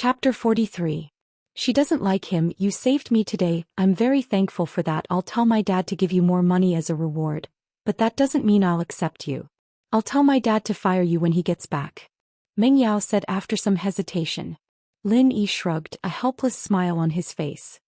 Chapter 43. She doesn't like him. You saved me today. I'm very thankful for that. I'll tell my dad to give you more money as a reward. But that doesn't mean I'll accept you. I'll tell my dad to fire you when he gets back. Meng Yao said after some hesitation. Lin Yi shrugged, a helpless smile on his face.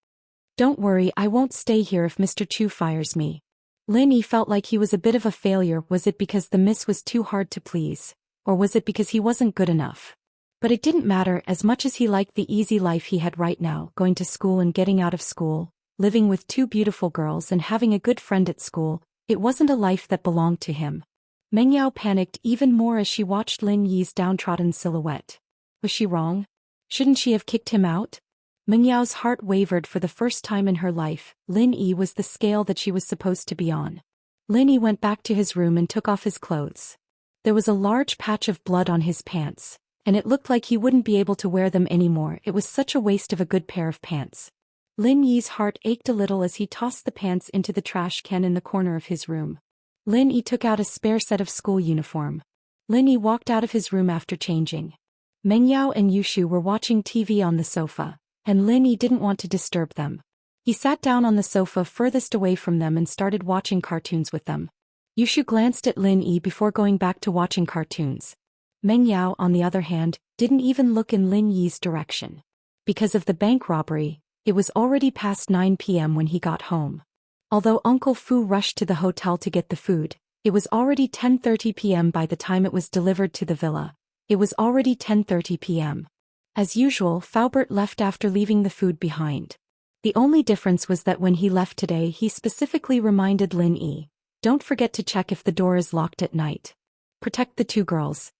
Don't worry, I won't stay here if Mr. Chu fires me. Lin Yi felt like he was a bit of a failure. Was it because the miss was too hard to please? Or was it because he wasn't good enough? But it didn't matter. As much as he liked the easy life he had right now, going to school and getting out of school, living with two beautiful girls and having a good friend at school, it wasn't a life that belonged to him. Meng Yao panicked even more as she watched Lin Yi's downtrodden silhouette. Was she wrong? Shouldn't she have kicked him out? Meng Yao's heart wavered for the first time in her life. Lin Yi was the scale that she was supposed to be on. Lin Yi went back to his room and took off his clothes. There was a large patch of blood on his pants, and it looked like he wouldn't be able to wear them anymore. It was such a waste of a good pair of pants. Lin Yi's heart ached a little as he tossed the pants into the trash can in the corner of his room. Lin Yi took out a spare set of school uniform. Lin Yi walked out of his room after changing. Meng Yao and Yushu were watching TV on the sofa, and Lin Yi didn't want to disturb them. He sat down on the sofa furthest away from them and started watching cartoons with them. Yushu glanced at Lin Yi before going back to watching cartoons. Meng Yao, on the other hand, didn't even look in Lin Yi's direction. Because of the bank robbery, it was already past 9 p.m. when he got home. Although Uncle Fu rushed to the hotel to get the food, it was already 10:30 p.m. by the time it was delivered to the villa. It was already 10:30 p.m. As usual, Faubert left after leaving the food behind. The only difference was that when he left today, he specifically reminded Lin Yi, "Don't forget to check if the door is locked at night. Protect the two girls."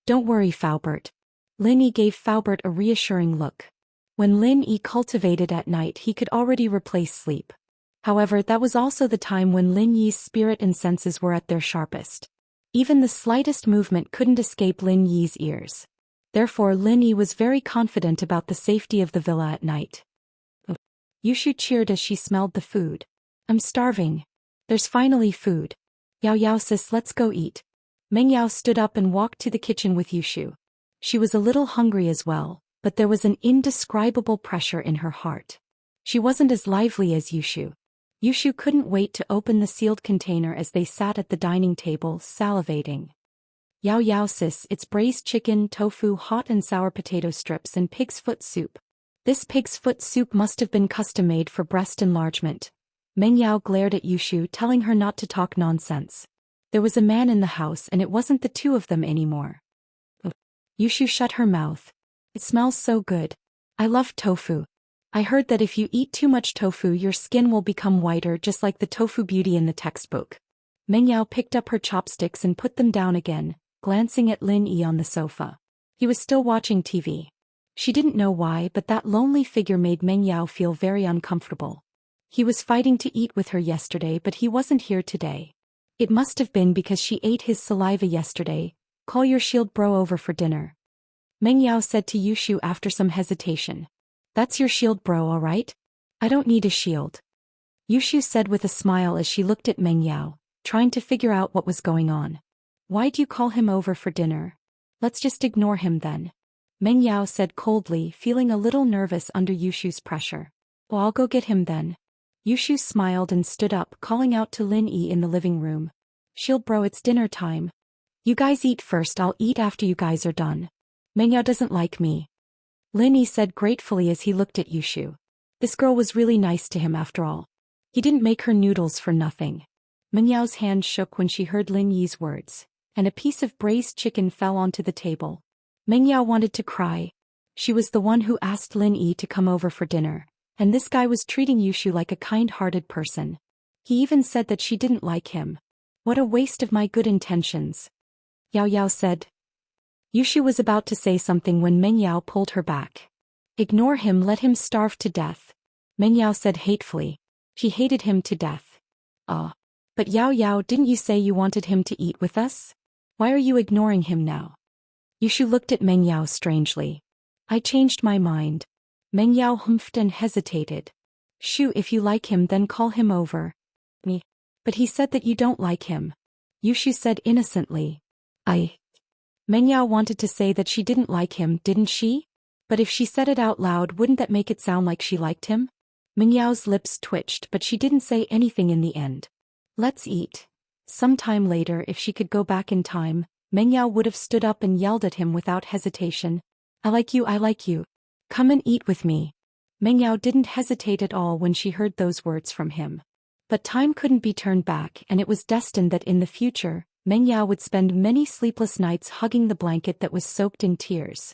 "Don't worry, Faubert." Lin Yi gave Faubert a reassuring look. When Lin Yi cultivated at night, he could already replace sleep. However, that was also the time when Lin Yi's spirit and senses were at their sharpest. Even the slightest movement couldn't escape Lin Yi's ears. Therefore, Lin Yi was very confident about the safety of the villa at night. Yushu cheered as she smelled the food. "I'm starving. There's finally food. Yao Yao sis, let's go eat." Meng Yao stood up and walked to the kitchen with Yushu. She was a little hungry as well, but there was an indescribable pressure in her heart. She wasn't as lively as Yushu. Yushu couldn't wait to open the sealed container as they sat at the dining table, salivating. "Yao Yao sis, it's braised chicken, tofu, hot and sour potato strips and pig's foot soup. This pig's foot soup must have been custom-made for breast enlargement." Meng Yao glared at Yushu, telling her not to talk nonsense. There was a man in the house and it wasn't the two of them anymore. Yushu shut her mouth. "It smells so good. I love tofu. I heard that if you eat too much tofu your skin will become whiter just like the tofu beauty in the textbook." Meng Yao picked up her chopsticks and put them down again, glancing at Lin Yi on the sofa. He was still watching TV. She didn't know why, but that lonely figure made Meng Yao feel very uncomfortable. He was fighting to eat with her yesterday, but he wasn't here today. It must have been because she ate his saliva yesterday. "Call your shield bro over for dinner," Meng Yao said to Yushu after some hesitation. "That's your shield bro, all right? I don't need a shield," Yushu said with a smile as she looked at Meng Yao, trying to figure out what was going on. "Why do you call him over for dinner? Let's just ignore him then," Meng Yao said coldly, feeling a little nervous under Yushu's pressure. "Well, I'll go get him then." Yushu smiled and stood up, calling out to Lin Yi in the living room. "Shield bro, it's dinner time. You guys eat first, I'll eat after you guys are done. Meng Yao doesn't like me," Lin Yi said gratefully as he looked at Yushu. This girl was really nice to him after all. He didn't make her noodles for nothing. Meng Yao's hand shook when she heard Lin Yi's words, and a piece of braised chicken fell onto the table. Meng Yao wanted to cry. She was the one who asked Lin Yi to come over for dinner, and this guy was treating Yushu like a kind-hearted person. He even said that she didn't like him. What a waste of my good intentions, Yao Yao said. Yushu was about to say something when Meng Yao pulled her back. "Ignore him, let him starve to death," Meng Yao said hatefully. She hated him to death. But Yao Yao, didn't you say you wanted him to eat with us? Why are you ignoring him now?" Yushu looked at Meng Yao strangely. "I changed my mind." Meng Yao humphed and hesitated. "Shoo, if you like him then call him over." "Me. But he said that you don't like him," Yushu said innocently. Meng Yao wanted to say that she didn't like him, didn't she? But if she said it out loud, wouldn't that make it sound like she liked him? Ming Yao's lips twitched, but she didn't say anything in the end. Let's eat. Sometime later, if she could go back in time, Meng Yao would have stood up and yelled at him without hesitation. I like you, I like you. Come and eat with me. Meng Yao didn't hesitate at all when she heard those words from him. But time couldn't be turned back, and it was destined that in the future, Meng Yao would spend many sleepless nights hugging the blanket that was soaked in tears.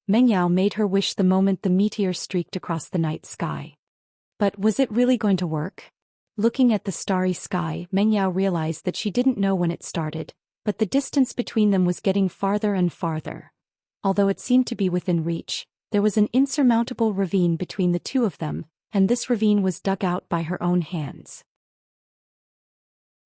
Meng Yao made her wish the moment the meteor streaked across the night sky. But was it really going to work? Looking at the starry sky, Meng Yao realized that she didn't know when it started, but the distance between them was getting farther and farther. Although it seemed to be within reach, there was an insurmountable ravine between the two of them, and this ravine was dug out by her own hands.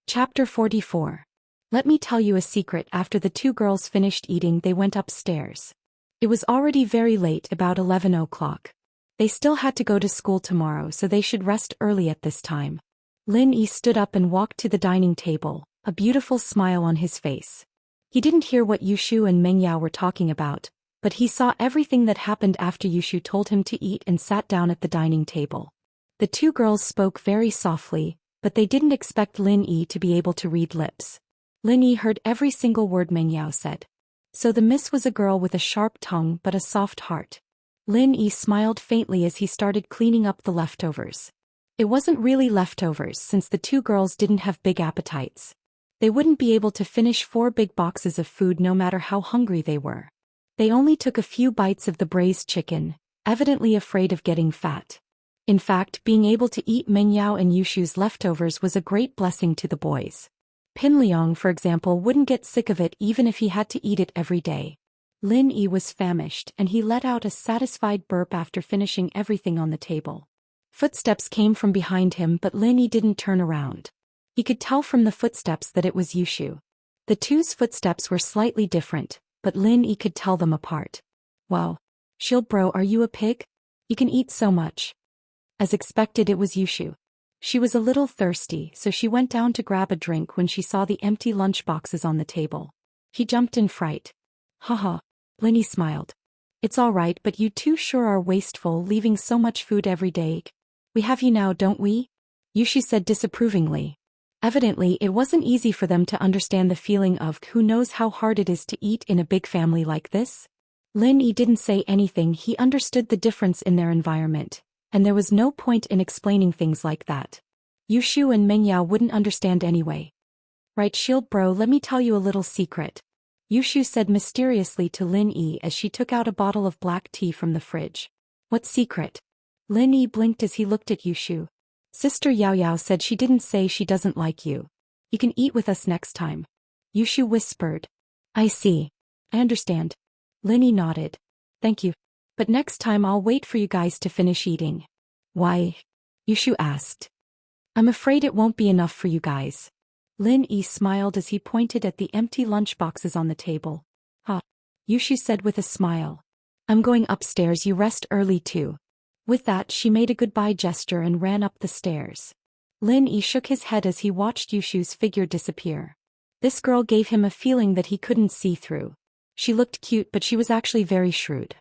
Chapter 44. Let me tell you a secret. After the two girls finished eating, they went upstairs. It was already very late, about 11 o'clock. They still had to go to school tomorrow, so they should rest early at this time. Lin Yi stood up and walked to the dining table, a beautiful smile on his face. He didn't hear what Yushu and Meng Yao were talking about, but he saw everything that happened after Yushu told him to eat and sat down at the dining table. The two girls spoke very softly, but they didn't expect Lin Yi to be able to read lips. Lin Yi heard every single word Meng Yao said. So the miss was a girl with a sharp tongue but a soft heart. Lin Yi smiled faintly as he started cleaning up the leftovers. It wasn't really leftovers since the two girls didn't have big appetites. They wouldn't be able to finish 4 big boxes of food no matter how hungry they were. They only took a few bites of the braised chicken, evidently afraid of getting fat. In fact, being able to eat Meng Yao and Yushu's leftovers was a great blessing to the boys. Pin Liang, for example, wouldn't get sick of it even if he had to eat it every day. Lin Yi was famished and he let out a satisfied burp after finishing everything on the table. Footsteps came from behind him, but Lin Yi didn't turn around. He could tell from the footsteps that it was Yushu. The two's footsteps were slightly different, but Lin Yi could tell them apart. Wow. Shield bro, are you a pig? You can eat so much. As expected, it was Yushu. She was a little thirsty, so she went down to grab a drink when she saw the empty lunch boxes on the table. He jumped in fright. Haha. Lin Yi smiled. It's all right, but you two sure are wasteful, leaving so much food every day. We have you now, don't we? Yushu said disapprovingly. Evidently, it wasn't easy for them to understand the feeling of who knows how hard it is to eat in a big family like this. Lin Yi didn't say anything. He understood the difference in their environment, and there was no point in explaining things like that. Yushu and Meng Yao wouldn't understand anyway. Right, Shield bro, let me tell you a little secret. Yushu said mysteriously to Lin Yi as she took out a bottle of black tea from the fridge. What secret? Lin Yi blinked as he looked at Yushu. Sister Yao Yao said she didn't say she doesn't like you. You can eat with us next time. Yushu whispered. I see. I understand. Lin Yi nodded. Thank you. But next time I'll wait for you guys to finish eating. Why? Yushu asked. I'm afraid it won't be enough for you guys. Lin Yi smiled as he pointed at the empty lunch boxes on the table. Yushu said with a smile. I'm going upstairs, you rest early too. With that, she made a goodbye gesture and ran up the stairs. Lin Yi shook his head as he watched Yushu's figure disappear. This girl gave him a feeling that he couldn't see through. She looked cute, but she was actually very shrewd.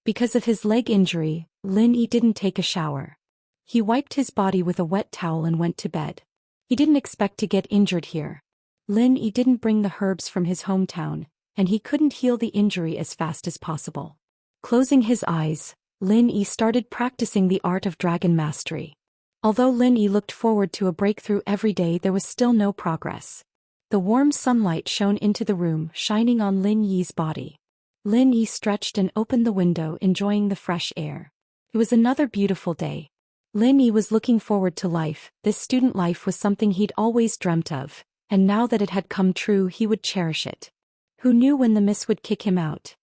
Because of his leg injury, Lin Yi didn't take a shower. He wiped his body with a wet towel and went to bed. He didn't expect to get injured here. Lin Yi didn't bring the herbs from his hometown, and he couldn't heal the injury as fast as possible. Closing his eyes, Lin Yi started practicing the art of dragon mastery. Although Lin Yi looked forward to a breakthrough every day, there was still no progress. The warm sunlight shone into the room, shining on Lin Yi's body. Lin Yi stretched and opened the window, enjoying the fresh air. It was another beautiful day. Lin Yi was looking forward to life. This student life was something he'd always dreamt of, and now that it had come true, he would cherish it. Who knew when the miss would kick him out?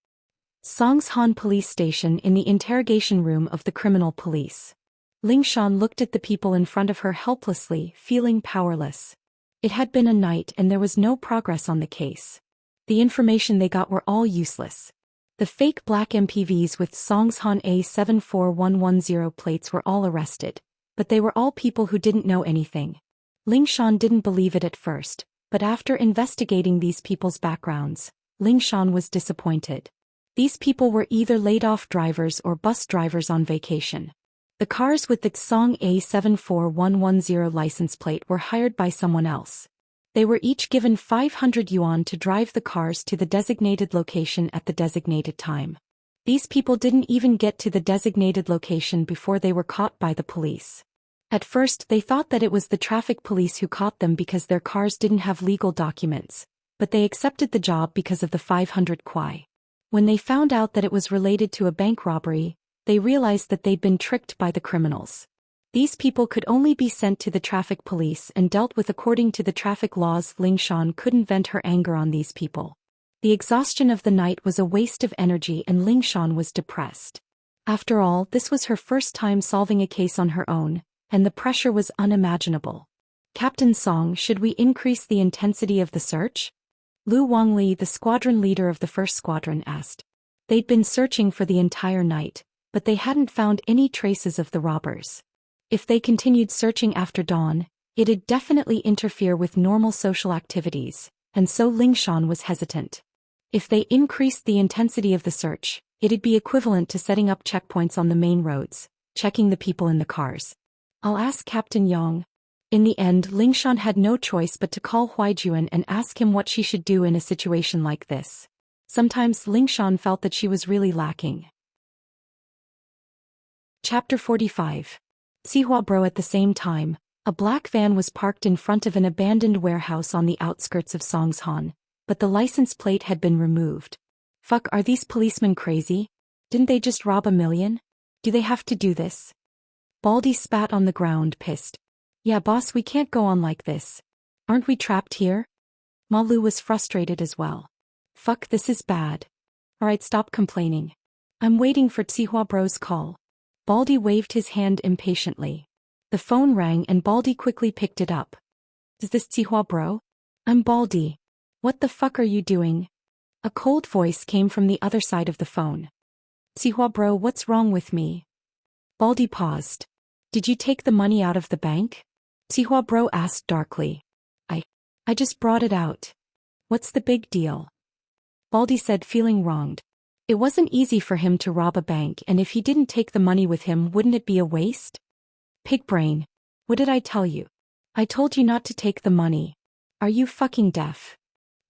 Songshan Police Station, in the interrogation room of the criminal police. Ling Shan looked at the people in front of her helplessly, feeling powerless. It had been a night and there was no progress on the case. The information they got were all useless. The fake black MPVs with Songshan A74110 plates were all arrested, but they were all people who didn't know anything. Ling Shan didn't believe it at first, but after investigating these people's backgrounds, Ling Shan was disappointed. These people were either laid-off drivers or bus drivers on vacation. The cars with the Song A74110 license plate were hired by someone else. They were each given 500 yuan to drive the cars to the designated location at the designated time. These people didn't even get to the designated location before they were caught by the police. At first they thought that it was the traffic police who caught them because their cars didn't have legal documents, but they accepted the job because of the 500 kwai. When they found out that it was related to a bank robbery, they realized that they'd been tricked by the criminals. These people could only be sent to the traffic police and dealt with according to the traffic laws. Ling Shan couldn't vent her anger on these people. The exhaustion of the night was a waste of energy and Ling Shan was depressed. After all, this was her first time solving a case on her own, and the pressure was unimaginable. Captain Song, should we increase the intensity of the search? Lu Wangli, the squadron leader of the first squadron, asked. They'd been searching for the entire night, but they hadn't found any traces of the robbers. If they continued searching after dawn, it'd definitely interfere with normal social activities, and so Ling Shan was hesitant. If they increased the intensity of the search, it'd be equivalent to setting up checkpoints on the main roads, checking the people in the cars. I'll ask Captain Yang. In the end, Ling Shan had no choice but to call Huaijuan and ask him what she should do in a situation like this. Sometimes Ling Shan felt that she was really lacking. Chapter 45. Sihua Bro. At the same time, a black van was parked in front of an abandoned warehouse on the outskirts of Songshan, but the license plate had been removed. Fuck, are these policemen crazy? Didn't they just rob 1 million? Do they have to do this? Baldy spat on the ground, pissed. Yeah boss, we can't go on like this. Aren't we trapped here? Malu was frustrated as well. Fuck, this is bad. Alright, stop complaining. I'm waiting for Sihua Bro's call. Baldy waved his hand impatiently. The phone rang and Baldy quickly picked it up. Is this Sihua Bro? I'm Baldy. What the fuck are you doing? A cold voice came from the other side of the phone. Sihua Bro, what's wrong with me? Baldy paused. Did you take the money out of the bank? Sihua Bro asked darkly. I just brought it out. What's the big deal? Baldy said, feeling wronged. It wasn't easy for him to rob a bank, and if he didn't take the money with him, wouldn't it be a waste? Pig brain. What did I tell you? I told you not to take the money. Are you fucking deaf?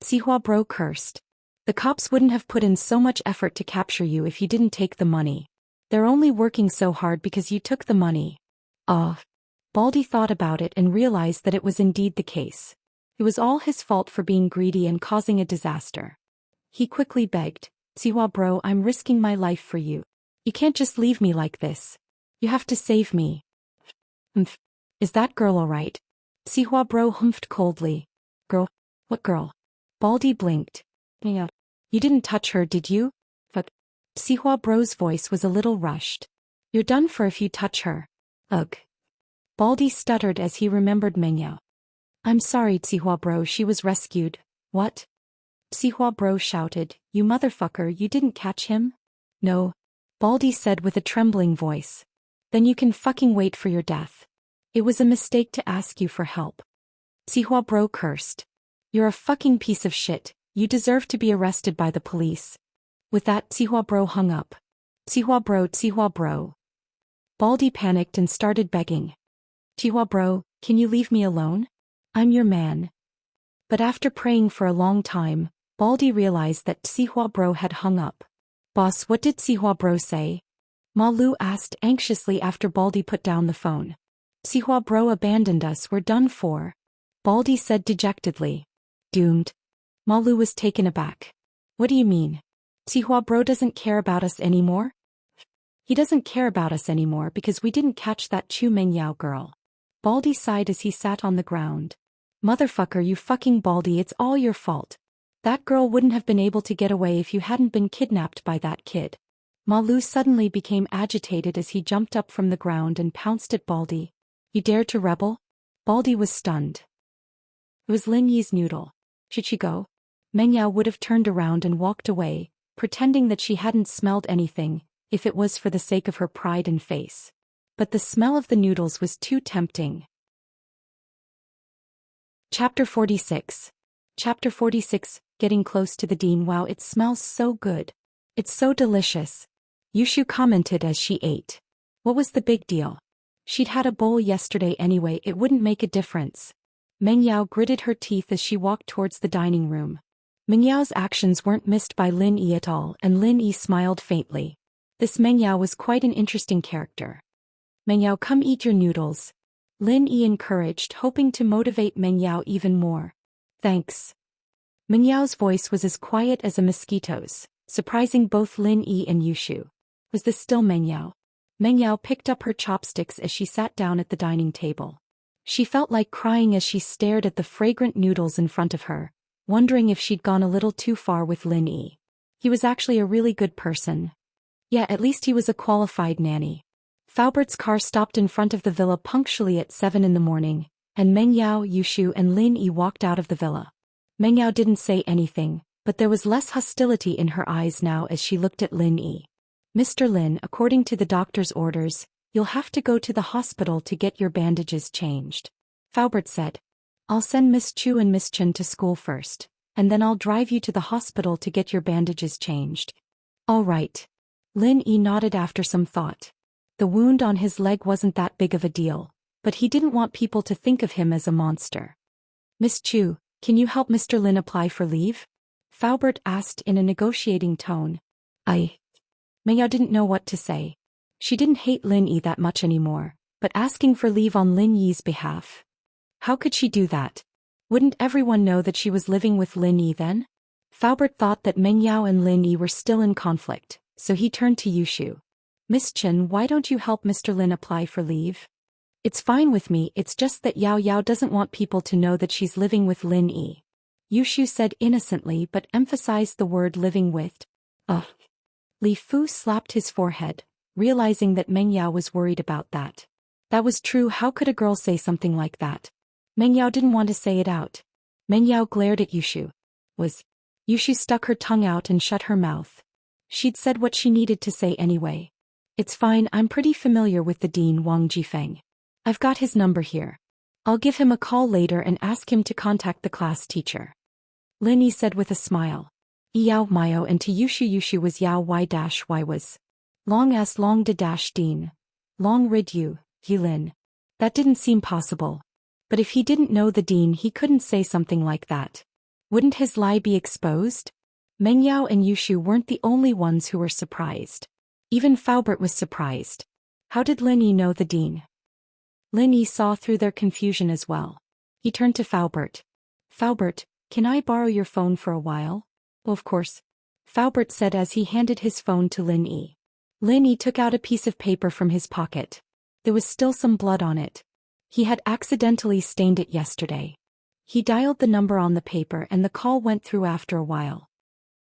Sihua Bro cursed. The cops wouldn't have put in so much effort to capture you if you didn't take the money. They're only working so hard because you took the money. Baldy thought about it and realized that it was indeed the case. It was all his fault for being greedy and causing a disaster. He quickly begged, Sihua Bro, I'm risking my life for you. You can't just leave me like this. You have to save me. Humph. Is that girl alright? Sihua Bro humphed coldly. Girl? What girl? Baldy blinked. You didn't touch her, did you? But Sihua Bro's voice was a little rushed. You're done for if you touch her. Ugh. Baldy stuttered as he remembered Mengyao. I'm sorry, Sihua Bro, she was rescued. What? Sihua Bro shouted, you motherfucker, you didn't catch him? No. Baldy said with a trembling voice. Then you can fucking wait for your death. It was a mistake to ask you for help. Sihua Bro cursed. You're a fucking piece of shit, you deserve to be arrested by the police. With that, Sihua Bro hung up. Sihua Bro. Baldy panicked and started begging. Sihua Bro, can you leave me alone? I'm your man. But after praying for a long time, Baldy realized that Sihua Bro had hung up. Boss, what did Sihua Bro say? Malu asked anxiously after Baldy put down the phone. Sihua Bro abandoned us, we're done for. Baldy said dejectedly. Doomed. Malu was taken aback. What do you mean? Sihua Bro doesn't care about us anymore? He doesn't care about us anymore because we didn't catch that Chu Mengyao girl. Baldy sighed as he sat on the ground. Motherfucker, you fucking Baldy, it's all your fault. That girl wouldn't have been able to get away if you hadn't been kidnapped by that kid. Malu suddenly became agitated as he jumped up from the ground and pounced at Baldy. You dare to rebel? Baldy was stunned. It was Lin Yi's noodle. Should she go? Mengyao would have turned around and walked away, pretending that she hadn't smelled anything, if it was for the sake of her pride and face. But the smell of the noodles was too tempting. Chapter 46. Chapter 46, Getting Close to the Dean. Wow, it smells so good. It's so delicious. Yushu commented as she ate. What was the big deal? She'd had a bowl yesterday anyway, it wouldn't make a difference. Meng Yao gritted her teeth as she walked towards the dining room. Meng Yao's actions weren't missed by Lin Yi at all, and Lin Yi smiled faintly. This Meng Yao was quite an interesting character. Meng Yao, come eat your noodles. Lin Yi encouraged, hoping to motivate Meng Yao even more. Thanks. Meng Yao's voice was as quiet as a mosquito's, surprising both Lin Yi and Yushu. Was this still Meng Yao? Meng Yao picked up her chopsticks as she sat down at the dining table. She felt like crying as she stared at the fragrant noodles in front of her, wondering if she'd gone a little too far with Lin Yi. He was actually a really good person. Yeah, at least he was a qualified nanny. Faubert's car stopped in front of the villa punctually at 7 in the morning, and Meng Yao, Yushu and Lin Yi walked out of the villa. Meng Yao didn't say anything, but there was less hostility in her eyes now as she looked at Lin Yi. Mr. Lin, according to the doctor's orders, you'll have to go to the hospital to get your bandages changed. Faubert said. I'll send Miss Chu and Miss Chen to school first, and then I'll drive you to the hospital to get your bandages changed. All right. Lin Yi nodded after some thought. The wound on his leg wasn't that big of a deal, but he didn't want people to think of him as a monster. Miss Chu, can you help Mr. Lin apply for leave? Faubert asked in a negotiating tone. Meng Yao didn't know what to say. She didn't hate Lin Yi that much anymore, but asking for leave on Lin Yi's behalf. How could she do that? Wouldn't everyone know that she was living with Lin Yi then? Faubert thought that Meng Yao and Lin Yi were still in conflict, so he turned to Yushu. Miss Chen, why don't you help Mr. Lin apply for leave? It's fine with me, it's just that Yao Yao doesn't want people to know that she's living with Lin Yi. Yushu said innocently but emphasized the word living with. Ugh. Li Fu slapped his forehead, realizing that Meng Yao was worried about that. That was true, how could a girl say something like that? Meng Yao didn't want to say it out. Meng Yao glared at Yushu. Yushu stuck her tongue out and shut her mouth. She'd said what she needed to say anyway. It's fine, I'm pretty familiar with the dean Wang Jifeng. I've got his number here. I'll give him a call later and ask him to contact the class teacher. Lin Yi said with a smile. Yao Mayo, and to Yushu was Yao Y-Y was. Long as long de dash dean. Long rid you, Yilin. That didn't seem possible. But if he didn't know the dean, he couldn't say something like that. Wouldn't his lie be exposed? Meng Yao and Yushu weren't the only ones who were surprised. Even Faubert was surprised. How did Lin Yi know the dean? Lin Yi saw through their confusion as well. He turned to Faubert. Faubert, can I borrow your phone for a while? Well, of course. Faubert said as he handed his phone to Lin Yi. Lin Yi took out a piece of paper from his pocket. There was still some blood on it. He had accidentally stained it yesterday. He dialed the number on the paper and the call went through after a while.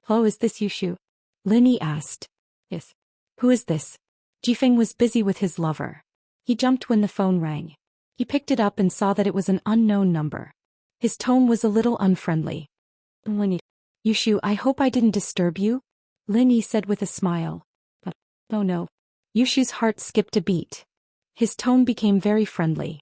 Oh, is this Yushu? Lin Yi asked. Yes. Who is this? Jifeng was busy with his lover. He jumped when the phone rang. He picked it up and saw that it was an unknown number. His tone was a little unfriendly. Lin Yi. Yushu, I hope I didn't disturb you? Lin Yi said with a smile. Oh no. Yushu's heart skipped a beat. His tone became very friendly.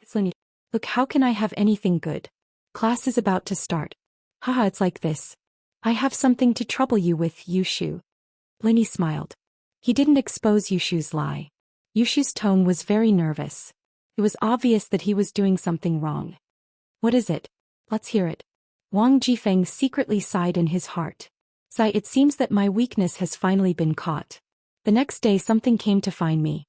It's Lin Yi. Look, how can I have anything good? Class is about to start. Haha, it's like this. I have something to trouble you with, Yushu. Lin Yi smiled. He didn't expose Yushu's lie. Yushu's tone was very nervous. It was obvious that he was doing something wrong. What is it? Let's hear it. Wang Jifeng secretly sighed in his heart. Sigh, it seems that my weakness has finally been caught. The next day something came to find me.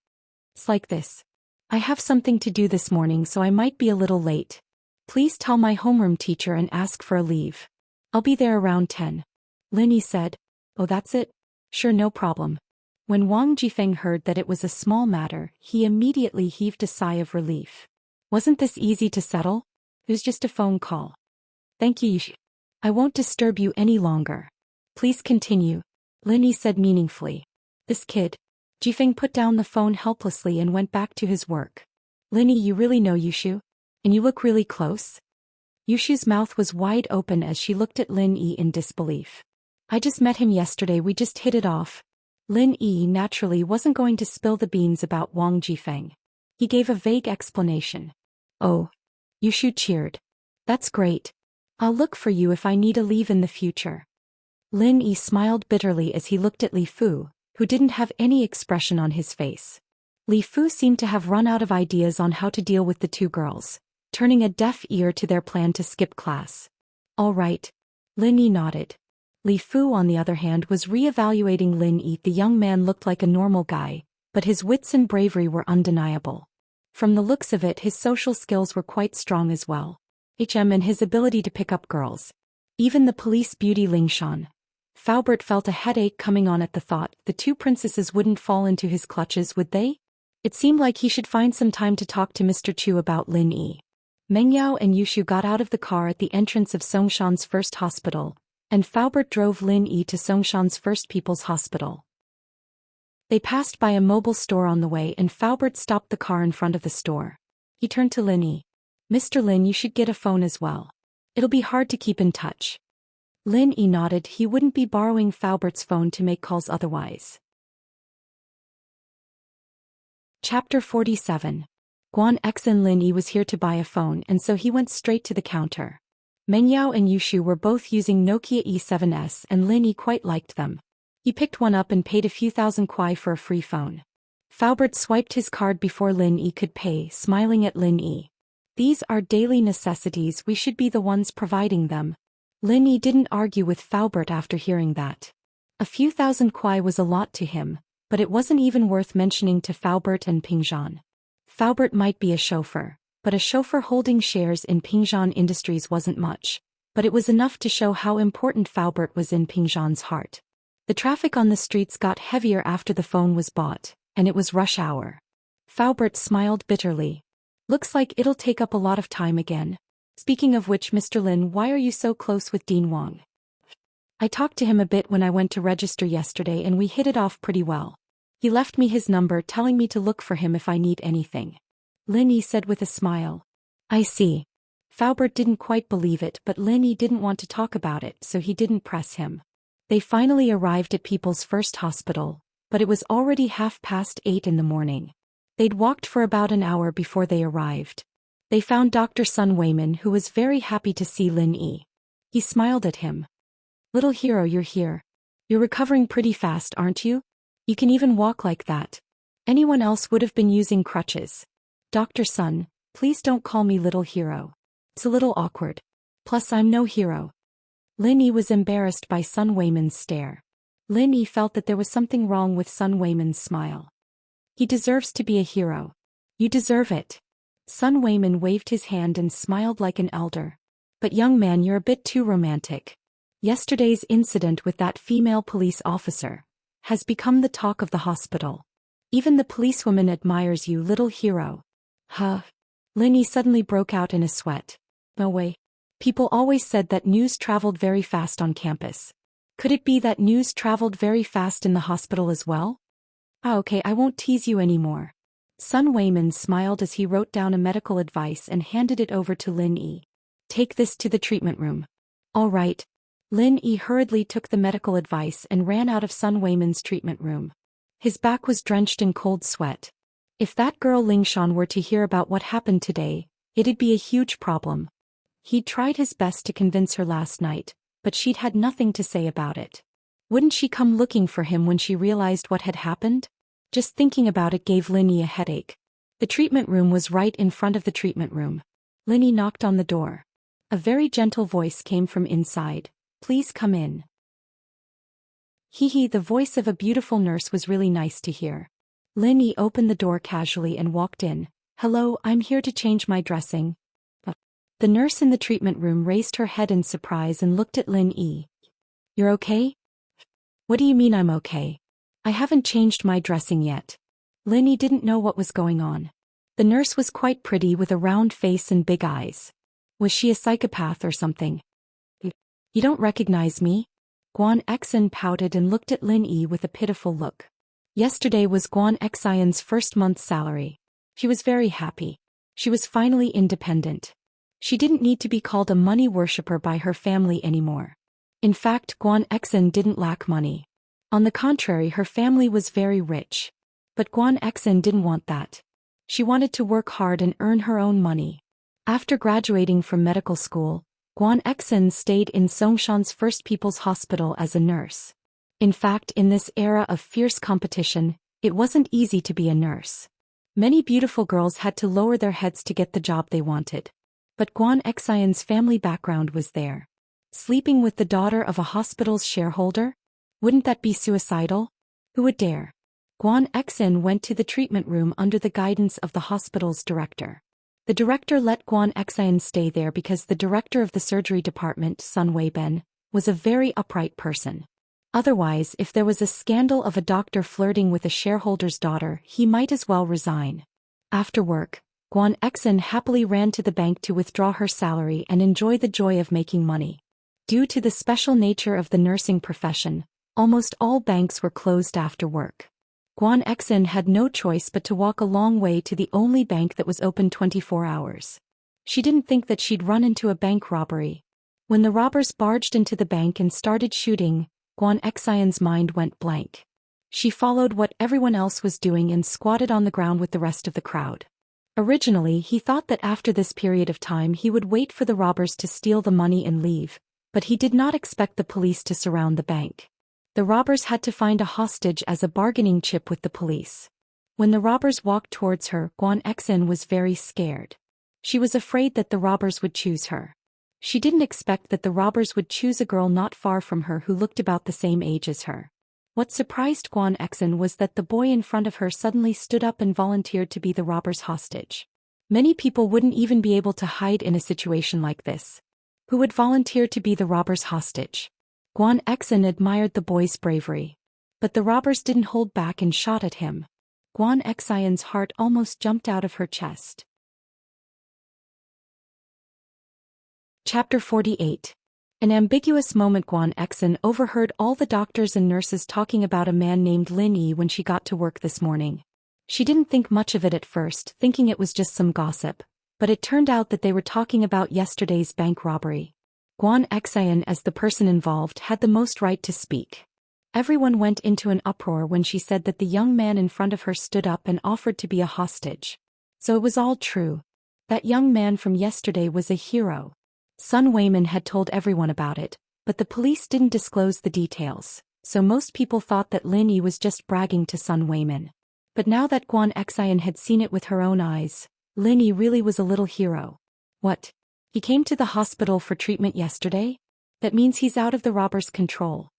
It's like this. I have something to do this morning, so I might be a little late. Please tell my homeroom teacher and ask for a leave. I'll be there around 10. Lin Yi said. Oh, that's it? Sure, no problem. When Wang Jifeng heard that it was a small matter, he immediately heaved a sigh of relief. Wasn't this easy to settle? It was just a phone call. Thank you, Yushu. I won't disturb you any longer. Please continue, Lin Yi said meaningfully. This kid. Jifeng put down the phone helplessly and went back to his work. Lin Yi, you really know Yushu? And you look really close? Yushu's mouth was wide open as she looked at Lin Yi in disbelief. I just met him yesterday, we just hit it off. Lin Yi naturally wasn't going to spill the beans about Wang Jifeng. He gave a vague explanation. Oh. Yushu cheered. That's great. I'll look for you if I need a leave in the future. Lin Yi smiled bitterly as he looked at Li Fu, who didn't have any expression on his face. Li Fu seemed to have run out of ideas on how to deal with the two girls, turning a deaf ear to their plan to skip class. All right. Lin Yi nodded. Li Fu, on the other hand, was re-evaluating Lin Yi. The young man looked like a normal guy, but his wits and bravery were undeniable. From the looks of it, his social skills were quite strong as well. And his ability to pick up girls. Even the police beauty Lingshan. Faubert felt a headache coming on at the thought. The two princesses wouldn't fall into his clutches, would they? It seemed like he should find some time to talk to Mr. Chu about Lin Yi. Mengyao and Yushu got out of the car at the entrance of Songshan's first hospital, and Faubert drove Lin Yi to Songshan's First People's Hospital. They passed by a mobile store on the way, and Faubert stopped the car in front of the store. He turned to Lin Yi. Mr. Lin, you should get a phone as well. It'll be hard to keep in touch. Lin Yi nodded. He wouldn't be borrowing Faubert's phone to make calls otherwise. Chapter 47. Guan X and Lin Yi was here to buy a phone, and so he went straight to the counter. Mengyao and Yushu were both using Nokia E7s, and Lin Yi quite liked them. He picked one up and paid a few thousand kuai for a free phone. Faubert swiped his card before Lin Yi could pay, smiling at Lin Yi. These are daily necessities, we should be the ones providing them. Lin Yi didn't argue with Faubert after hearing that. A few thousand kuai was a lot to him, but it wasn't even worth mentioning to Faubert and Pingzhan. Faubert might be a chauffeur, but a chauffeur holding shares in Pingzhan Industries wasn't much, but it was enough to show how important Faubert was in Pingzhan's heart. The traffic on the streets got heavier after the phone was bought, and it was rush hour. Faubert smiled bitterly. Looks like it'll take up a lot of time again. Speaking of which, Mr. Lin, why are you so close with Dean Wang? I talked to him a bit when I went to register yesterday, and we hit it off pretty well. He left me his number, telling me to look for him if I need anything. Lin Yi said with a smile. I see. Faubert didn't quite believe it, but Lin Yi didn't want to talk about it, so he didn't press him. They finally arrived at People's First Hospital, but it was already 8:30 in the morning. They'd walked for about an hour before they arrived. They found Dr. Sun Weiman, who was very happy to see Lin Yi. He smiled at him. Little hero, you're here. You're recovering pretty fast, aren't you? You can even walk like that. Anyone else would have been using crutches. Dr. Sun, please don't call me little hero. It's a little awkward. Plus, I'm no hero. Lin Yi was embarrassed by Sun Weiman's stare. Lin Yi felt that there was something wrong with Sun Weiman's smile. He deserves to be a hero. You deserve it. Sun Weiman waved his hand and smiled like an elder. But young man, you're a bit too romantic. Yesterday's incident with that female police officer has become the talk of the hospital. Even the policewoman admires you, little hero. Huh? Lin Yi suddenly broke out in a sweat. No way. People always said that news traveled very fast on campus. Could it be that news traveled very fast in the hospital as well? Okay, I won't tease you anymore. Sun Weiman smiled as he wrote down a medical advice and handed it over to Lin Yi. Take this to the treatment room. All right. Lin Yi hurriedly took the medical advice and ran out of Sun Weiman's treatment room. His back was drenched in cold sweat. If that girl Lingshan were to hear about what happened today, it'd be a huge problem. He'd tried his best to convince her last night, but she'd had nothing to say about it. Wouldn't she come looking for him when she realized what had happened? Just thinking about it gave Lin Yi a headache. The treatment room was right in front of the treatment room. Lin Yi knocked on the door. A very gentle voice came from inside. Please come in. The voice of a beautiful nurse was really nice to hear. Lin Yi opened the door casually and walked in. Hello, I'm here to change my dressing. The nurse in the treatment room raised her head in surprise and looked at Lin Yi. You're okay? What do you mean I'm okay? I haven't changed my dressing yet. Lin Yi didn't know what was going on. The nurse was quite pretty with a round face and big eyes. Was she a psychopath or something? You don't recognize me? Guan Xen pouted and looked at Lin Yi with a pitiful look. Yesterday was Guan Xian's first month's salary. She was very happy. She was finally independent. She didn't need to be called a money worshipper by her family anymore. In fact, Guan Xen didn't lack money. On the contrary, her family was very rich. But Guan Xen didn't want that. She wanted to work hard and earn her own money. After graduating from medical school, Guan Exin stayed in Songshan's First People's Hospital as a nurse. In fact, in this era of fierce competition, it wasn't easy to be a nurse. Many beautiful girls had to lower their heads to get the job they wanted. But Guan Exion's family background was there. Sleeping with the daughter of a hospital's shareholder? Wouldn't that be suicidal? Who would dare? Guan Exin went to the treatment room under the guidance of the hospital's director. The director let Guan Exin stay there because the director of the surgery department, Sun Weiben, was a very upright person. Otherwise, if there was a scandal of a doctor flirting with a shareholder's daughter, he might as well resign. After work, Guan Exin happily ran to the bank to withdraw her salary and enjoy the joy of making money. Due to the special nature of the nursing profession, almost all banks were closed after work. Guan Exin had no choice but to walk a long way to the only bank that was open 24 hours. She didn't think that she'd run into a bank robbery. When the robbers barged into the bank and started shooting, Guan Exion's mind went blank. She followed what everyone else was doing and squatted on the ground with the rest of the crowd. Originally, he thought that after this period of time he would wait for the robbers to steal the money and leave, but he did not expect the police to surround the bank. The robbers had to find a hostage as a bargaining chip with the police. When the robbers walked towards her, Guan Exin was very scared. She was afraid that the robbers would choose her. She didn't expect that the robbers would choose a girl not far from her who looked about the same age as her. What surprised Guan Exin was that the boy in front of her suddenly stood up and volunteered to be the robber's hostage. Many people wouldn't even be able to hide in a situation like this. Who would volunteer to be the robber's hostage? Guan Exin admired the boy's bravery. But the robbers didn't hold back and shot at him. Guan Exion's heart almost jumped out of her chest. Chapter 48. An ambiguous moment. Guan Exin overheard all the doctors and nurses talking about a man named Lin Yi when she got to work this morning. She didn't think much of it at first, thinking it was just some gossip, but it turned out that they were talking about yesterday's bank robbery. Guan Exin, as the person involved, had the most right to speak. Everyone went into an uproar when she said that the young man in front of her stood up and offered to be a hostage. So it was all true. That young man from yesterday was a hero. Sun Weiman had told everyone about it, but the police didn't disclose the details, so most people thought that Lin Yi was just bragging to Sun Weiman. But now that Guan Exin had seen it with her own eyes, Lin Yi really was a little hero. What? He came to the hospital for treatment yesterday? That means he's out of the robbers' control.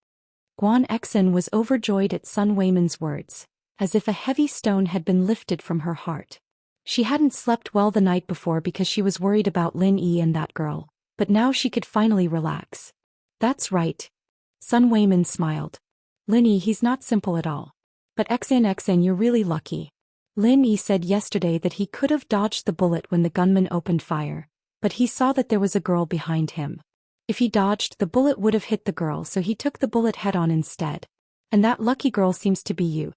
Guan Exin was overjoyed at Sun Weiman's words, as if a heavy stone had been lifted from her heart. She hadn't slept well the night before because she was worried about Lin Yi and that girl, but now she could finally relax. That's right. Sun Weiman smiled. Lin Yi, he's not simple at all. But Exin, you're really lucky. Lin Yi said yesterday that he could have dodged the bullet when the gunman opened fire, but he saw that there was a girl behind him. If he dodged, the bullet would have hit the girl, so he took the bullet head-on instead. And that lucky girl seems to be you.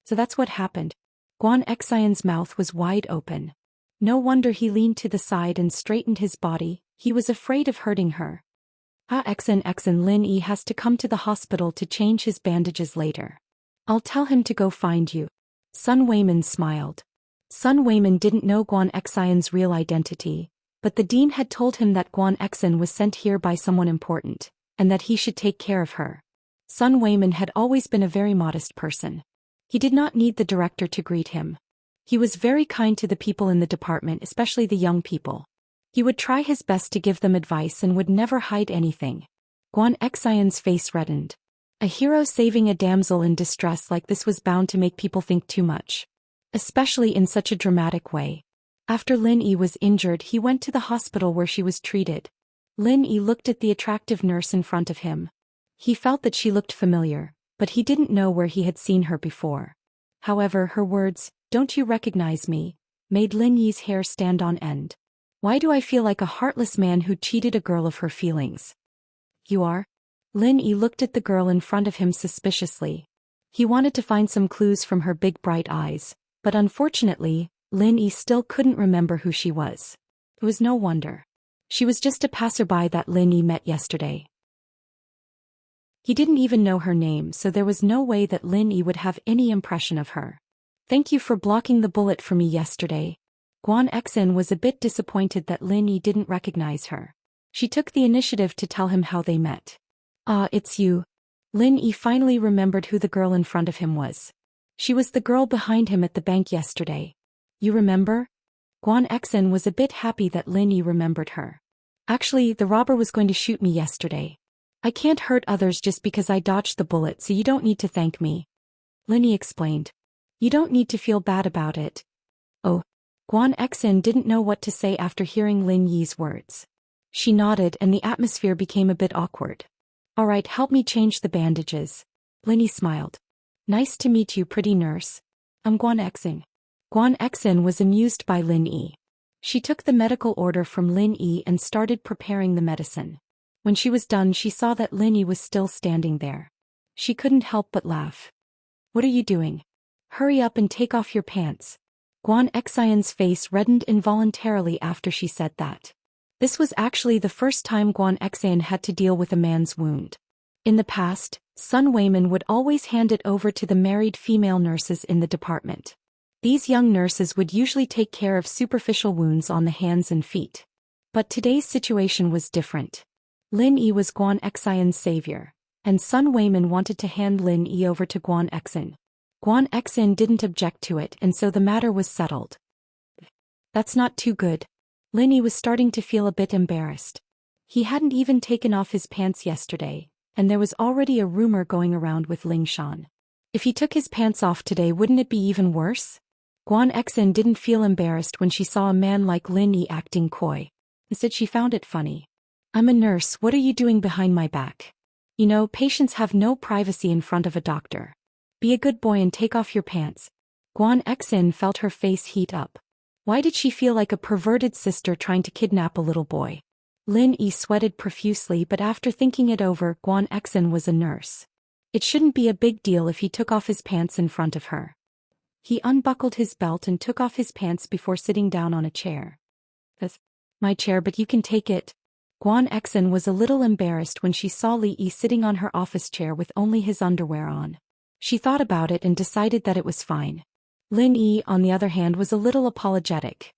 So that's what happened. Guan Exion's mouth was wide open. No wonder he leaned to the side and straightened his body, he was afraid of hurting her. Exin, Lin Yi has to come to the hospital to change his bandages later. I'll tell him to go find you. Sun Weiman smiled. Sun Weiman didn't know Guan Exion's real identity, but the dean had told him that Guan Exin was sent here by someone important, and that he should take care of her. Sun Weiman had always been a very modest person. He did not need the director to greet him. He was very kind to the people in the department, especially the young people. He would try his best to give them advice and would never hide anything. Guan Exion's face reddened. A hero saving a damsel in distress like this was bound to make people think too much. Especially in such a dramatic way. After Lin Yi was injured, he went to the hospital where she was treated. Lin Yi looked at the attractive nurse in front of him. He felt that she looked familiar, but he didn't know where he had seen her before. However, her words, "Don't you recognize me?" made Lin Yi's hair stand on end. Why do I feel like a heartless man who cheated a girl of her feelings? You are? Lin Yi looked at the girl in front of him suspiciously. He wanted to find some clues from her big bright eyes, but unfortunately, Lin Yi still couldn't remember who she was. It was no wonder. She was just a passerby that Lin Yi met yesterday. He didn't even know her name, so there was no way that Lin Yi would have any impression of her. Thank you for blocking the bullet for me yesterday. Guan Exin was a bit disappointed that Lin Yi didn't recognize her. She took the initiative to tell him how they met. "Ah, it's you." Lin Yi finally remembered who the girl in front of him was. She was the girl behind him at the bank yesterday. "You remember?" Guan Exin was a bit happy that Lin Yi remembered her. "Actually, the robber was going to shoot me yesterday. I can't hurt others just because I dodged the bullet, so you don't need to thank me," Lin Yi explained. "You don't need to feel bad about it." Oh. Guan Exin didn't know what to say after hearing Lin Yi's words. She nodded and the atmosphere became a bit awkward. "All right, help me change the bandages." Lin Yi smiled. "Nice to meet you, pretty nurse. I'm Guan Exin." Guan Exin was amused by Lin Yi. She took the medical order from Lin Yi and started preparing the medicine. When she was done, she saw that Lin Yi was still standing there. She couldn't help but laugh. "What are you doing? Hurry up and take off your pants." Guan Exin's face reddened involuntarily after she said that. This was actually the first time Guan Exin had to deal with a man's wound. In the past, Sun Weiman would always hand it over to the married female nurses in the department. These young nurses would usually take care of superficial wounds on the hands and feet. But today's situation was different. Lin Yi was Guan Exin's savior, and Sun Weiman wanted to hand Lin Yi over to Guan Exin. Guan Exin didn't object to it, and so the matter was settled. "That's not too good." Lin Yi was starting to feel a bit embarrassed. He hadn't even taken off his pants yesterday, and there was already a rumor going around with Ling Shan. If he took his pants off today, wouldn't it be even worse? Guan Exin didn't feel embarrassed when she saw a man like Lin Yi acting coy. Instead, she found it funny. "I'm a nurse, what are you doing behind my back? You know, patients have no privacy in front of a doctor. Be a good boy and take off your pants." Guan Exin felt her face heat up. Why did she feel like a perverted sister trying to kidnap a little boy? Lin Yi sweated profusely, but after thinking it over, Guan Exin was a nurse. It shouldn't be a big deal if he took off his pants in front of her. He unbuckled his belt and took off his pants before sitting down on a chair. "That's my chair, but you can take it." Guan Exin was a little embarrassed when she saw Li Yi sitting on her office chair with only his underwear on. She thought about it and decided that it was fine. Lin Yi, on the other hand, was a little apologetic.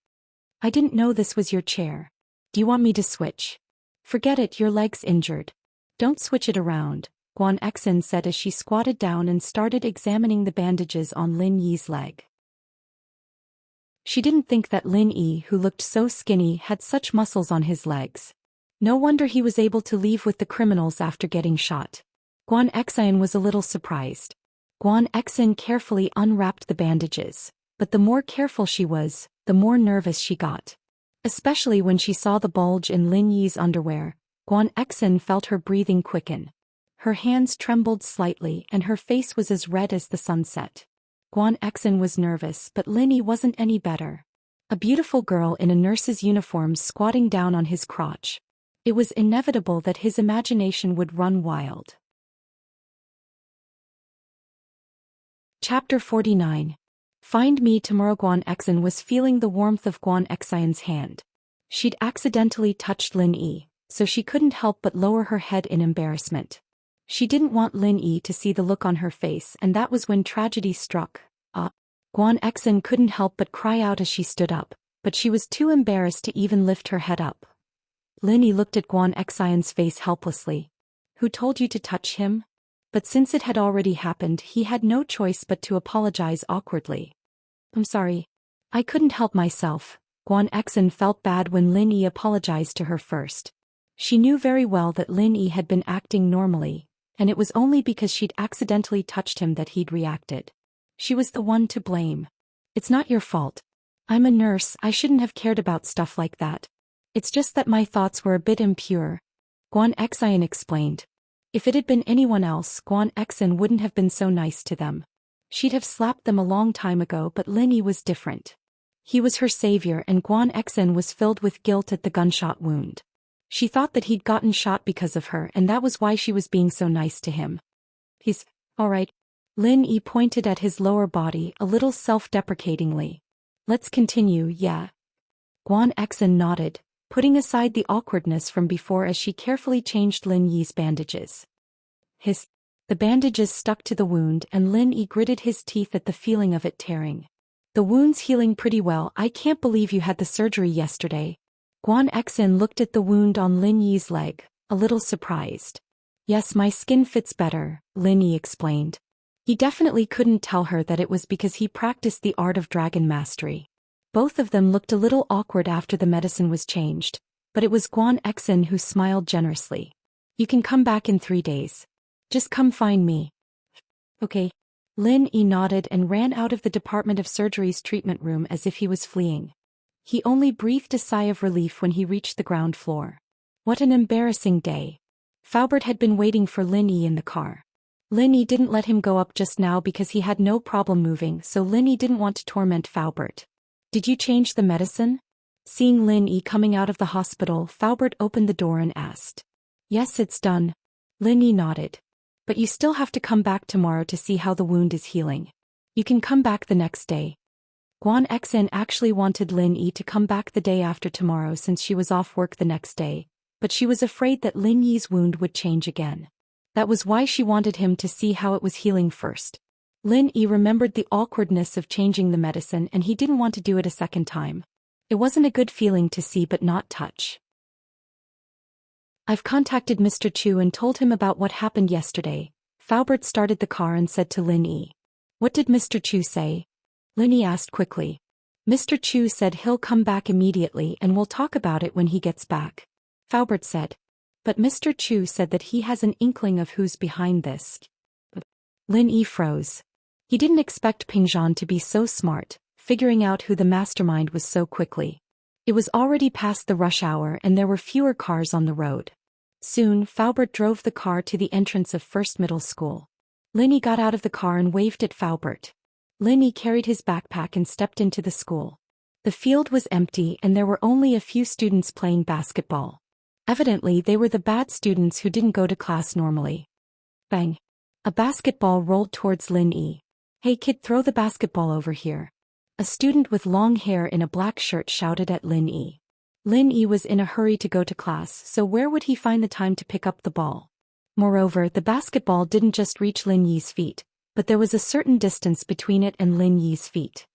"I didn't know this was your chair. Do you want me to switch?" "Forget it, your leg's injured. Don't switch it around," Guan Exin said as she squatted down and started examining the bandages on Lin Yi's leg. She didn't think that Lin Yi, who looked so skinny, had such muscles on his legs. No wonder he was able to leave with the criminals after getting shot. Guan Exin was a little surprised. Guan Exin carefully unwrapped the bandages, but the more careful she was, the more nervous she got. Especially when she saw the bulge in Lin Yi's underwear, Guan Exin felt her breathing quicken. Her hands trembled slightly and her face was as red as the sunset. Guan Exin was nervous, but Lin Yi wasn't any better. A beautiful girl in a nurse's uniform squatting down on his crotch. It was inevitable that his imagination would run wild. Chapter 49. Find me tomorrow. Guan Exin was feeling the warmth of Guan Exin's hand. She'd accidentally touched Lin Yi, so she couldn't help but lower her head in embarrassment. She didn't want Lin Yi to see the look on her face, and that was when tragedy struck. Guan Exin couldn't help but cry out as she stood up, but she was too embarrassed to even lift her head up. Lin Yi looked at Guan Exin's face helplessly. "Who told you to touch him?" But since it had already happened, he had no choice but to apologize awkwardly. "I'm sorry. I couldn't help myself." Guan Exin felt bad when Lin Yi apologized to her first. She knew very well that Lin Yi had been acting normally, and it was only because she'd accidentally touched him that he'd reacted. She was the one to blame. "It's not your fault. I'm a nurse, I shouldn't have cared about stuff like that. It's just that my thoughts were a bit impure," Guan Exin explained. If it had been anyone else, Guan Exin wouldn't have been so nice to them. She'd have slapped them a long time ago, but Lin Yi was different. He was her savior, and Guan Exin was filled with guilt at the gunshot wound. She thought that he'd gotten shot because of her, and that was why she was being so nice to him. "He's all right." Lin Yi pointed at his lower body a little self-deprecatingly. "Let's continue, yeah?" Guan Exin nodded, putting aside the awkwardness from before as she carefully changed Lin Yi's bandages. The bandages stuck to the wound and Lin Yi gritted his teeth at the feeling of it tearing. "The wound's healing pretty well. I can't believe you had the surgery yesterday." Guan Xin looked at the wound on Lin Yi's leg, a little surprised. Yes, my skin fits better, Lin Yi explained. He definitely couldn't tell her that it was because he practiced the art of dragon mastery. Both of them looked a little awkward after the medicine was changed, but it was Guan Xin who smiled generously. You can come back in 3 days. Just come find me. Okay. Lin Yi nodded and ran out of the Department of Surgery's treatment room as if he was fleeing. He only breathed a sigh of relief when he reached the ground floor. What an embarrassing day. Faubert had been waiting for Lin Yi in the car. Lin Yi didn't let him go up just now because he had no problem moving, so Lin Yi didn't want to torment Faubert. Did you change the medicine? Seeing Lin Yi coming out of the hospital, Faubert opened the door and asked. Yes, it's done. Lin Yi nodded. But you still have to come back tomorrow to see how the wound is healing. You can come back the next day. Guan Xin actually wanted Lin Yi to come back the day after tomorrow since she was off work the next day, but she was afraid that Lin Yi's wound would change again. That was why she wanted him to see how it was healing first. Lin Yi remembered the awkwardness of changing the medicine and he didn't want to do it a second time. It wasn't a good feeling to see but not touch. I've contacted Mr. Chu and told him about what happened yesterday. Faubert started the car and said to Lin Yi. What did Mr. Chu say? Lin Yi asked quickly. Mr. Chu said he'll come back immediately and we'll talk about it when he gets back. Faubert said. But Mr. Chu said that he has an inkling of who's behind this. Lin Yi froze. He didn't expect Ping Zhan to be so smart, figuring out who the mastermind was so quickly. It was already past the rush hour and there were fewer cars on the road. Soon, Faubert drove the car to the entrance of First Middle School. Lin Yi got out of the car and waved at Faubert. Lin Yi carried his backpack and stepped into the school. The field was empty and there were only a few students playing basketball. Evidently, they were the bad students who didn't go to class normally. Bang! A basketball rolled towards Lin Yi. Hey kid, throw the basketball over here. A student with long hair in a black shirt shouted at Lin Yi. Lin Yi was in a hurry to go to class, so where would he find the time to pick up the ball? Moreover, the basketball didn't just reach Lin Yi's feet, but there was a certain distance between it and Lin Yi's feet.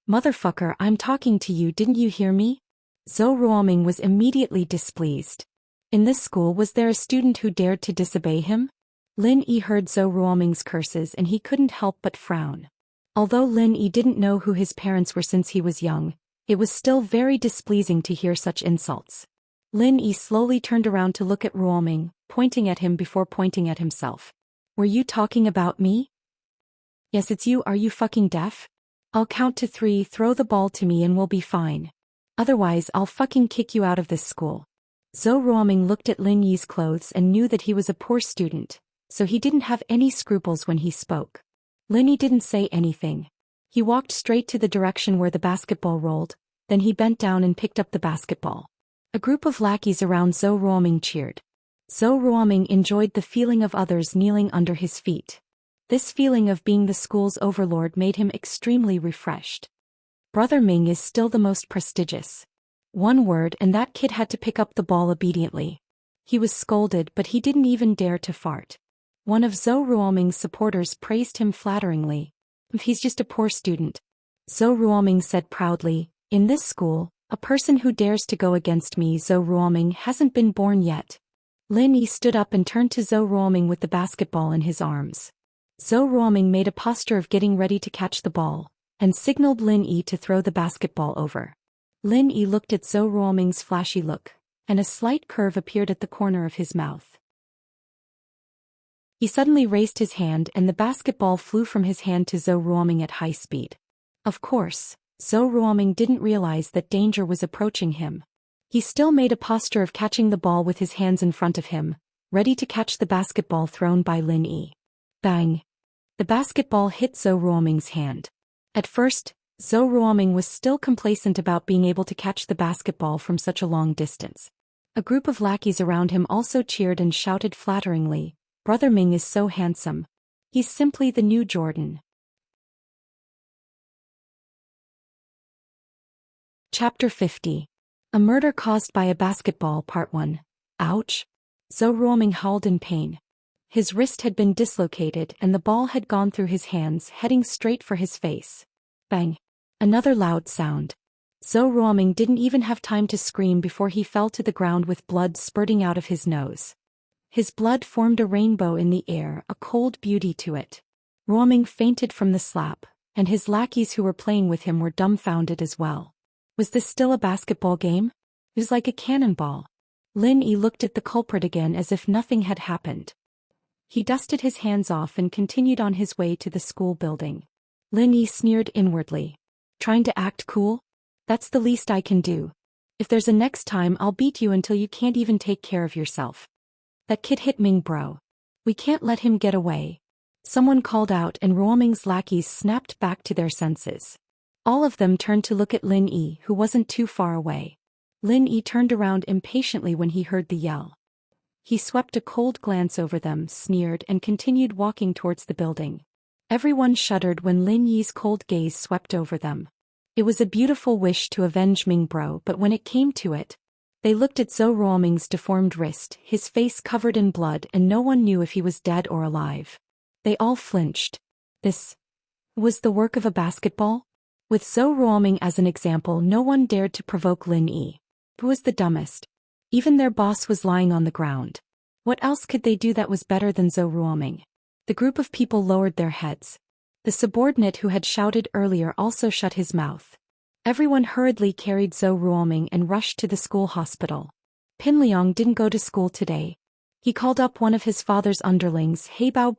Motherfucker, I'm talking to you, didn't you hear me? Zhou Ruoming was immediately displeased. In this school, was there a student who dared to disobey him? Lin Yi heard Zhou Ruoming's curses and he couldn't help but frown. Although Lin Yi didn't know who his parents were since he was young, it was still very displeasing to hear such insults. Lin Yi slowly turned around to look at Ruoming, pointing at him before pointing at himself. Were you talking about me? Yes, it's you. Are you fucking deaf? I'll count to 3, throw the ball to me and we'll be fine. Otherwise, I'll fucking kick you out of this school. Zhou Ruoming looked at Lin Yi's clothes and knew that he was a poor student, so he didn't have any scruples when he spoke. Lin Yi didn't say anything. He walked straight to the direction where the basketball rolled, then he bent down and picked up the basketball. A group of lackeys around Zhou Ruoming cheered. Zhou Ruoming enjoyed the feeling of others kneeling under his feet. This feeling of being the school's overlord made him extremely refreshed. Brother Ming is still the most prestigious. One word and that kid had to pick up the ball obediently. He was scolded but he didn't even dare to fart. One of Zhou Ruoming's supporters praised him flatteringly. He's just a poor student. Zhou Ruoming said proudly, in this school, a person who dares to go against me, Zhou Ruoming, hasn't been born yet. Lin Yi stood up and turned to Zhou Ruoming with the basketball in his arms. Zhou Ruoming made a posture of getting ready to catch the ball, and signaled Lin Yi to throw the basketball over. Lin Yi looked at Zhou Ruoming's flashy look, and a slight curve appeared at the corner of his mouth. He suddenly raised his hand and the basketball flew from his hand to Zhou Ruoming at high speed. Of course, Zhou Ruoming didn't realize that danger was approaching him. He still made a posture of catching the ball with his hands in front of him, ready to catch the basketball thrown by Lin Yi. Bang! The basketball hit Zhou Ruoming's hand. At first, Zhou Ruoming was still complacent about being able to catch the basketball from such a long distance. A group of lackeys around him also cheered and shouted flatteringly, Brother Ming is so handsome. He's simply the new Jordan. Chapter 50. A Murder Caused by a Basketball Part 1. Ouch! Zhou Ruoming howled in pain. His wrist had been dislocated and the ball had gone through his hands, heading straight for his face. Bang! Another loud sound. Zhou Ruoming didn't even have time to scream before he fell to the ground with blood spurting out of his nose. His blood formed a rainbow in the air, a cold beauty to it. Ruoming fainted from the slap, and his lackeys who were playing with him were dumbfounded as well. Was this still a basketball game? It was like a cannonball. Lin Yi looked at the culprit again as if nothing had happened. He dusted his hands off and continued on his way to the school building. Lin Yi sneered inwardly. Trying to act cool? That's the least I can do. If there's a next time, I'll beat you until you can't even take care of yourself. That kid hit Ming bro. We can't let him get away. Someone called out and Ruoming's lackeys snapped back to their senses. All of them turned to look at Lin Yi, who wasn't too far away. Lin Yi turned around impatiently when he heard the yell. He swept a cold glance over them, sneered, and continued walking towards the building. Everyone shuddered when Lin Yi's cold gaze swept over them. It was a beautiful wish to avenge Ming bro, but when it came to it, they looked at Zhou Ruoming's deformed wrist, his face covered in blood, and no one knew if he was dead or alive. They all flinched. This was the work of a basketball? With Zhou Ruoming as an example, no one dared to provoke Lin Yi. Who was the dumbest? Even their boss was lying on the ground. What else could they do that was better than Zhou Ruoming? The group of people lowered their heads. The subordinate who had shouted earlier also shut his mouth. Everyone hurriedly carried Zhou Ruoming and rushed to the school hospital. Pin Liang didn't go to school today. He called up one of his father's underlings. Heibao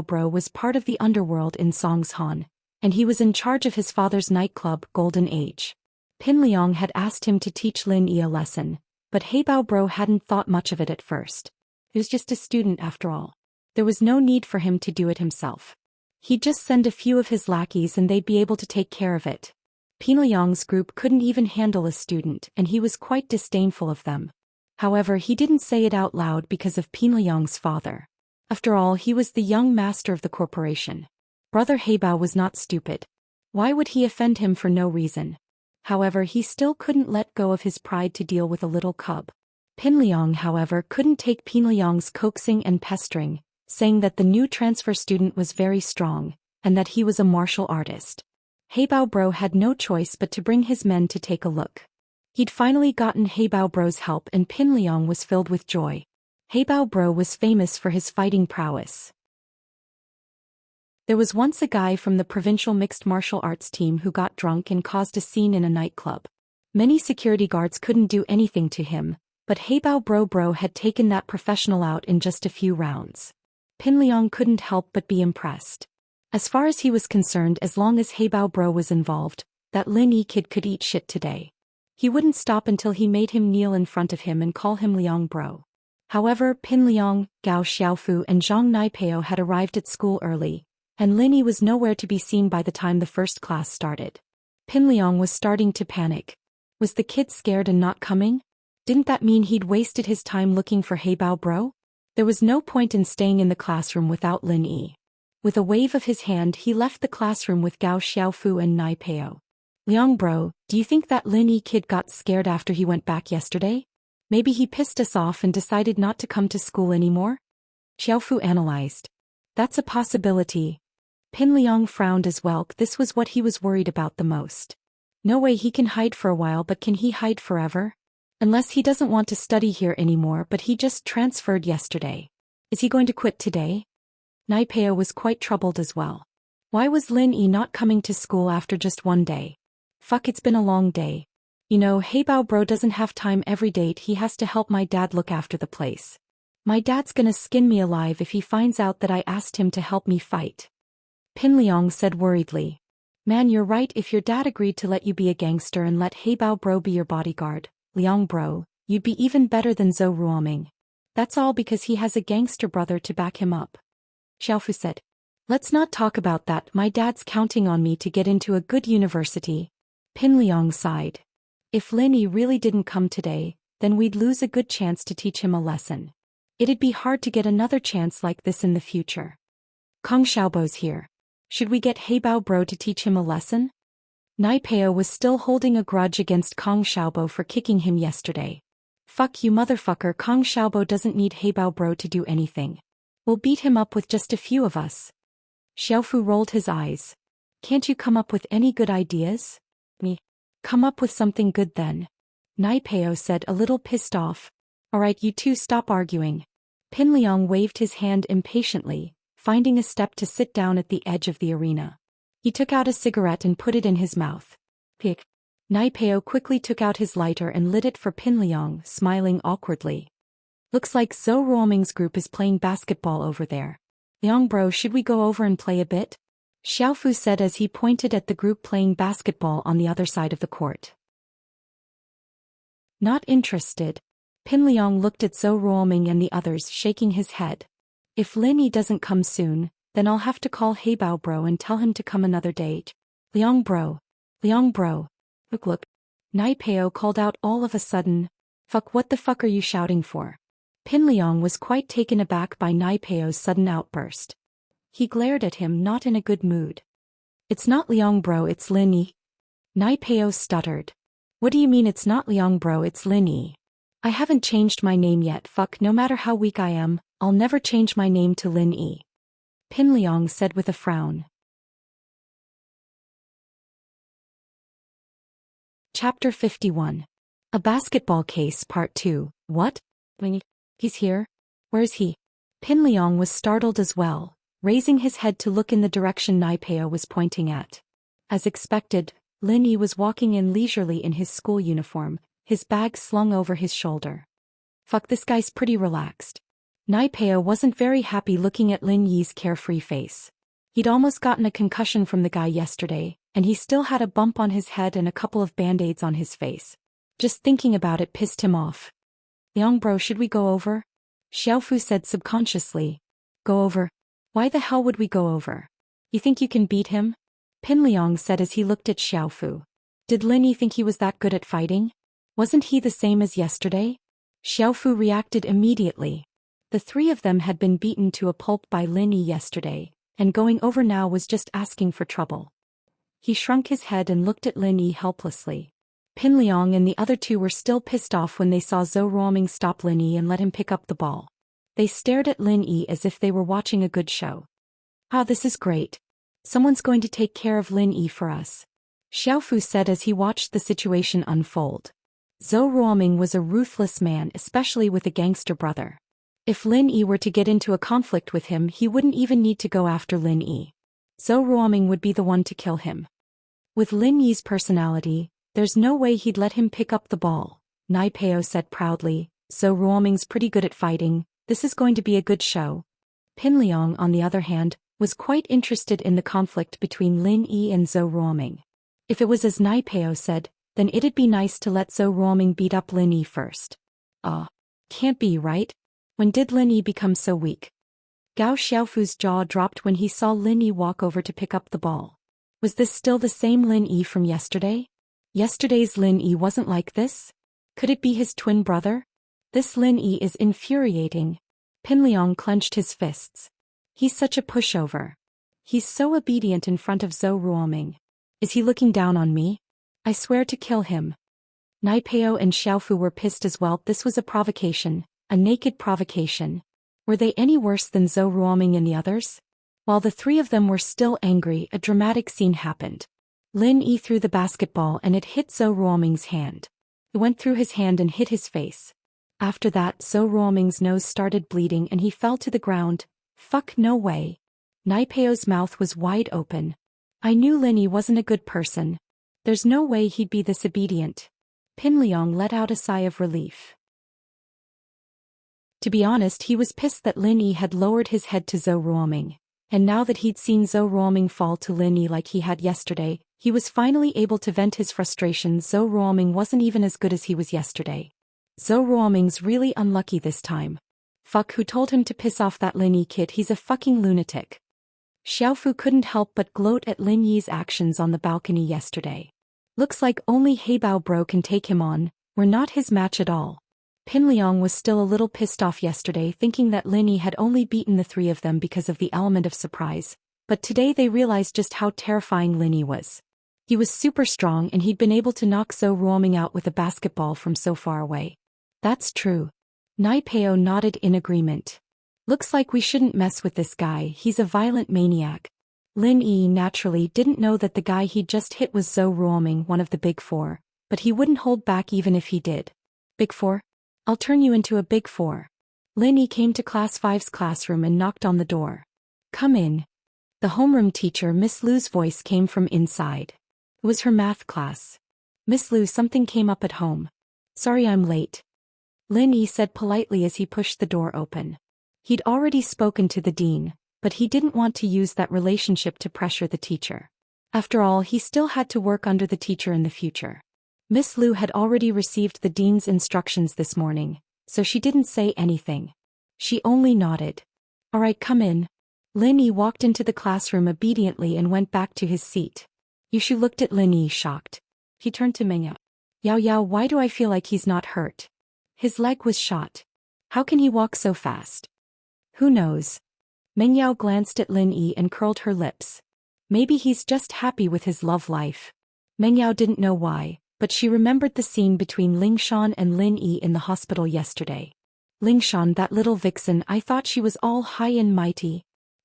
Bro was part of the underworld in Songshan, and he was in charge of his father's nightclub, Golden Age. Pin Liang had asked him to teach Lin Yi a lesson, but Heibao Bro hadn't thought much of it at first. He was just a student after all. There was no need for him to do it himself. He'd just send a few of his lackeys and they'd be able to take care of it. Pin Liang's group couldn't even handle a student, and he was quite disdainful of them. However, he didn't say it out loud because of Pin Liang's father. After all, he was the young master of the corporation. Brother Heibao was not stupid. Why would he offend him for no reason? However, he still couldn't let go of his pride to deal with a little cub. Pin Liang, however, couldn't take Pin Liang's coaxing and pestering, saying that the new transfer student was very strong, and that he was a martial artist. Heibao Bro had no choice but to bring his men to take a look. He'd finally gotten Heibao Bro's help and Pin Liang was filled with joy. Heibao Bro was famous for his fighting prowess. There was once a guy from the provincial mixed martial arts team who got drunk and caused a scene in a nightclub. Many security guards couldn't do anything to him, but Heibao Bro had taken that professional out in just a few rounds. Pin Liang couldn't help but be impressed. As far as he was concerned, as long as Heibao Bro was involved, that Lin Yi kid could eat shit today. He wouldn't stop until he made him kneel in front of him and call him Liang Bro. However, Pin Liang, Gao Xiaofu and Zhang Naipeo had arrived at school early, and Lin Yi was nowhere to be seen by the time the first class started. Pin Liang was starting to panic. Was the kid scared and not coming? Didn't that mean he'd wasted his time looking for Heibao Bro? There was no point in staying in the classroom without Lin Yi. With a wave of his hand, he left the classroom with Gao Xiaofu and Naipeo. Liang Bro, do you think that Lin Yi kid got scared after he went back yesterday? Maybe he pissed us off and decided not to come to school anymore? Xiaofu analyzed. That's a possibility. Pin Liang frowned as well. This was what he was worried about the most. No way he can hide for a while, but can he hide forever? Unless he doesn't want to study here anymore, but he just transferred yesterday. Is he going to quit today? Naipeo was quite troubled as well. Why was Lin Yi not coming to school after just one day? Fuck, it's been a long day. You know, Heibao Bro doesn't have time every day. He has to help my dad look after the place. My dad's gonna skin me alive if he finds out that I asked him to help me fight. Pin Liang said worriedly. Man, you're right. If your dad agreed to let you be a gangster and let Heibao Bro be your bodyguard, Liang Bro, you'd be even better than Zhou Ruoming. That's all because he has a gangster brother to back him up. Xiaofu said. Let's not talk about that. My dad's counting on me to get into a good university. Pin Liang sighed. If Lin Yi really didn't come today, then we'd lose a good chance to teach him a lesson. It'd be hard to get another chance like this in the future. Kong Xiaobo's here. Should we get Heibao Bro to teach him a lesson? Naipeo was still holding a grudge against Kong Xiaobo for kicking him yesterday. Fuck you motherfucker, Kong Xiaobo doesn't need Heibao Bro to do anything. We'll beat him up with just a few of us. Xiaofu rolled his eyes. Can't you come up with any good ideas? Me. Come up with something good then. Naipeo said, a little pissed off. Alright, you two stop arguing. Pinliang waved his hand impatiently, finding a step to sit down at the edge of the arena. He took out a cigarette and put it in his mouth. Pick. Naipeo quickly took out his lighter and lit it for Pinliang, smiling awkwardly. Looks like Zhou Ruoming's group is playing basketball over there. Liang bro, should we go over and play a bit? Xiaofu said as he pointed at the group playing basketball on the other side of the court. Not interested. Pinliang looked at Zhou Ruoming and the others, shaking his head. If Lin Yi doesn't come soon, then I'll have to call Heibao bro and tell him to come another date. Liang bro. Look. Naipeo called out all of a sudden. Fuck, what the fuck are you shouting for? Pinliang was quite taken aback by Naipeo's sudden outburst. He glared at him, not in a good mood. It's not Liang bro, it's Lin Yi. Naipeo stuttered. What do you mean it's not Liang bro, it's Lin Yi? I haven't changed my name yet, fuck, no matter how weak I am, I'll never change my name to Lin Yi. Pinliang said with a frown. Chapter 51. A Basketball Case Part 2. What? He's here? Where's he? Pinliang was startled as well, raising his head to look in the direction Naipeo was pointing at. As expected, Lin Yi was walking in leisurely in his school uniform, his bag slung over his shoulder. Fuck, this guy's pretty relaxed. Naipeo wasn't very happy looking at Lin Yi's carefree face. He'd almost gotten a concussion from the guy yesterday, and he still had a bump on his head and a couple of band-aids on his face. Just thinking about it pissed him off. Liang bro, should we go over? Xiaofu said subconsciously. Go over? Why the hell would we go over? You think you can beat him? Pinliang said as he looked at Xiaofu. Did Lin Yi think he was that good at fighting? Wasn't he the same as yesterday? Xiaofu reacted immediately. The three of them had been beaten to a pulp by Lin Yi yesterday, and going over now was just asking for trouble. He shrunk his head and looked at Lin Yi helplessly. Pinliang and the other two were still pissed off when they saw Zhou Ruoming stop Lin Yi and let him pick up the ball. They stared at Lin Yi as if they were watching a good show. Ah, this is great. Someone's going to take care of Lin Yi for us. Xiaofu said as he watched the situation unfold. Zhou Ruoming was a ruthless man, especially with a gangster brother. If Lin Yi were to get into a conflict with him, he wouldn't even need to go after Lin Yi. Zhou Ruoming would be the one to kill him. With Lin Yi's personality, there's no way he'd let him pick up the ball, Naipeo said proudly. Zhou Ruoming's pretty good at fighting, this is going to be a good show. Pinliang, on the other hand, was quite interested in the conflict between Lin Yi and Zhou Ruoming. If it was as Naipeo said, then it'd be nice to let Zhou Ruoming beat up Lin Yi first. Can't be, right? When did Lin Yi become so weak? Gao Xiaofu's jaw dropped when he saw Lin Yi walk over to pick up the ball. Was this still the same Lin Yi from yesterday? Yesterday's Lin Yi wasn't like this? Could it be his twin brother? This Lin Yi is infuriating. Pinliang clenched his fists. He's such a pushover. He's so obedient in front of Zhou Ruoming. Is he looking down on me? I swear to kill him. Naipeo and Xiaofu were pissed as well. This was a provocation, a naked provocation. Were they any worse than Zhou Ruoming and the others? While the three of them were still angry, a dramatic scene happened. Lin Yi threw the basketball and it hit Zhou Ruoming's hand. It went through his hand and hit his face. After that, Zhou Ruoming's nose started bleeding and he fell to the ground. Fuck, no way. Naipeo's mouth was wide open. I knew Lin Yi wasn't a good person. There's no way he'd be this obedient. Pinliang let out a sigh of relief. To be honest, he was pissed that Lin Yi had lowered his head to Zhou Ruoming. And now that he'd seen Zhou Ruoming fall to Lin Yi like he had yesterday, he was finally able to vent his frustration. Zhou Ruoming wasn't even as good as he was yesterday. Zhou Ruoming's really unlucky this time. Fuck, who told him to piss off that Lin Yi kid? He's a fucking lunatic. Xiaofu couldn't help but gloat at Lin Yi's actions on the balcony yesterday. Looks like only Heibao bro can take him on, we're not his match at all. Pinliang was still a little pissed off yesterday, thinking that Lin Yi had only beaten the three of them because of the element of surprise, but today they realized just how terrifying Lin Yi was. He was super strong and he'd been able to knock Zhou Ruoming out with a basketball from so far away. That's true. Naipeo nodded in agreement. Looks like we shouldn't mess with this guy, he's a violent maniac. Lin Yi naturally didn't know that the guy he'd just hit was Zhou Ruoming, one of the Big Four, but he wouldn't hold back even if he did. Big Four? I'll turn you into a Big Four. Lin Yi came to Class 5's classroom and knocked on the door. Come in. The homeroom teacher Miss Lu's voice came from inside. It was her math class. Miss Lu, something came up at home. Sorry I'm late. Lin Yi said politely as he pushed the door open. He'd already spoken to the dean, but he didn't want to use that relationship to pressure the teacher. After all, he still had to work under the teacher in the future. Miss Lu had already received the dean's instructions this morning, so she didn't say anything. She only nodded. All right, come in. Lin Yi walked into the classroom obediently and went back to his seat. Yushu looked at Lin Yi shocked. He turned to Mengyao. Yao Yao, why do I feel like he's not hurt? His leg was shot. How can he walk so fast? Who knows? Mengyao glanced at Lin Yi and curled her lips. Maybe he's just happy with his love life. Mengyao didn't know why, but she remembered the scene between Lingshan and Lin Yi in the hospital yesterday. Lingshan, that little vixen, I thought she was all high and mighty.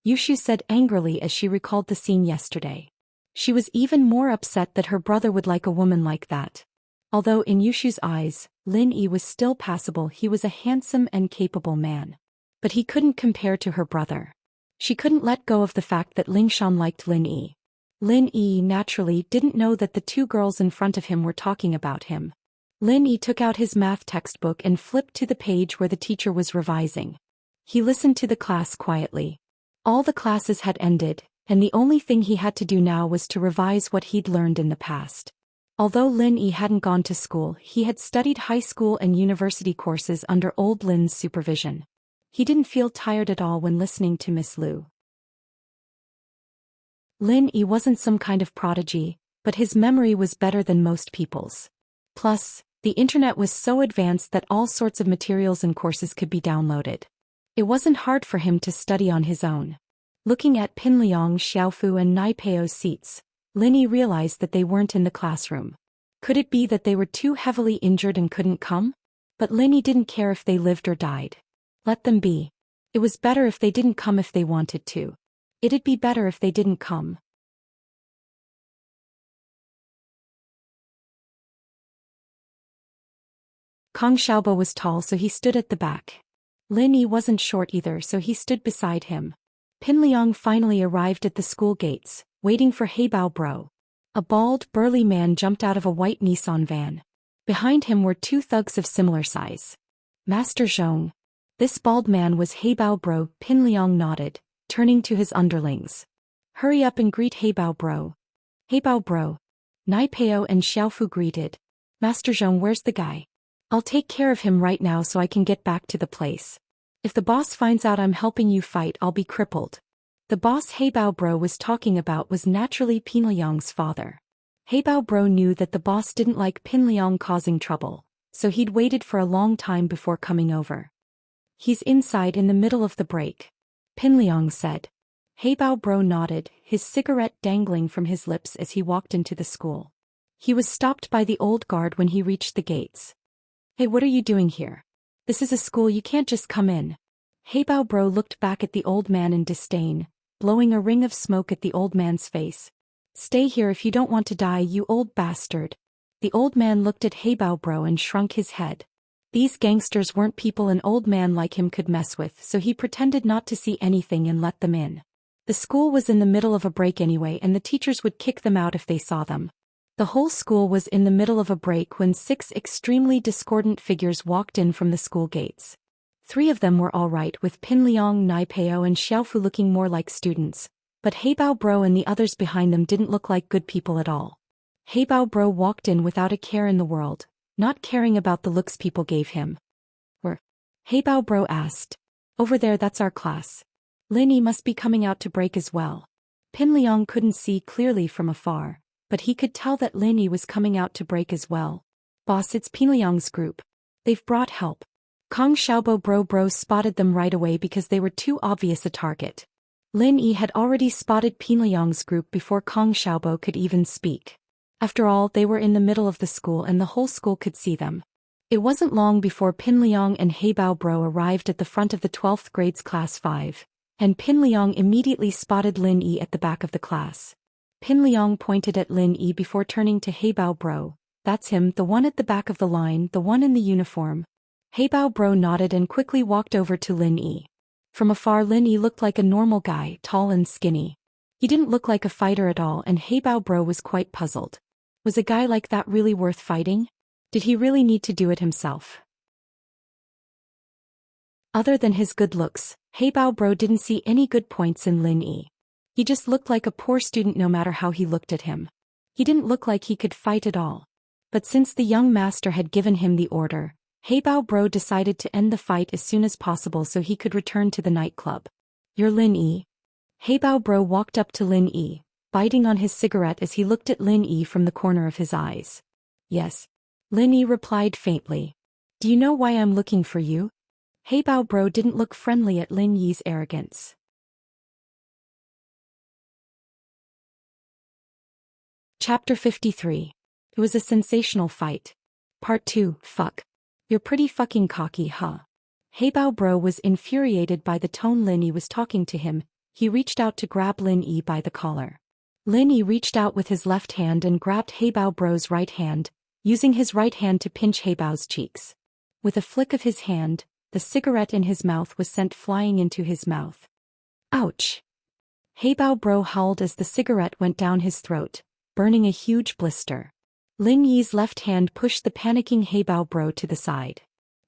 Yushu said angrily as she recalled the scene yesterday. She was even more upset that her brother would like a woman like that. Although in Yushu's eyes, Lin Yi was still passable, he was a handsome and capable man. But he couldn't compare to her brother. She couldn't let go of the fact that Lingshan liked Lin Yi. Lin Yi naturally didn't know that the two girls in front of him were talking about him. Lin Yi took out his math textbook and flipped to the page where the teacher was revising. He listened to the class quietly. All the classes had ended, and the only thing he had to do now was to revise what he'd learned in the past. Although Lin Yi hadn't gone to school, he had studied high school and university courses under old Lin's supervision. He didn't feel tired at all when listening to Miss Lu. Lin Yi wasn't some kind of prodigy, but his memory was better than most people's. Plus, the internet was so advanced that all sorts of materials and courses could be downloaded. It wasn't hard for him to study on his own. Looking at Pinliang, Xiaofu and Nai Peo's seats, Lin Yi realized that they weren't in the classroom. Could it be that they were too heavily injured and couldn't come? But Lin Yi didn't care if they lived or died. Let them be. It was better if they didn't come if they wanted to. It'd be better if they didn't come. Kong Xiaobo was tall, so he stood at the back. Lin Yi wasn't short either, so he stood beside him. Pinliang finally arrived at the school gates, waiting for Heibao Bro. A bald, burly man jumped out of a white Nissan van. Behind him were two thugs of similar size. Master Zhong. This bald man was Heibao Bro. Pinliang nodded, turning to his underlings. Hurry up and greet Heibao Bro. Heibao Bro. Nai Peo and Xiaofu greeted. Master Zhong, where's the guy? I'll take care of him right now so I can get back to the place. If the boss finds out I'm helping you fight, I'll be crippled. The boss Heibao Bro was talking about was naturally Pinliang's father. Heibao Bro knew that the boss didn't like Pinliang causing trouble, so he'd waited for a long time before coming over. He's inside in the middle of the break. Pinliang said. Heibao Bro nodded, his cigarette dangling from his lips as he walked into the school. He was stopped by the old guard when he reached the gates. Hey, what are you doing here? This is a school, you can't just come in. Heibao Bro looked back at the old man in disdain, blowing a ring of smoke at the old man's face. Stay here if you don't want to die, you old bastard. The old man looked at Heibao Bro and shrunk his head. These gangsters weren't people an old man like him could mess with, so he pretended not to see anything and let them in. The school was in the middle of a break anyway, and the teachers would kick them out if they saw them. The whole school was in the middle of a break when 6 extremely discordant figures walked in from the school gates. 3 of them were all right, with Pinliang, Nai Peo and Xiaofu looking more like students, but Heibao Bro and the others behind them didn't look like good people at all. Heibao Bro walked in without a care in the world, not caring about the looks people gave him. Where? Heibao Bro asked. Over there, that's our class. Lin Yi must be coming out to break as well. Pinliang couldn't see clearly from afar, but he could tell that Lin Yi was coming out to break as well. Boss, it's Pinliang's group. They've brought help. Kong Xiaobo Bro spotted them right away because they were too obvious a target. Lin Yi had already spotted Pinliang's group before Kong Xiaobo could even speak. After all, they were in the middle of the school and the whole school could see them. It wasn't long before Pinliang and Heibao Bro arrived at the front of the 12th grade's class 5. and Pin Liang immediately spotted Lin Yi at the back of the class. Pin Liang pointed at Lin Yi before turning to Hey Bao Bro. That's him, the one at the back of the line, the one in the uniform. Hey Bao Bro nodded and quickly walked over to Lin Yi. From afar, Lin Yi looked like a normal guy, tall and skinny. He didn't look like a fighter at all, and Hey Bao Bro was quite puzzled. Was a guy like that really worth fighting? Did he really need to do it himself? Other than his good looks, Hey Bao Bro didn't see any good points in Lin Yi. He just looked like a poor student no matter how he looked at him. He didn't look like he could fight at all. But since the young master had given him the order, Hey Bao Bro decided to end the fight as soon as possible so he could return to the nightclub. You're Lin Yi? Hey Bao Bro walked up to Lin Yi, biting on his cigarette as he looked at Lin Yi from the corner of his eyes. Yes. Lin Yi replied faintly. Do you know why I'm looking for you? Hey Bao Bro didn't look friendly at Lin Yi's arrogance. Chapter 53. It was a sensational fight. Part 2. Fuck. You're pretty fucking cocky, huh? Hey Bao Bro was infuriated by the tone Lin Yi was talking to him. He reached out to grab Lin Yi by the collar. Lin Yi reached out with his left hand and grabbed Hey Bao Bro's right hand, using his right hand to pinch Hey Bao's cheeks. With a flick of his hand, the cigarette in his mouth was sent flying into his mouth. Ouch! Hey Bao Bro howled as the cigarette went down his throat, burning a huge blister. Lin Yi's left hand pushed the panicking Hey Bao Bro to the side.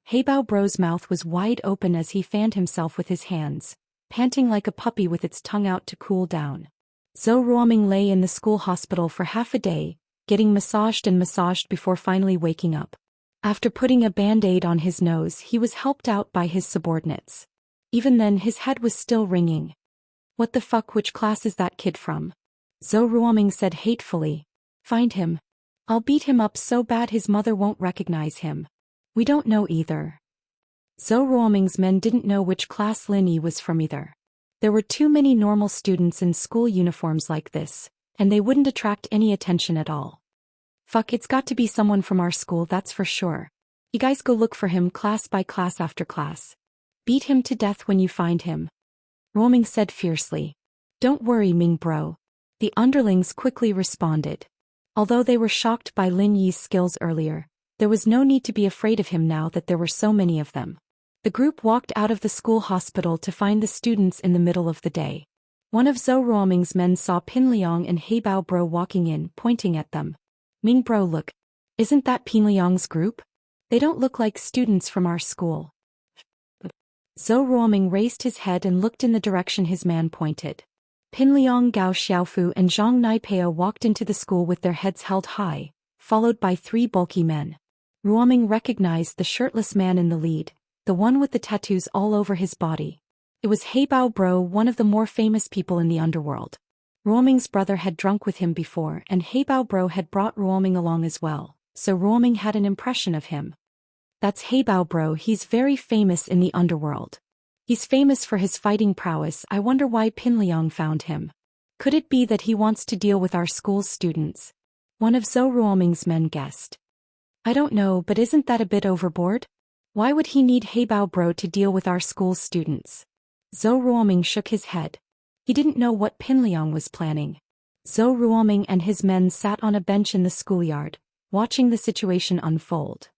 Hey Bao Bro's mouth was wide open as he fanned himself with his hands, panting like a puppy with its tongue out to cool down. Zhou Ruoming lay in the school hospital for half a day, getting massaged and massaged before finally waking up. After putting a band-aid on his nose, he was helped out by his subordinates. Even then, his head was still ringing. What the fuck, which class is that kid from? Zhou Ruoming said hatefully. Find him. I'll beat him up so bad his mother won't recognize him. We don't know either. Zhou Ruoming's men didn't know which class Lin Yi was from either. There were too many normal students in school uniforms like this, and they wouldn't attract any attention at all. Fuck, it's got to be someone from our school, that's for sure. You guys go look for him class by class after class. Beat him to death when you find him. Ruoming said fiercely. Don't worry, Ming bro. The underlings quickly responded. Although they were shocked by Lin Yi's skills earlier, there was no need to be afraid of him now that there were so many of them. The group walked out of the school hospital to find the students in the middle of the day. One of Zhou Ruoming's men saw Pin Liang and Hey Bao Bro walking in, pointing at them. Ming bro, look. Isn't that Pin Liang's group? They don't look like students from our school. Zhou Ruoming raised his head and looked in the direction his man pointed. Pin Liang, Gao Xiaofu and Zhang Naipeo walked into the school with their heads held high, followed by 3 bulky men. Ruoming recognized the shirtless man in the lead, the one with the tattoos all over his body. It was Hey Bao Bro, one of the more famous people in the underworld. Ruoming's brother had drunk with him before, and Hey Bao Bro had brought Ruoming along as well, so Ruoming had an impression of him. That's Hey Bao Bro, he's very famous in the underworld. He's famous for his fighting prowess. I wonder why Pin Liang found him. Could it be that he wants to deal with our school's students? One of Zhou Ruoming's men guessed. I don't know, but isn't that a bit overboard? Why would he need Hey Bao Bro to deal with our school's students? Zhou Ruoming shook his head. He didn't know what Pin Liang was planning. Zhou Ruoming and his men sat on a bench in the schoolyard, watching the situation unfold.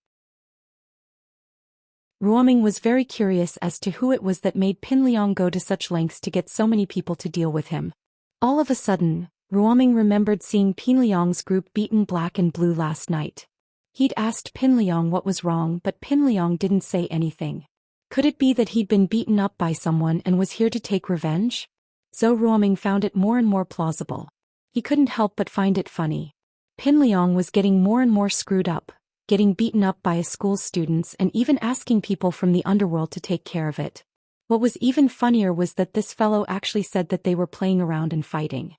Ruoming was very curious as to who it was that made Pin Liang go to such lengths to get so many people to deal with him. All of a sudden, Ruoming remembered seeing Pin Liang's group beaten black and blue last night. He'd asked Pin Liang what was wrong, but Pin Liang didn't say anything. Could it be that he'd been beaten up by someone and was here to take revenge? Zhou Ruoming found it more and more plausible. He couldn't help but find it funny. Pin Liang was getting more and more screwed up, getting beaten up by a school's students and even asking people from the underworld to take care of it. What was even funnier was that this fellow actually said that they were playing around and fighting.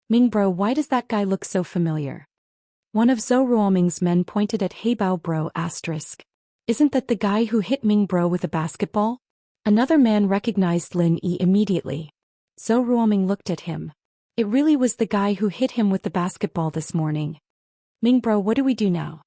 Ming bro, why does that guy look so familiar? One of Zhou Ruoming's men pointed at Hey Bao Bro *. Isn't that the guy who hit Ming bro with a basketball? Another man recognized Lin Yi immediately. Zhou Ruoming looked at him. It really was the guy who hit him with the basketball this morning. Ming bro, what do we do now?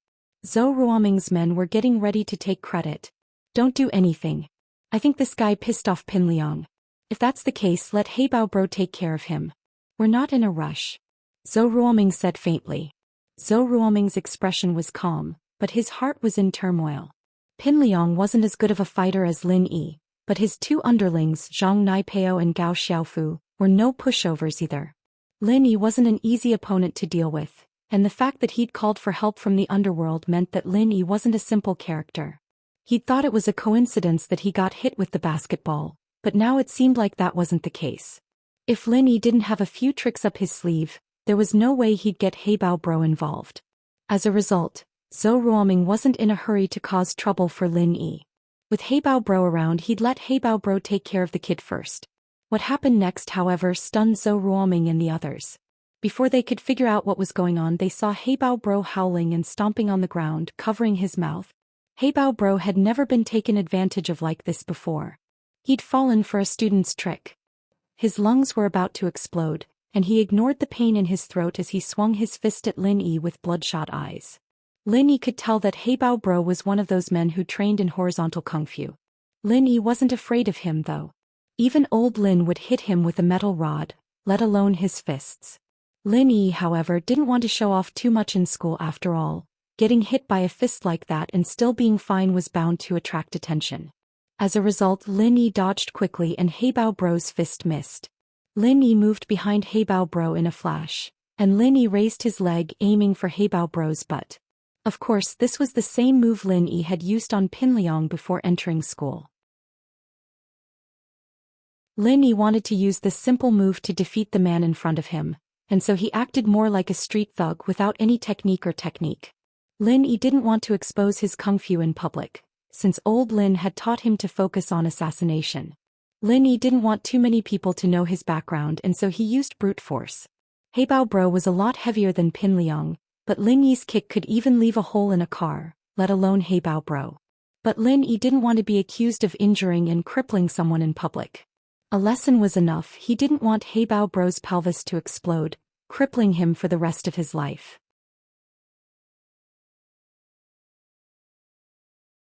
Zhou Ruoming's men were getting ready to take credit. Don't do anything. I think this guy pissed off Pin Liang. If that's the case, let Heibao bro take care of him. We're not in a rush. Zhou Ruoming said faintly. Zhou Ruoming's expression was calm, but his heart was in turmoil. Pin Liang wasn't as good of a fighter as Lin Yi, but his two underlings Zhang Naipeo and Gao Xiaofu were no pushovers either. Lin Yi wasn't an easy opponent to deal with, and the fact that he'd called for help from the underworld meant that Lin Yi wasn't a simple character. He'd thought it was a coincidence that he got hit with the basketball, but now it seemed like that wasn't the case. If Lin Yi didn't have a few tricks up his sleeve, there was no way he'd get Heibao bro involved. As a result, Zhou Ruoming wasn't in a hurry to cause trouble for Lin Yi. With Heibao bro around, he'd let Heibao bro take care of the kid first. What happened next, however, stunned Zhou Ruoming and the others. Before they could figure out what was going on, they saw Heibao bro howling and stomping on the ground, covering his mouth. Heibao bro had never been taken advantage of like this before. He'd fallen for a student's trick. His lungs were about to explode, and he ignored the pain in his throat as he swung his fist at Lin Yi with bloodshot eyes. Lin Yi could tell that Heibao bro was one of those men who trained in horizontal kung fu. Lin Yi wasn't afraid of him though. Even old Lin would hit him with a metal rod, let alone his fists. Lin Yi, however, didn't want to show off too much in school after all. Getting hit by a fist like that and still being fine was bound to attract attention. As a result, Lin Yi dodged quickly and Heibao bro's fist missed. Lin Yi moved behind Heibao bro in a flash, and Lin Yi raised his leg aiming for Heibao bro's butt. Of course, this was the same move Lin Yi had used on Pin Liang before entering school. Lin Yi wanted to use this simple move to defeat the man in front of him, and so he acted more like a street thug without any technique. Lin Yi didn't want to expose his kung fu in public, since old Lin had taught him to focus on assassination. Lin Yi didn't want too many people to know his background, and so he used brute force. Heibao bro was a lot heavier than Pin Liang, but Lin Yi's kick could even leave a hole in a car, let alone Heibao bro. But Lin Yi didn't want to be accused of injuring and crippling someone in public. A lesson was enough. He didn't want Heibao bro's pelvis to explode, crippling him for the rest of his life.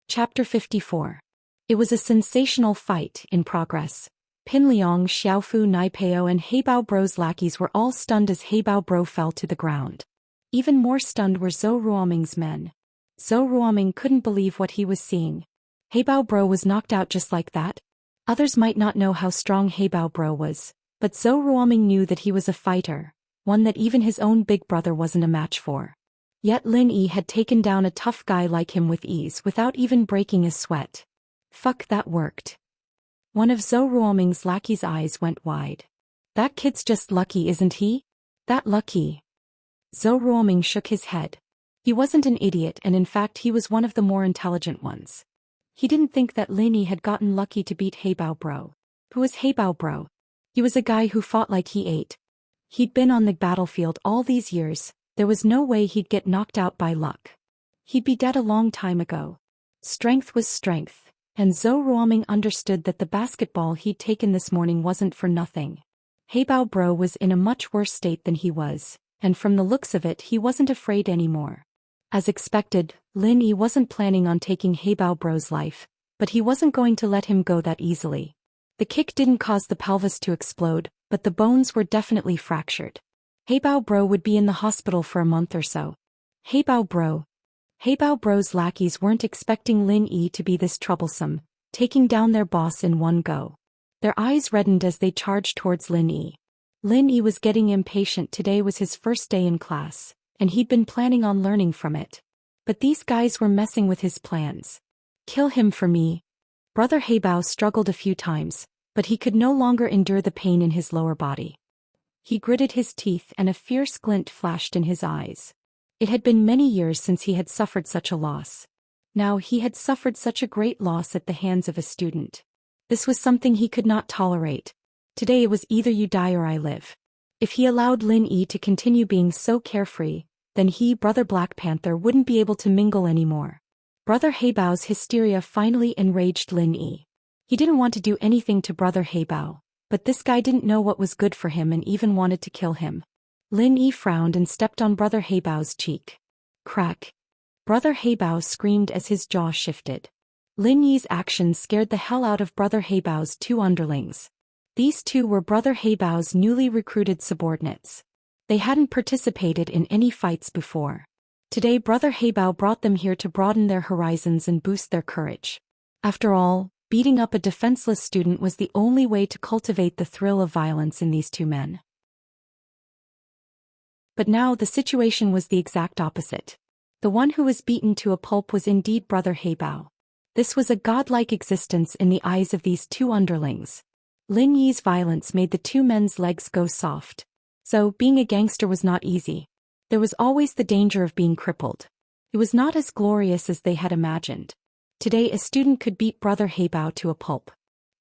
Chapter 54. It was a sensational fight in progress. Pin Liang, Xiaofu, Naipeo and Heibao bro's lackeys were all stunned as Heibao bro fell to the ground. Even more stunned were Zhou Ruoming's men. Zhou Ruoming couldn't believe what he was seeing. Heibao bro was knocked out just like that? Others might not know how strong Heibao bro was, but Zhou Ruoming knew that he was a fighter, one that even his own big brother wasn't a match for. Yet Lin Yi had taken down a tough guy like him with ease without even breaking a sweat. Fuck, that worked. One of Zhou Ruoming's lackeys' eyes went wide. That kid's just lucky, isn't he? That lucky. Zhou Ruoming shook his head. He wasn't an idiot, and in fact he was one of the more intelligent ones. He didn't think that Lin Yi had gotten lucky to beat Heibao bro. Who was Heibao bro? He was a guy who fought like he ate. He'd been on the battlefield all these years. There was no way he'd get knocked out by luck. He'd be dead a long time ago. Strength was strength, and Zhou Ruoming understood that the basketball he'd taken this morning wasn't for nothing. Heibao bro was in a much worse state than he was, and from the looks of it he wasn't afraid anymore. As expected, Lin Yi wasn't planning on taking Heibao bro's life, but he wasn't going to let him go that easily. The kick didn't cause the pelvis to explode, but the bones were definitely fractured. Heibao bro would be in the hospital for a month or so. Heibao bro's lackeys weren't expecting Lin Yi to be this troublesome, taking down their boss in one go. Their eyes reddened as they charged towards Lin Yi. Lin Yi was getting impatient. Today was his first day in class, and he'd been planning on learning from it. But these guys were messing with his plans. Kill him for me. Brother Heibao struggled a few times, but he could no longer endure the pain in his lower body. He gritted his teeth and a fierce glint flashed in his eyes. It had been many years since he had suffered such a loss. Now he had suffered such a great loss at the hands of a student. This was something he could not tolerate. Today it was either you die or I live. If he allowed Lin Yi to continue being so carefree, then he, Brother Black Panther, wouldn't be able to mingle anymore. Brother Heibao's hysteria finally enraged Lin Yi. He didn't want to do anything to Brother Heibao, but this guy didn't know what was good for him and even wanted to kill him. Lin Yi frowned and stepped on Brother Heibao's cheek. Crack. Brother Heibao screamed as his jaw shifted. Lin Yi's actions scared the hell out of Brother Heibao's two underlings. These two were Brother Heibao's newly recruited subordinates. They hadn't participated in any fights before. Today Brother Heibao brought them here to broaden their horizons and boost their courage. After all, beating up a defenseless student was the only way to cultivate the thrill of violence in these two men. But now the situation was the exact opposite. The one who was beaten to a pulp was indeed Brother Heibao. This was a godlike existence in the eyes of these two underlings. Lin Yi's violence made the two men's legs go soft. So, being a gangster was not easy. There was always the danger of being crippled. It was not as glorious as they had imagined. Today a student could beat Brother Heibao to a pulp.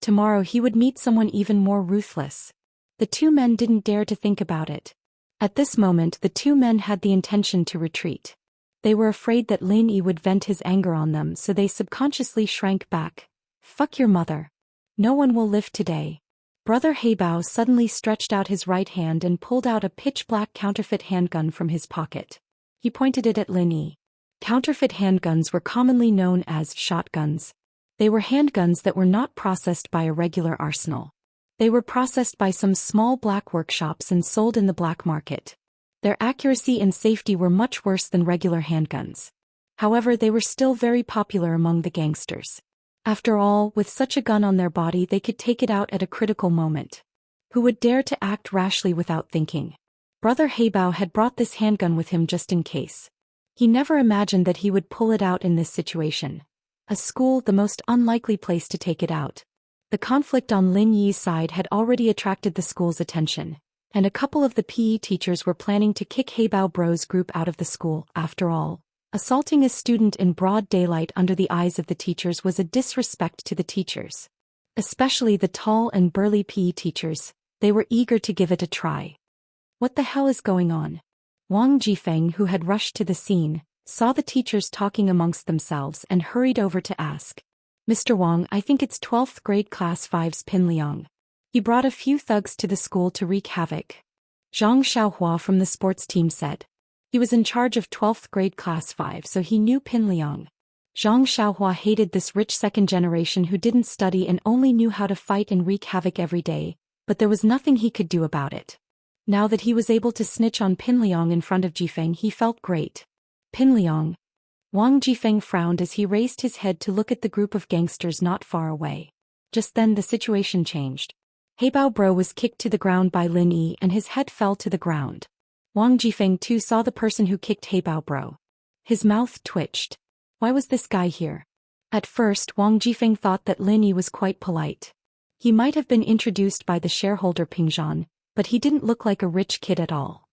Tomorrow he would meet someone even more ruthless. The two men didn't dare to think about it. At this moment the two men had the intention to retreat. They were afraid that Lin Yi would vent his anger on them, so they subconsciously shrank back. Fuck your mother. No one will live today. Brother Heibao suddenly stretched out his right hand and pulled out a pitch-black counterfeit handgun from his pocket. He pointed it at Lin Yi. Counterfeit handguns were commonly known as shotguns. They were handguns that were not processed by a regular arsenal. They were processed by some small black workshops and sold in the black market. Their accuracy and safety were much worse than regular handguns. However, they were still very popular among the gangsters. After all, with such a gun on their body they could take it out at a critical moment. Who would dare to act rashly without thinking? Brother Heibao had brought this handgun with him just in case. He never imagined that he would pull it out in this situation. A school, the most unlikely place to take it out. The conflict on Lin Yi's side had already attracted the school's attention, and a couple of the PE teachers were planning to kick Heibao Bro's group out of the school. After all, assaulting a student in broad daylight under the eyes of the teachers was a disrespect to the teachers. Especially the tall and burly PE teachers, they were eager to give it a try. What the hell is going on? Wang Jifeng, who had rushed to the scene, saw the teachers talking amongst themselves and hurried over to ask. Mr. Wang, I think it's 12th grade class 5's Pin Liang. He brought a few thugs to the school to wreak havoc. Zhang Xiaohua from the sports team said. He was in charge of 12th grade class 5, so he knew Pin Liang. Zhang Xiaohua hated this rich second generation who didn't study and only knew how to fight and wreak havoc every day, but there was nothing he could do about it. Now that he was able to snitch on Pin Liang in front of Jifeng, he felt great. Pin Liang. Wang Jifeng frowned as he raised his head to look at the group of gangsters not far away. Just then the situation changed. Heibao Bro was kicked to the ground by Lin Yi and his head fell to the ground. Wang Jifeng too saw the person who kicked Heibao Bro. His mouth twitched. Why was this guy here? At first Wang Jifeng thought that Lin Yi was quite polite. He might have been introduced by the shareholder Pingzhan, but he didn't look like a rich kid at all.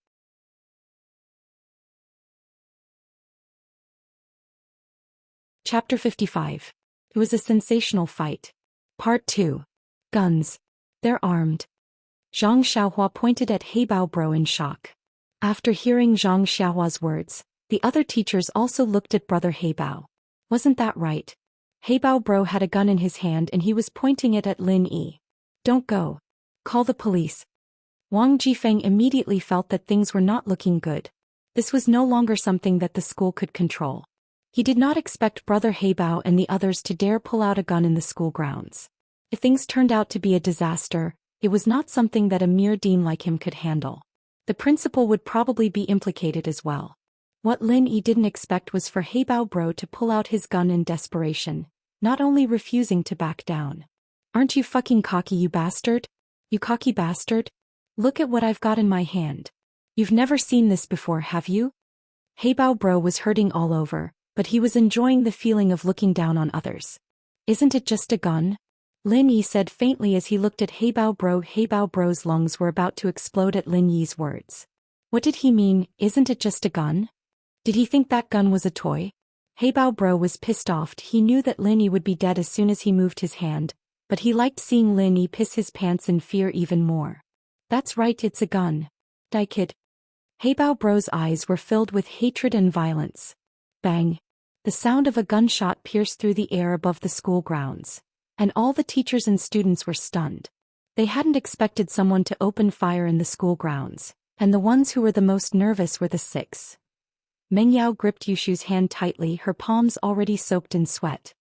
Chapter 55. It was a sensational fight. Part 2. Guns. They're armed. Zhang Xiaohua pointed at Heibao Bro in shock. After hearing Zhang Xiaohua's words, the other teachers also looked at Brother Heibao. Wasn't that right? Heibao Bro had a gun in his hand and he was pointing it at Lin Yi. Don't go. Call the police. Wang Jifeng immediately felt that things were not looking good. This was no longer something that the school could control. He did not expect Brother Heibao and the others to dare pull out a gun in the school grounds. If things turned out to be a disaster, it was not something that a mere dean like him could handle. The principal would probably be implicated as well. What Lin Yi didn't expect was for Heibao Bro to pull out his gun in desperation, not only refusing to back down. Aren't you fucking cocky, you bastard? You cocky bastard? Look at what I've got in my hand. You've never seen this before, have you? Heibao Bro was hurting all over, but he was enjoying the feeling of looking down on others. Isn't it just a gun? Lin Yi said faintly as he looked at Heibao Bro. Heibao Bro's lungs were about to explode at Lin Yi's words. What did he mean, isn't it just a gun? Did he think that gun was a toy? Heibao Bro was pissed off. He knew that Lin Yi would be dead as soon as he moved his hand, but he liked seeing Lin Yi piss his pants in fear even more. That's right, it's a gun. Die kid. Heibao Bro's eyes were filled with hatred and violence. Bang. The sound of a gunshot pierced through the air above the school grounds, and all the teachers and students were stunned. They hadn't expected someone to open fire in the school grounds, and the ones who were the most nervous were the 6. Meng Yao gripped Yushu's hand tightly, her palms already soaked in sweat.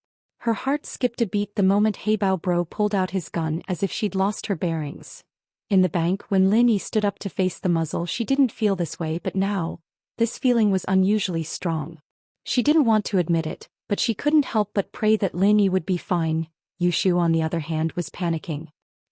Her heart skipped a beat the moment Hey Bao Bro pulled out his gun as if she'd lost her bearings. In the bank, when Lin Yi stood up to face the muzzle, she didn't feel this way, but now, this feeling was unusually strong. She didn't want to admit it, but she couldn't help but pray that Lin Yi would be fine. Yushu, on the other hand, was panicking.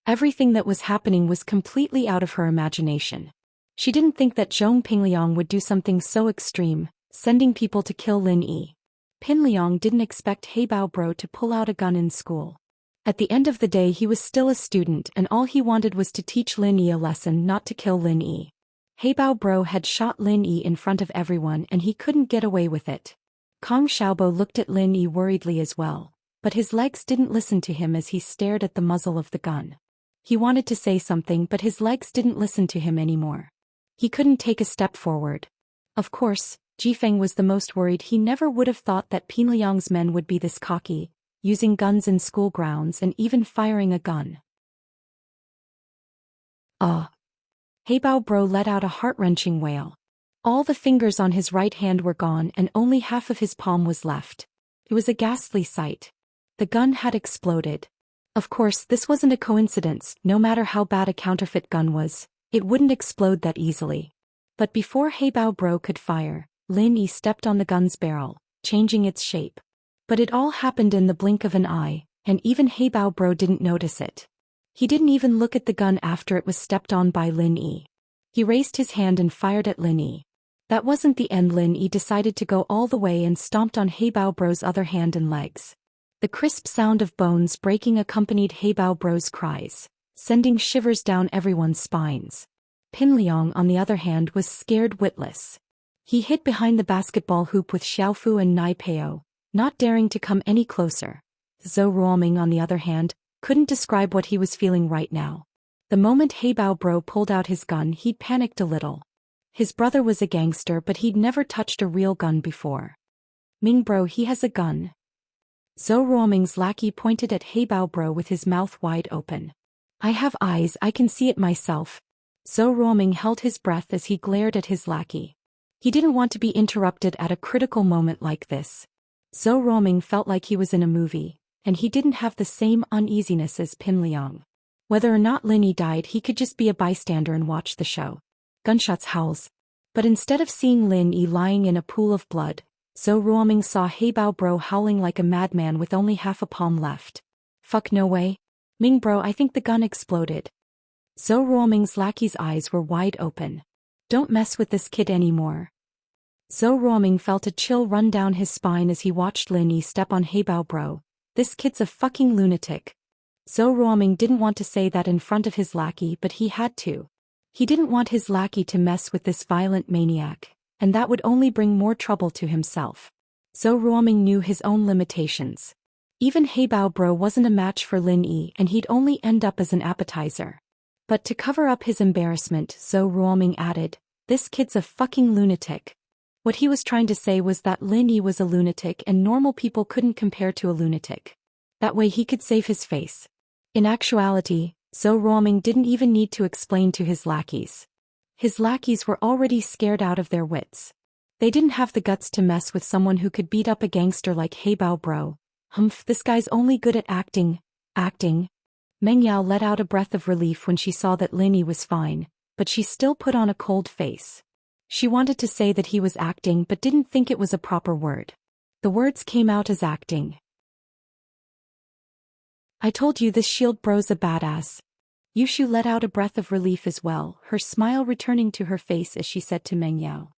Everything that was happening was completely out of her imagination. She didn't think that Zhong Pingliang would do something so extreme, sending people to kill Lin Yi. Pingliang didn't expect Hey Bao Bro to pull out a gun in school. At the end of the day, he was still a student, and all he wanted was to teach Lin Yi a lesson, not to kill Lin Yi. Hey Bao Bro had shot Lin Yi in front of everyone, and he couldn't get away with it. Kong Xiaobo looked at Lin Yi worriedly as well, but his legs didn't listen to him as he stared at the muzzle of the gun. He wanted to say something, but his legs didn't listen to him anymore. He couldn't take a step forward. Of course, Jifeng was the most worried. He never would have thought that Pingliang's men would be this cocky, using guns in school grounds and even firing a gun. Hey Bao Bro let out a heart-wrenching wail. All the fingers on his right hand were gone and only half of his palm was left. It was a ghastly sight. The gun had exploded. Of course, this wasn't a coincidence. No matter how bad a counterfeit gun was, it wouldn't explode that easily. But before Hey Bao Bro could fire, Lin Yi stepped on the gun's barrel, changing its shape. But it all happened in the blink of an eye, and even Hey Bao Bro didn't notice it. He didn't even look at the gun after it was stepped on by Lin Yi. He raised his hand and fired at Lin Yi. That wasn't the end. Lin Yi decided to go all the way and stomped on Hey Bao Bro's other hand and legs. The crisp sound of bones breaking accompanied Hey Bao Bro's cries, sending shivers down everyone's spines. Pingliang, on the other hand, was scared witless. He hid behind the basketball hoop with Xiaofu and Nai Peo, not daring to come any closer. Zhou Ruoming, on the other hand, couldn't describe what he was feeling right now. The moment Hey Bao Bro pulled out his gun, he'd panicked a little. His brother was a gangster, but he'd never touched a real gun before. Ming Bro, he has a gun. Zhou Ruoming's lackey pointed at Hey Bao Bro with his mouth wide open. I have eyes, I can see it myself. Zhou Ruoming held his breath as he glared at his lackey. He didn't want to be interrupted at a critical moment like this. Zhou Ruoming felt like he was in a movie, and he didn't have the same uneasiness as Pingliang. Whether or not Lin Yi died, he could just be a bystander and watch the show. Gunshots, howls. But instead of seeing Lin Yi lying in a pool of blood, Zhou Ruoming saw Hey Bao Bro howling like a madman with only half a palm left. Fuck, no way. Ming Bro, I think the gun exploded. Zhou Ruoming's lackey's eyes were wide open. Don't mess with this kid anymore. Zhou Ruoming felt a chill run down his spine as he watched Lin Yi step on Hey Bao Bro. This kid's a fucking lunatic. Zhou Ruoming didn't want to say that in front of his lackey, but he had to. He didn't want his lackey to mess with this violent maniac, and that would only bring more trouble to himself. Zhou Ruoming knew his own limitations. Even Hey Bao Bro wasn't a match for Lin Yi, and he'd only end up as an appetizer. But to cover up his embarrassment, Zhou Ruoming added, this kid's a fucking lunatic. What he was trying to say was that Lin Yi was a lunatic and normal people couldn't compare to a lunatic. That way he could save his face. In actuality, Zhou Ruoming didn't even need to explain to his lackeys. His lackeys were already scared out of their wits. They didn't have the guts to mess with someone who could beat up a gangster like Hey Bao Bro. Humph, this guy's only good at acting. Meng Yao let out a breath of relief when she saw that Lin Yi was fine, but she still put on a cold face. She wanted to say that he was acting but didn't think it was a proper word. The words came out as acting. I told you this shield bro's a badass. Yushu let out a breath of relief as well, her smile returning to her face as she said to Meng Yao.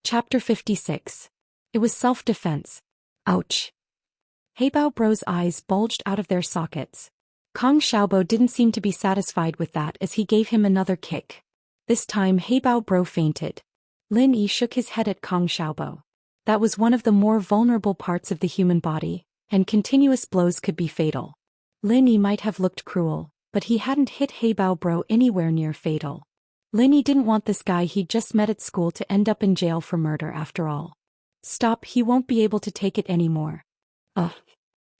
Chapter 56. It was self-defense. Ouch. Hey Bao Bro's eyes bulged out of their sockets. Kong Xiaobo didn't seem to be satisfied with that as he gave him another kick. This time Hey Bao Bro fainted. Lin Yi shook his head at Kong Xiaobo. That was one of the more vulnerable parts of the human body, and continuous blows could be fatal. Lin Yi might have looked cruel, but he hadn't hit Hey Bao Bro anywhere near fatal. Lin Yi didn't want this guy he'd just met at school to end up in jail for murder after all. Stop, he won't be able to take it anymore. Ugh.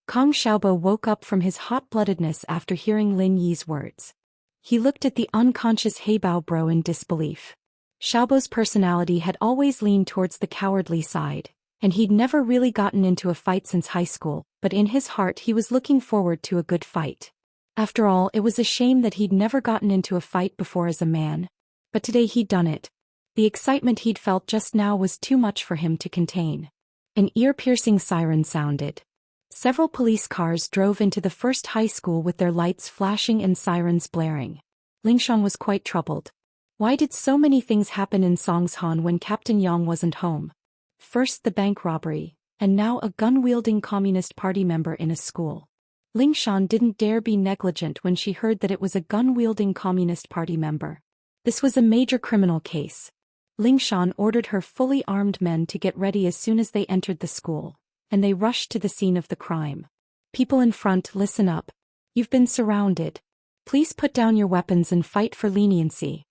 Kong Xiaobo woke up from his hot-bloodedness after hearing Lin Yi's words. He looked at the unconscious Hey Bao Bro in disbelief. Xiaobo's personality had always leaned towards the cowardly side, and he'd never really gotten into a fight since high school, but in his heart he was looking forward to a good fight. After all, it was a shame that he'd never gotten into a fight before as a man. But today he'd done it. The excitement he'd felt just now was too much for him to contain. An ear-piercing siren sounded. Several police cars drove into the first high school with their lights flashing and sirens blaring. Lingshan was quite troubled. Why did so many things happen in Songshan when Captain Yang wasn't home? First the bank robbery, and now a gun-wielding Communist Party member in a school. Lingshan didn't dare be negligent when she heard that it was a gun-wielding Communist Party member. This was a major criminal case. Lingshan ordered her fully armed men to get ready as soon as they entered the school, and they rushed to the scene of the crime. People in front, listen up. You've been surrounded. Please put down your weapons and fight for leniency.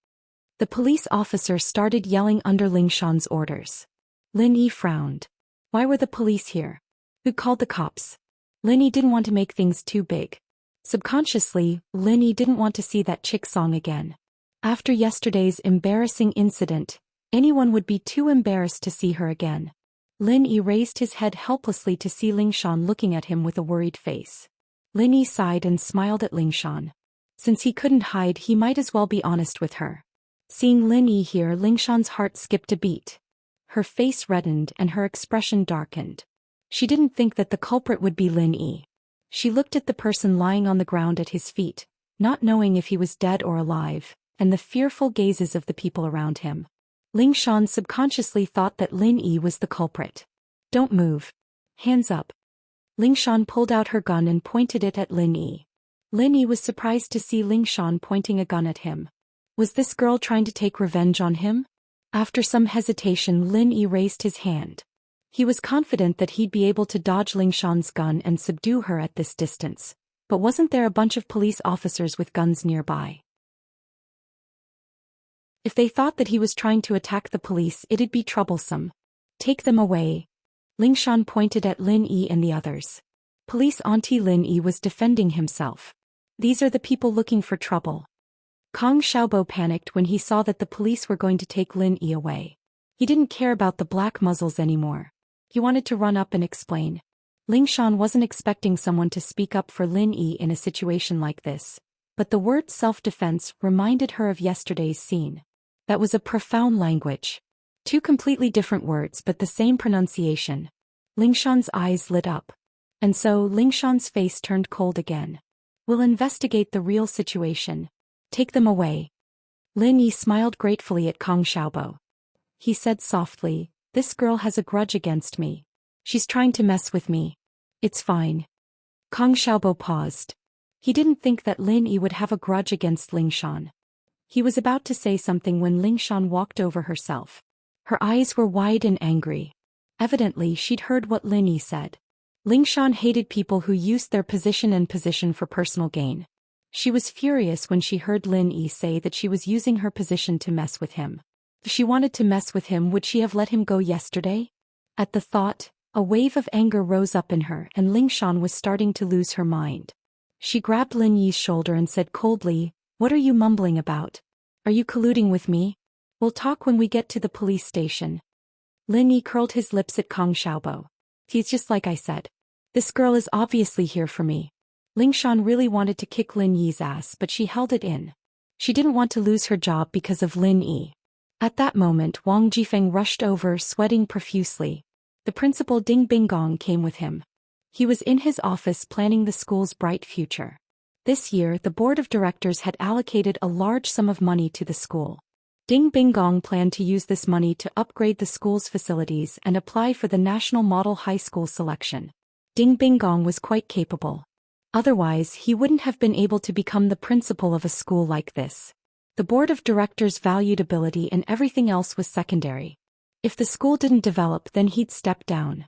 The police officer started yelling under Lingshan's orders. Lin Yi frowned. Why were the police here? Who called the cops? Lin Yi didn't want to make things too big. Subconsciously, Lin Yi didn't want to see that chick Song again. After yesterday's embarrassing incident, anyone would be too embarrassed to see her again. Lin Yi raised his head helplessly to see Lingshan looking at him with a worried face. Lin Yi sighed and smiled at Lingshan. Since he couldn't hide, he might as well be honest with her. Seeing Lin Yi here, Lingshan's heart skipped a beat. Her face reddened and her expression darkened. She didn't think that the culprit would be Lin Yi. She looked at the person lying on the ground at his feet, not knowing if he was dead or alive, and the fearful gazes of the people around him. Lingshan subconsciously thought that Lin Yi was the culprit. Don't move. Hands up. Lingshan pulled out her gun and pointed it at Lin Yi. Lin Yi was surprised to see Lingshan pointing a gun at him. Was this girl trying to take revenge on him? After some hesitation, Lin Yi raised his hand. He was confident that he'd be able to dodge Lingshan's gun and subdue her at this distance. But wasn't there a bunch of police officers with guns nearby? If they thought that he was trying to attack the police, it'd be troublesome. Take them away. Lingshan pointed at Lin Yi and the others. Police Auntie Lin Yi was defending himself. These are the people looking for trouble. Kong Xiaobo panicked when he saw that the police were going to take Lin Yi away. He didn't care about the black muzzles anymore. He wanted to run up and explain. Lingshan wasn't expecting someone to speak up for Lin Yi in a situation like this, but the word self-defense reminded her of yesterday's scene. That was a profound language. Two completely different words but the same pronunciation. Lingshan's eyes lit up. And so Lingshan's face turned cold again. We'll investigate the real situation. Take them away. Lin Yi smiled gratefully at Kong Xiaobo. He said softly, this girl has a grudge against me. She's trying to mess with me. It's fine. Kong Xiaobo paused. He didn't think that Lin Yi would have a grudge against Lingshan. He was about to say something when Lingshan walked over herself. Her eyes were wide and angry. Evidently she'd heard what Lin Yi said. Lingshan hated people who used their position for personal gain. She was furious when she heard Lin Yi say that she was using her position to mess with him. If she wanted to mess with him, would she have let him go yesterday? At the thought, a wave of anger rose up in her and Lingshan was starting to lose her mind. She grabbed Lin Yi's shoulder and said coldly, what are you mumbling about? Are you colluding with me? We'll talk when we get to the police station. Lin Yi curled his lips at Kong Xiaobo. He's just like I said. This girl is obviously here for me. Lingshan really wanted to kick Lin Yi's ass, but she held it in. She didn't want to lose her job because of Lin Yi. At that moment, Wang Jifeng rushed over, sweating profusely. The principal Ding Binggong came with him. He was in his office planning the school's bright future. This year, the board of directors had allocated a large sum of money to the school. Ding Binggong planned to use this money to upgrade the school's facilities and apply for the National Model High School selection. Ding Binggong was quite capable. Otherwise, he wouldn't have been able to become the principal of a school like this. The board of directors valued ability and everything else was secondary. If the school didn't develop, then he'd step down.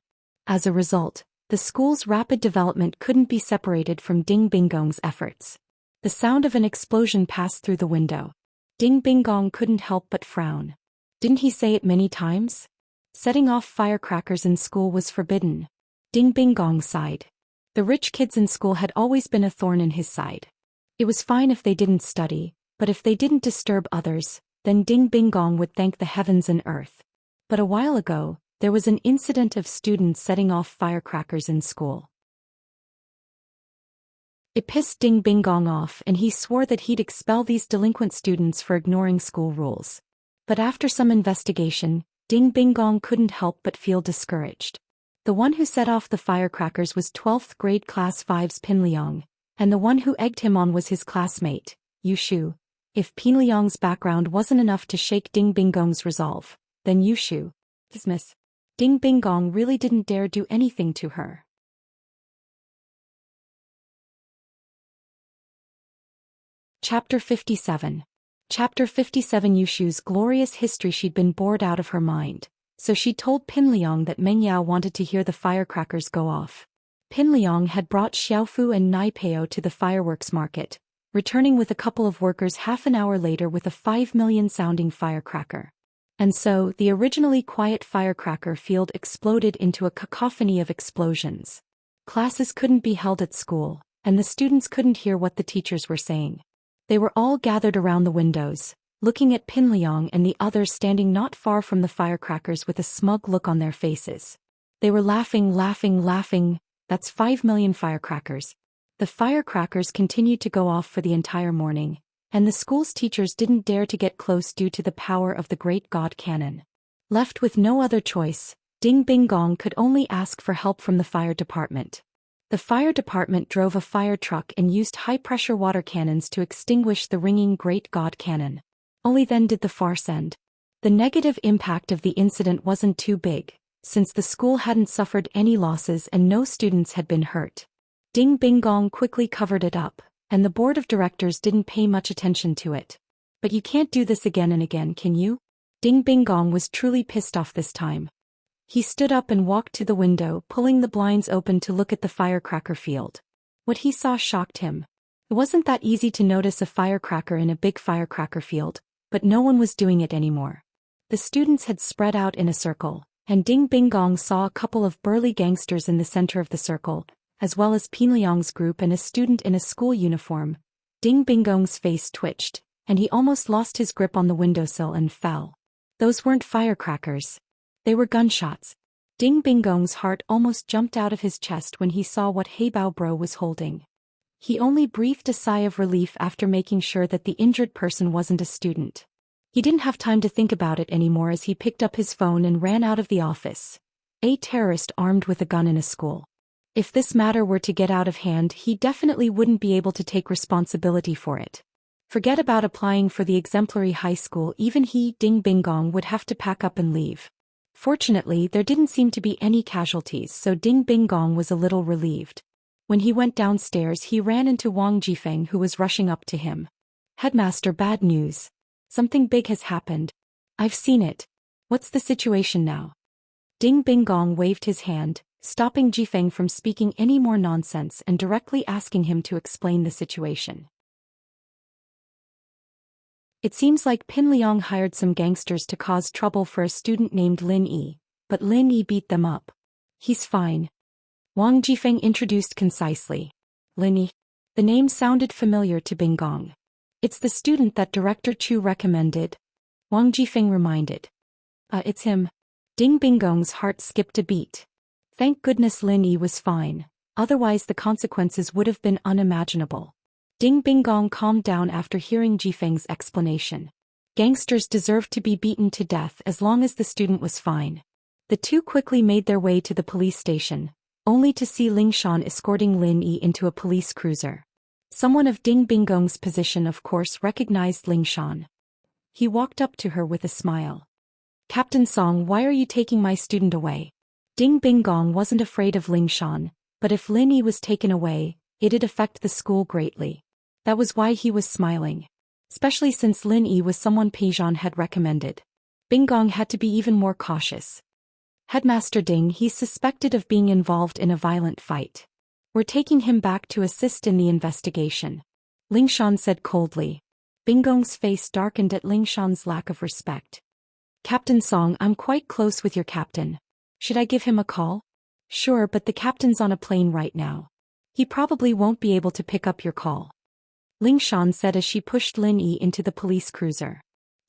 As a result, the school's rapid development couldn't be separated from Ding Binggong's efforts. The sound of an explosion passed through the window. Ding Binggong couldn't help but frown. Didn't he say it many times? Setting off firecrackers in school was forbidden. Ding Binggong sighed. The rich kids in school had always been a thorn in his side. It was fine if they didn't study, but if they didn't disturb others, then Ding Bing Gong would thank the heavens and earth. But a while ago, there was an incident of students setting off firecrackers in school. It pissed Ding Bing Gong off and he swore that he'd expel these delinquent students for ignoring school rules. But after some investigation, Ding Bing Gong couldn't help but feel discouraged. The one who set off the firecrackers was 12th grade class 5's Pin Liang, and the one who egged him on was his classmate, Yu Shu. If Pin Liang's background wasn't enough to shake Ding Bing Gong's resolve, then Yu Shu, dismiss. Ding Bing Gong really didn't dare do anything to her. Chapter 57. Chapter 57. Yu Shu's glorious history. She'd been bored out of her mind, so she told Pin Liang that Meng Yao wanted to hear the firecrackers go off. Pin Liang had brought Xiaofu and Nai Peo to the fireworks market, returning with a couple of workers half an hour later with a 5 million sounding firecracker. And so, the originally quiet firecracker field exploded into a cacophony of explosions. Classes couldn't be held at school, and the students couldn't hear what the teachers were saying. They were all gathered around the windows, looking at Pin Liang and the others standing not far from the firecrackers with a smug look on their faces. They were laughing. That's 5 million firecrackers. The firecrackers continued to go off for the entire morning, and the school's teachers didn't dare to get close due to the power of the great god cannon. Left with no other choice, Ding Bing Gong could only ask for help from the fire department. The fire department drove a fire truck and used high-pressure water cannons to extinguish the ringing great god cannon. Only then did the farce end. The negative impact of the incident wasn't too big, since the school hadn't suffered any losses and no students had been hurt. Ding Bing Gong quickly covered it up, and the board of directors didn't pay much attention to it. But you can't do this again and again, can you? Ding Bing Gong was truly pissed off this time. He stood up and walked to the window, pulling the blinds open to look at the firecracker field. What he saw shocked him. It wasn't that easy to notice a firecracker in a big firecracker field, but no one was doing it anymore. The students had spread out in a circle, and Ding Bing Gong saw a couple of burly gangsters in the center of the circle, as well as Pin Liang's group and a student in a school uniform. Ding Bing Gong's face twitched, and he almost lost his grip on the windowsill and fell. Those weren't firecrackers. They were gunshots. Ding Bing Gong's heart almost jumped out of his chest when he saw what Heibao Bro was holding. He only breathed a sigh of relief after making sure that the injured person wasn't a student. He didn't have time to think about it anymore as he picked up his phone and ran out of the office. A terrorist armed with a gun in a school. If this matter were to get out of hand, he definitely wouldn't be able to take responsibility for it. Forget about applying for the exemplary high school. Even he, Ding Bing Gong, would have to pack up and leave. Fortunately, there didn't seem to be any casualties, so Ding Bing Gong was a little relieved. When he went downstairs, he ran into Wang Jifeng, who was rushing up to him. "Headmaster, bad news. Something big has happened. I've seen it. What's the situation now?" Ding Bing Gong waved his hand, stopping Jifeng from speaking any more nonsense and directly asking him to explain the situation. It seems like Pin Liang hired some gangsters to cause trouble for a student named Lin Yi, but Lin Yi beat them up. He's fine. Wang Jifeng introduced concisely. Lin Yi. The name sounded familiar to Bing Gong. It's the student that Director Chu recommended, Wang Jifeng reminded. It's him. Ding Bing Gong's heart skipped a beat. Thank goodness Lin Yi was fine, otherwise the consequences would have been unimaginable. Ding Bing Gong calmed down after hearing Jifeng's explanation. Gangsters deserved to be beaten to death as long as the student was fine. The two quickly made their way to the police station, only to see Ling Shan escorting Lin Yi into a police cruiser. Someone of Ding Bing Gong's position of course recognized Ling Shan. He walked up to her with a smile. "Captain Song, why are you taking my student away?" Ding Bing Gong wasn't afraid of Ling Shan, but if Lin Yi was taken away, it'd affect the school greatly. That was why he was smiling. Especially since Lin Yi was someone Peijan had recommended. Bing Gong had to be even more cautious. "Headmaster Ding, he's suspected of being involved in a violent fight. We're taking him back to assist in the investigation," Ling Shan said coldly. Bing Gong's face darkened at Ling Shan's lack of respect. "Captain Song, I'm quite close with your captain. Should I give him a call?" "Sure, but the captain's on a plane right now. He probably won't be able to pick up your call," Ling Shan said as she pushed Lin Yi into the police cruiser.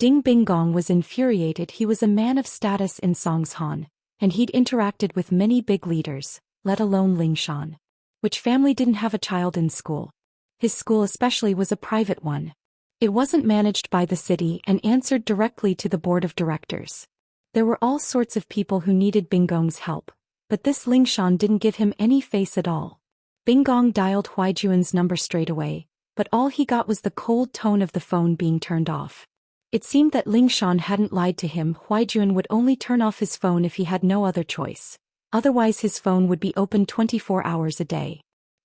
Ding Binggong was infuriated. He was a man of status in Songshan, and he'd interacted with many big leaders, let alone Lingshan. Which family didn't have a child in school? His school especially was a private one. It wasn't managed by the city and answered directly to the board of directors. There were all sorts of people who needed Binggong's help, but this Lingshan didn't give him any face at all. Binggong dialed Huaijuan's number straight away, but all he got was the cold tone of the phone being turned off. It seemed that Lingshan hadn't lied to him. Huaijuan would only turn off his phone if he had no other choice. Otherwise his phone would be open 24 hours a day.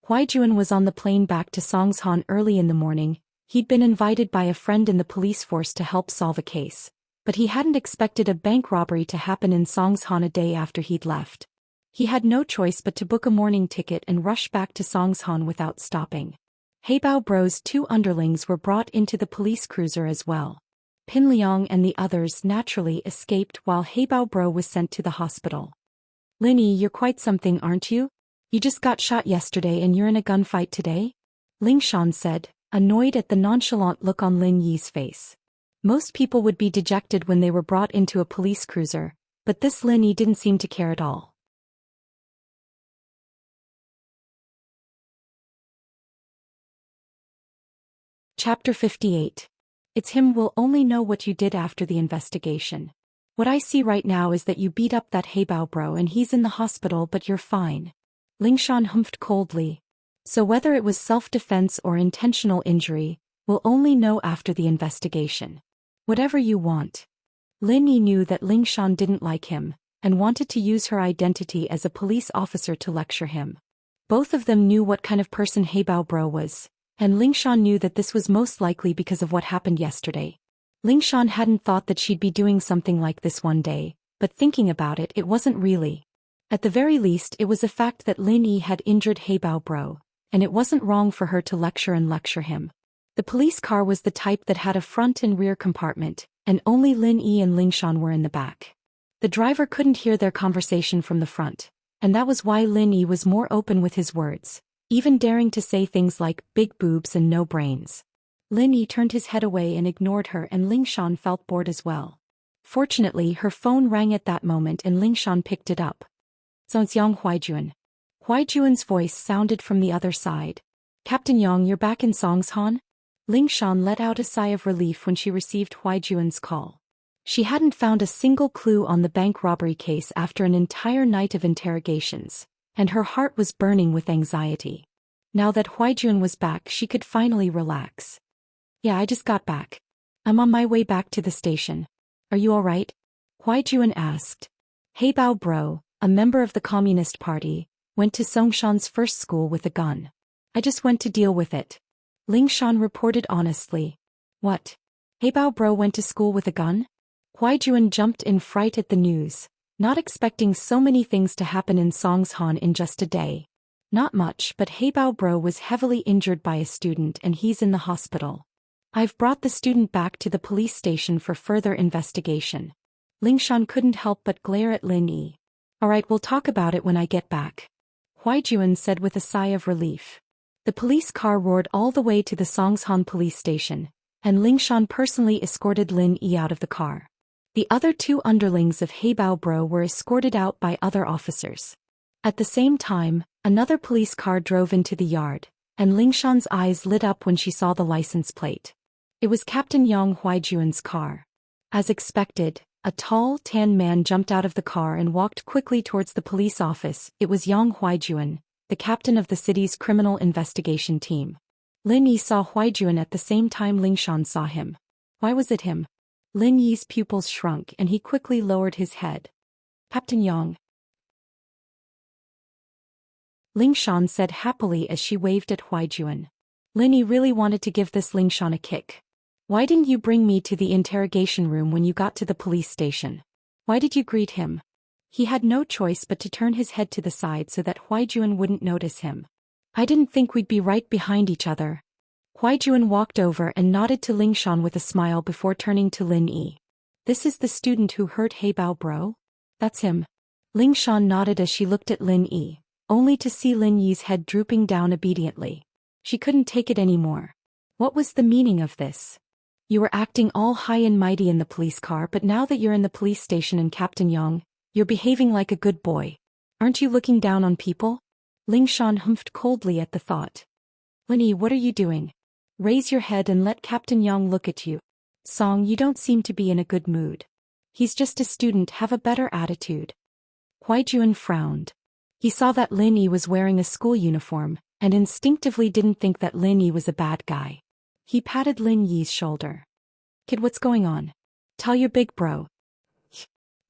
Huaijuan was on the plane back to Songshan early in the morning. He'd been invited by a friend in the police force to help solve a case, but he hadn't expected a bank robbery to happen in Songshan a day after he'd left. He had no choice but to book a morning ticket and rush back to Songshan without stopping. Heibao Bro's 2 underlings were brought into the police cruiser as well. Pin Liang and the others naturally escaped while Heibao Bro was sent to the hospital. Linny, you're quite something, aren't you? You just got shot yesterday and you're in a gunfight today? Lingshan said, annoyed at the nonchalant look on Lin Yi's face. Most people would be dejected when they were brought into a police cruiser, but this Lin Yi didn't seem to care at all. Chapter 58. It's him. Will only know what you did after the investigation. What I see right now is that you beat up that Heibao Bro and he's in the hospital, but you're fine. Lingshan humphed coldly. So whether it was self-defense or intentional injury, we'll only know after the investigation. Whatever you want. Lin Yi knew that Lingshan didn't like him, and wanted to use her identity as a police officer to lecture him. Both of them knew what kind of person Heibao Bro was, and Lingshan knew that this was most likely because of what happened yesterday. Lingshan hadn't thought that she'd be doing something like this one day, but thinking about it, it wasn't really. At the very least, it was a fact that Lin Yi had injured Heibao Bro, and it wasn't wrong for her to lecture him. The police car was the type that had a front and rear compartment, and only Lin Yi and Lingshan were in the back. The driver couldn't hear their conversation from the front, and that was why Lin Yi was more open with his words, even daring to say things like big boobs and no brains. Lin Yi turned his head away and ignored her, and Lingshan felt bored as well. Fortunately, her phone rang at that moment and Lingshan picked it up. "It's Yang Huaijuan." Huaijuan's voice sounded from the other side. "Captain Yang, you're back in Songshan?" Lingshan let out a sigh of relief when she received Huaijuan's call. She hadn't found a single clue on the bank robbery case after an entire night of interrogations, and her heart was burning with anxiety. Now that Huaijuan was back, she could finally relax. "Yeah, I just got back. I'm on my way back to the station. Are you alright?" Huaijuan asked. Heibao Bro, a member of the Communist Party, went to Songshan's first school with a gun. "I just went to deal with it," Lingshan reported honestly. "What? Heibao Bro went to school with a gun?" Huaijuan jumped in fright at the news, not expecting so many things to happen in Songshan in just a day. Not much, but Heibao Bro was heavily injured by a student and he's in the hospital. "I've brought the student back to the police station for further investigation." Lingshan couldn't help but glare at Lin Yi. "Alright, we'll talk about it when I get back," Huaijuan said with a sigh of relief. The police car roared all the way to the Songshan police station, and Lingshan personally escorted Lin Yi out of the car. The other 2 underlings of Heibao Bro were escorted out by other officers. At the same time, another police car drove into the yard, and Lingshan's eyes lit up when she saw the license plate. It was Captain Yang Huaijuan's car. As expected, a tall, tan man jumped out of the car and walked quickly towards the police office. It was Yang Huaijuan, the captain of the city's criminal investigation team. Lin Yi saw Huaijuan at the same time Lingshan saw him. Why was it him? Lin Yi's pupils shrunk and he quickly lowered his head. "Captain Yang," Lingshan said happily as she waved at Huaijuan. Lin Yi really wanted to give this Lingshan a kick. "Why didn't you bring me to the interrogation room when you got to the police station? Why did you greet him?" He had no choice but to turn his head to the side so that Huaijuan wouldn't notice him. "I didn't think we'd be right behind each other." Huaijuan walked over and nodded to Lingshan with a smile before turning to Lin Yi. "This is the student who hurt Heibao Bro?" "That's him." Lingshan nodded as she looked at Lin Yi, only to see Lin Yi's head drooping down obediently. She couldn't take it anymore. What was the meaning of this? You were acting all high and mighty in the police car, but now that you're in the police station and Captain Young, you're behaving like a good boy. Aren't you looking down on people? Ling Shan humphed coldly at the thought. Linny, what are you doing? Raise your head and let Captain Young look at you. Song, you don't seem to be in a good mood. He's just a student, have a better attitude. Huaijuan frowned. He saw that Lin Yi was wearing a school uniform, and instinctively didn't think that Lin Yi was a bad guy. He patted Lin Yi's shoulder. Kid, what's going on? Tell your big bro.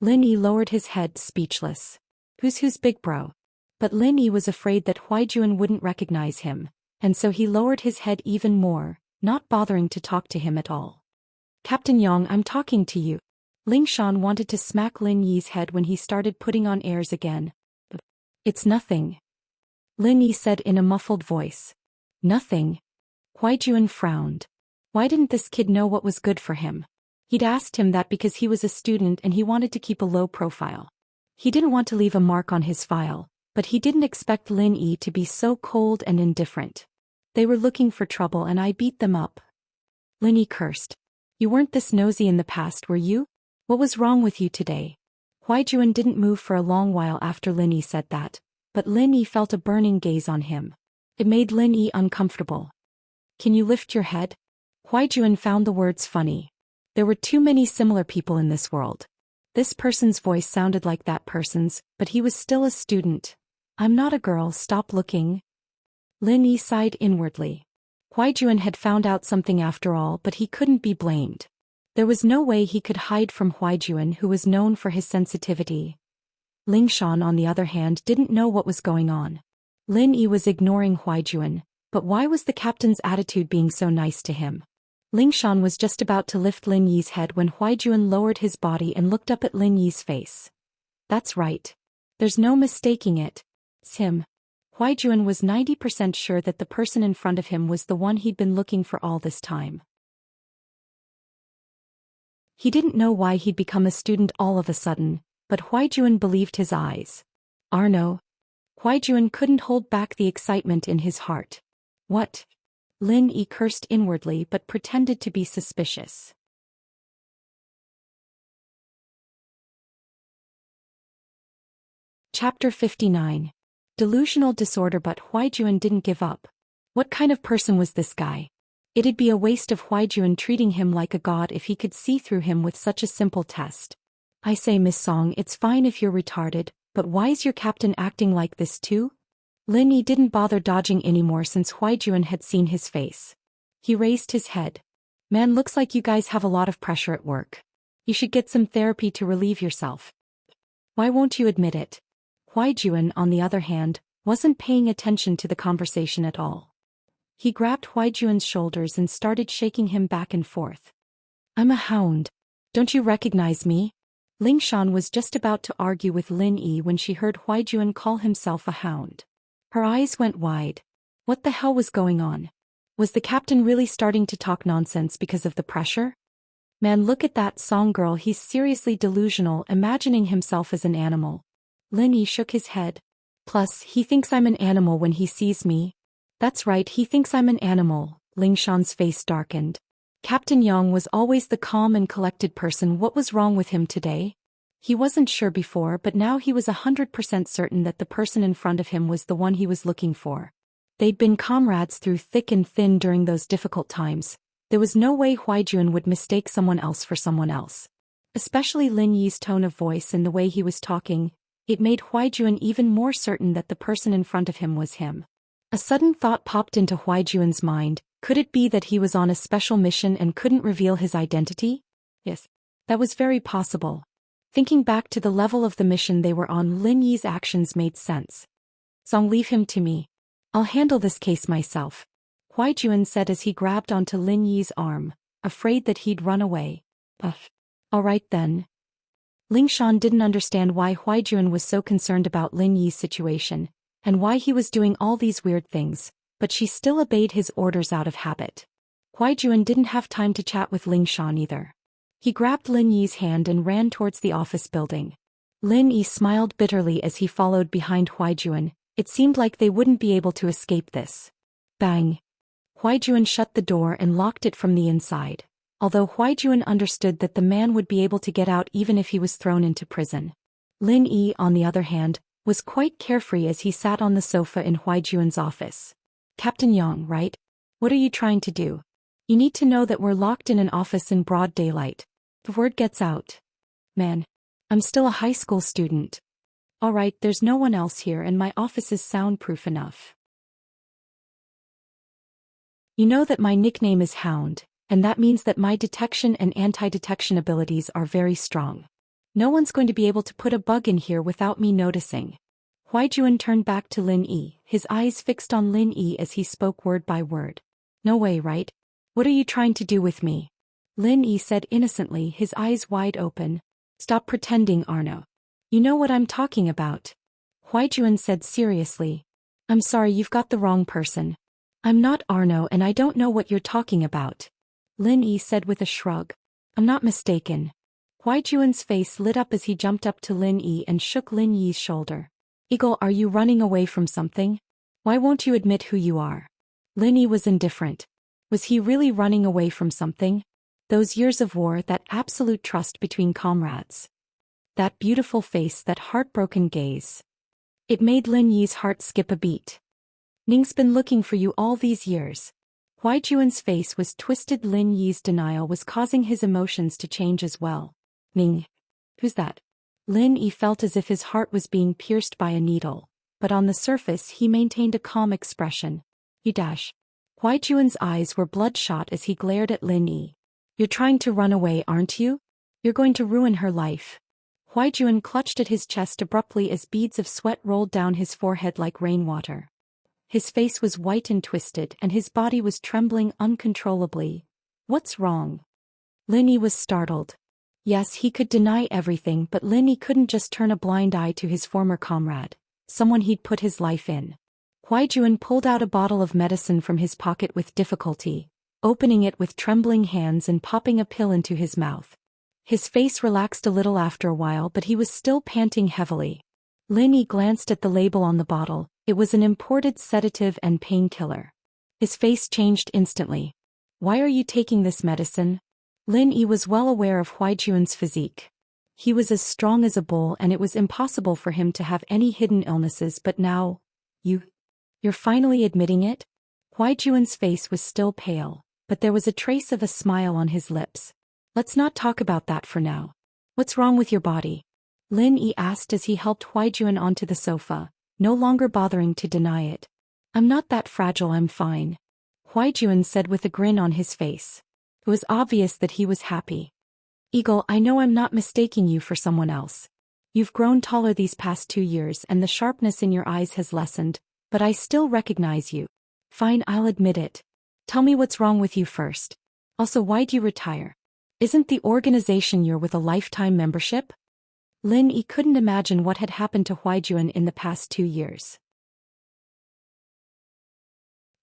Lin Yi lowered his head, speechless. Who's big bro? But Lin Yi was afraid that Huaijuan wouldn't recognize him, and so he lowered his head even more, not bothering to talk to him at all. Captain Yang, I'm talking to you. Ling Shan wanted to smack Lin Yi's head when he started putting on airs again. It's nothing. Lin Yi said in a muffled voice. Nothing. Huaijuan frowned. Why didn't this kid know what was good for him? He'd asked him that because he was a student and he wanted to keep a low profile. He didn't want to leave a mark on his file, but he didn't expect Lin Yi to be so cold and indifferent. They were looking for trouble and I beat them up. Lin Yi cursed. You weren't this nosy in the past, were you? What was wrong with you today? Huaijuan didn't move for a long while after Lin Yi said that, but Lin Yi felt a burning gaze on him. It made Lin Yi uncomfortable. Can you lift your head? Huaijuan found the words funny. There were too many similar people in this world. This person's voice sounded like that person's, but he was still a student. I'm not a girl, stop looking. Lin Yi sighed inwardly. Huaijuan had found out something after all, but he couldn't be blamed. There was no way he could hide from Huaijuan, who was known for his sensitivity. Ling Shan, on the other hand, didn't know what was going on. Lin Yi was ignoring Huaijuan, but why was the captain's attitude being so nice to him? Ling Shan was just about to lift Lin Yi's head when Huaijuan lowered his body and looked up at Lin Yi's face. That's right. There's no mistaking it. It's him. Huaijuan was 90% sure that the person in front of him was the one he'd been looking for all this time. He didn't know why he'd become a student all of a sudden, but Huaijuan believed his eyes. Arno. Huaijuan couldn't hold back the excitement in his heart. What? Lin Yi cursed inwardly but pretended to be suspicious. Chapter 59. Delusional disorder. But Huaijuan didn't give up. What kind of person was this guy? It'd be a waste of Huaijuan treating him like a god if he could see through him with such a simple test. I say, Miss Song, it's fine if you're retarded, but why's your captain acting like this too? Lin Yi didn't bother dodging anymore since Huaijuan had seen his face. He raised his head. Man, looks like you guys have a lot of pressure at work. You should get some therapy to relieve yourself. Why won't you admit it? Huaijuan, on the other hand, wasn't paying attention to the conversation at all. He grabbed Huaijuan's shoulders and started shaking him back and forth. I'm a hound. Don't you recognize me? Ling Shan was just about to argue with Lin Yi when she heard Huaijuan call himself a hound. Her eyes went wide. What the hell was going on? Was the captain really starting to talk nonsense because of the pressure? Man, look at that Song girl, he's seriously delusional, imagining himself as an animal. Lin Yi shook his head. Plus, he thinks I'm an animal when he sees me. That's right, he thinks I'm an animal. Ling Shan's face darkened. Captain Yang was always the calm and collected person. What was wrong with him today? He wasn't sure before, but now he was 100% certain that the person in front of him was the one he was looking for. They'd been comrades through thick and thin during those difficult times. There was no way Huaijuan would mistake someone else for someone else. Especially Lin Yi's tone of voice and the way he was talking, it made Huaijuan even more certain that the person in front of him was him. A sudden thought popped into Huaijuan's mind. Could it be that he was on a special mission and couldn't reveal his identity? Yes, that was very possible. Thinking back to the level of the mission they were on, Lin Yi's actions made sense. Song, leave him to me. I'll handle this case myself. Huaijuan said as he grabbed onto Lin Yi's arm, afraid that he'd run away. All right then. Ling Shan didn't understand why Huaijuan was so concerned about Lin Yi's situation, and why he was doing all these weird things, but she still obeyed his orders out of habit. Huaijuan didn't have time to chat with Ling Shan either. He grabbed Lin Yi's hand and ran towards the office building. Lin Yi smiled bitterly as he followed behind Huaijuan. It seemed like they wouldn't be able to escape this. Bang! Huaijuan shut the door and locked it from the inside. although Huaijuan understood that the man would be able to get out even if he was thrown into prison. Lin Yi, on the other hand, was quite carefree as he sat on the sofa in Huaijuan's office. Captain Yang, right? What are you trying to do? You need to know that we're locked in an office in broad daylight. The word gets out. Man, I'm still a high school student. Alright, there's no one else here and my office is soundproof enough. You know that my nickname is Hound, and that means that my detection and anti-detection abilities are very strong. No one's going to be able to put a bug in here without me noticing. Huaijuan turned back to Lin Yi, his eyes fixed on Lin Yi as he spoke word by word. No way, right? What are you trying to do with me? Lin Yi said innocently, his eyes wide open. Stop pretending, Arno. You know what I'm talking about. Huaijuan said seriously. I'm sorry, you've got the wrong person. I'm not Arno and I don't know what you're talking about. Lin Yi said with a shrug. I'm not mistaken. Huaijuan's face lit up as he jumped up to Lin Yi and shook Lin Yi's shoulder. Eagle, are you running away from something? Why won't you admit who you are? Lin Yi was indifferent. Was he really running away from something? Those years of war, that absolute trust between comrades. That beautiful face, that heartbroken gaze. It made Lin Yi's heart skip a beat. Ning's been looking for you all these years. Huaijuan's face was twisted. Lin Yi's denial was causing his emotions to change as well. Ning. Who's that? Lin Yi felt as if his heart was being pierced by a needle, but on the surface he maintained a calm expression. You dash. Huaijuan's eyes were bloodshot as he glared at Lin Yi. You're trying to run away, aren't you? You're going to ruin her life. Huaijuan clutched at his chest abruptly as beads of sweat rolled down his forehead like rainwater. His face was white and twisted and his body was trembling uncontrollably. What's wrong? Lin Yi was startled. Yes, he could deny everything, but Lin Yi couldn't just turn a blind eye to his former comrade, someone he'd put his life in. Huaijuan pulled out a bottle of medicine from his pocket with difficulty, opening it with trembling hands and popping a pill into his mouth. His face relaxed a little after a while, but he was still panting heavily. Lin Yi glanced at the label on the bottle. It was an imported sedative and painkiller. His face changed instantly. Why are you taking this medicine? Lin Yi was well aware of Huaijuan's physique. He was as strong as a bull and it was impossible for him to have any hidden illnesses, but now, you're finally admitting it? Huaijuan's face was still pale, but there was a trace of a smile on his lips. Let's not talk about that for now. What's wrong with your body? Lin Yi asked as he helped Huaijuan onto the sofa, no longer bothering to deny it. I'm not that fragile, I'm fine. Huaijuan said with a grin on his face. It was obvious that he was happy. Eagle, I know I'm not mistaking you for someone else. You've grown taller these past 2 years and the sharpness in your eyes has lessened, but I still recognize you. Fine, I'll admit it. Tell me what's wrong with you first. Also, why'd you retire? Isn't the organization you're with a lifetime membership? Lin Yi couldn't imagine what had happened to Huaijuan in the past 2 years.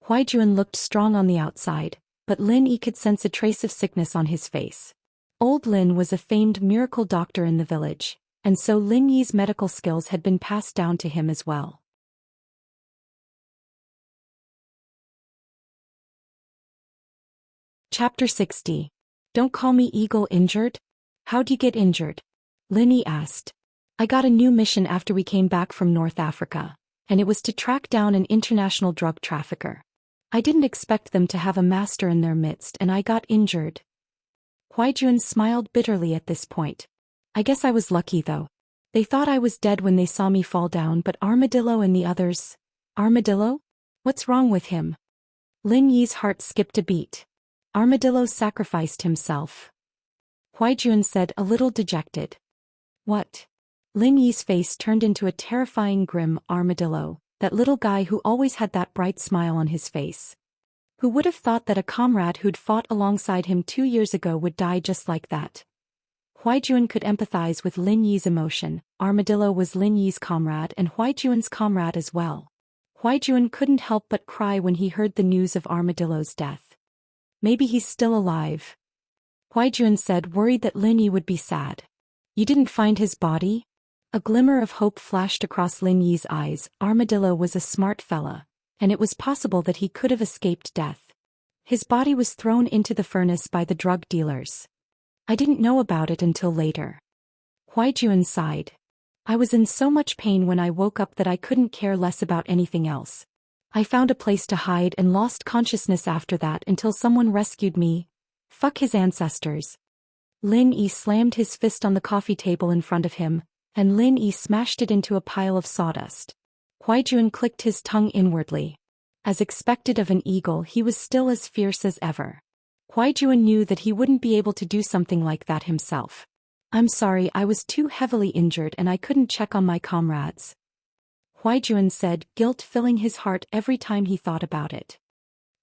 Huaijuan looked strong on the outside, but Lin Yi could sense a trace of sickness on his face. Old Lin was a famed miracle doctor in the village, and so Lin Yi's medical skills had been passed down to him as well. Chapter 60. Don't call me Eagle. Injured? How'd you get injured? Lin Yi asked. I got a new mission after we came back from North Africa, and it was to track down an international drug trafficker. I didn't expect them to have a master in their midst and I got injured. Huaijuan smiled bitterly at this point. I guess I was lucky though. They thought I was dead when they saw me fall down, but Armadillo and the others... Armadillo? What's wrong with him? Lin Yi's heart skipped a beat. Armadillo sacrificed himself. Huaijuan said, a little dejected. What? Lin Yi's face turned into a terrifying grim. Armadillo, that little guy who always had that bright smile on his face. Who would have thought that a comrade who'd fought alongside him 2 years ago would die just like that? Huaijuan could empathize with Lin Yi's emotion. Armadillo was Lin Yi's comrade and Huaijuan's comrade as well. Huaijuan couldn't help but cry when he heard the news of Armadillo's death. Maybe he's still alive. Huaijuan said, worried that Lin Yi would be sad. You didn't find his body? A glimmer of hope flashed across Lin Yi's eyes. Armadillo was a smart fella, and it was possible that he could have escaped death. His body was thrown into the furnace by the drug dealers. I didn't know about it until later. Huaijuan sighed. I was in so much pain when I woke up that I couldn't care less about anything else. I found a place to hide and lost consciousness after that until someone rescued me. Fuck his ancestors. Lin Yi slammed his fist on the coffee table in front of him, and Lin Yi smashed it into a pile of sawdust. Huaijuan clicked his tongue inwardly. As expected of an eagle, he was still as fierce as ever. Huaijuan knew that he wouldn't be able to do something like that himself. I'm sorry, I was too heavily injured and I couldn't check on my comrades. Huaijuan said, guilt filling his heart every time he thought about it.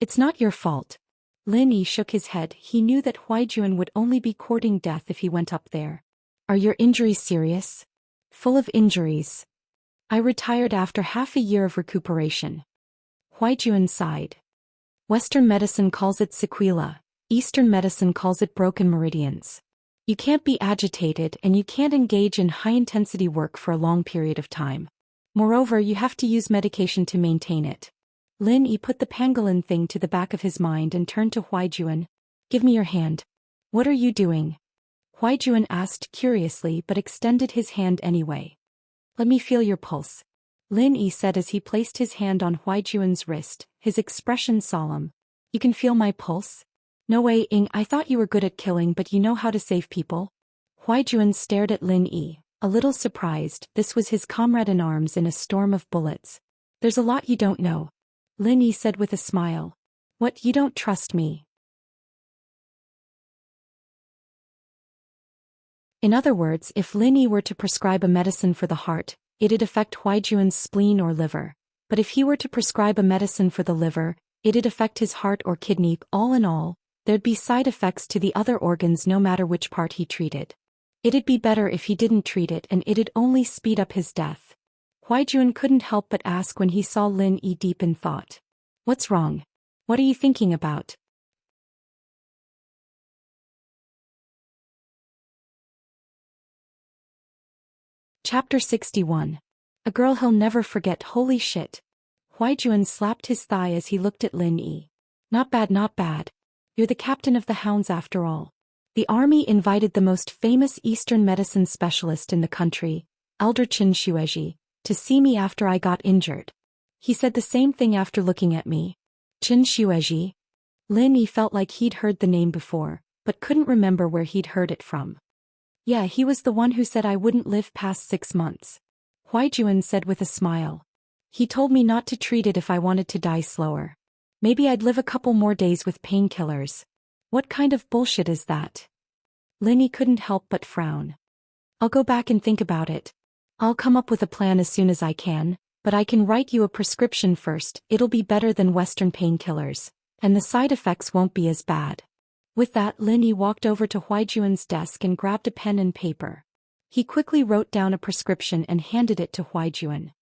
It's not your fault. Lin Yi shook his head. He knew that Huaijuan would only be courting death if he went up there. Are your injuries serious? Full of injuries. I retired after half a year of recuperation. Huaijuan sighed. Western medicine calls it sequela. Eastern medicine calls it broken meridians. You can't be agitated and you can't engage in high-intensity work for a long period of time. Moreover, you have to use medication to maintain it. Lin Yi put the pangolin thing to the back of his mind and turned to Huaijuan. Give me your hand. What are you doing? Huaijuan asked curiously but extended his hand anyway. Let me feel your pulse. Lin Yi said as he placed his hand on Huaijuan's wrist, his expression solemn. You can feel my pulse? No way, Ing, I thought you were good at killing but you know how to save people? Huaijuan stared at Lin Yi, a little surprised. This was his comrade in arms in a storm of bullets. There's a lot you don't know. Lin Yi said with a smile. What, you don't trust me? In other words, if Lin Yi were to prescribe a medicine for the heart, it'd affect Huaijuan's spleen or liver. But if he were to prescribe a medicine for the liver, it'd affect his heart or kidney. All in all, there'd be side effects to the other organs no matter which part he treated. It'd be better if he didn't treat it and it'd only speed up his death. Huaijuan couldn't help but ask when he saw Lin Yi deep in thought. What's wrong? What are you thinking about? Chapter 61. A girl he'll never forget. Holy shit. Huaijuan slapped his thigh as he looked at Lin Yi. Not bad, not bad. You're the captain of the hounds after all. The army invited the most famous Eastern medicine specialist in the country, Elder Qin Xueji, to see me after I got injured. He said the same thing after looking at me. Qin Xueji? Lin Yi felt like he'd heard the name before, but couldn't remember where he'd heard it from. Yeah, he was the one who said I wouldn't live past 6 months. Huaijuan said with a smile. He told me not to treat it if I wanted to die slower. Maybe I'd live a couple more days with painkillers. What kind of bullshit is that? Lin Yi couldn't help but frown. I'll go back and think about it. I'll come up with a plan as soon as I can, but I can write you a prescription first. It'll be better than Western painkillers, and the side effects won't be as bad. With that, Lin Yi walked over to Huaijuan's desk and grabbed a pen and paper. He quickly wrote down a prescription and handed it to Huaijuan.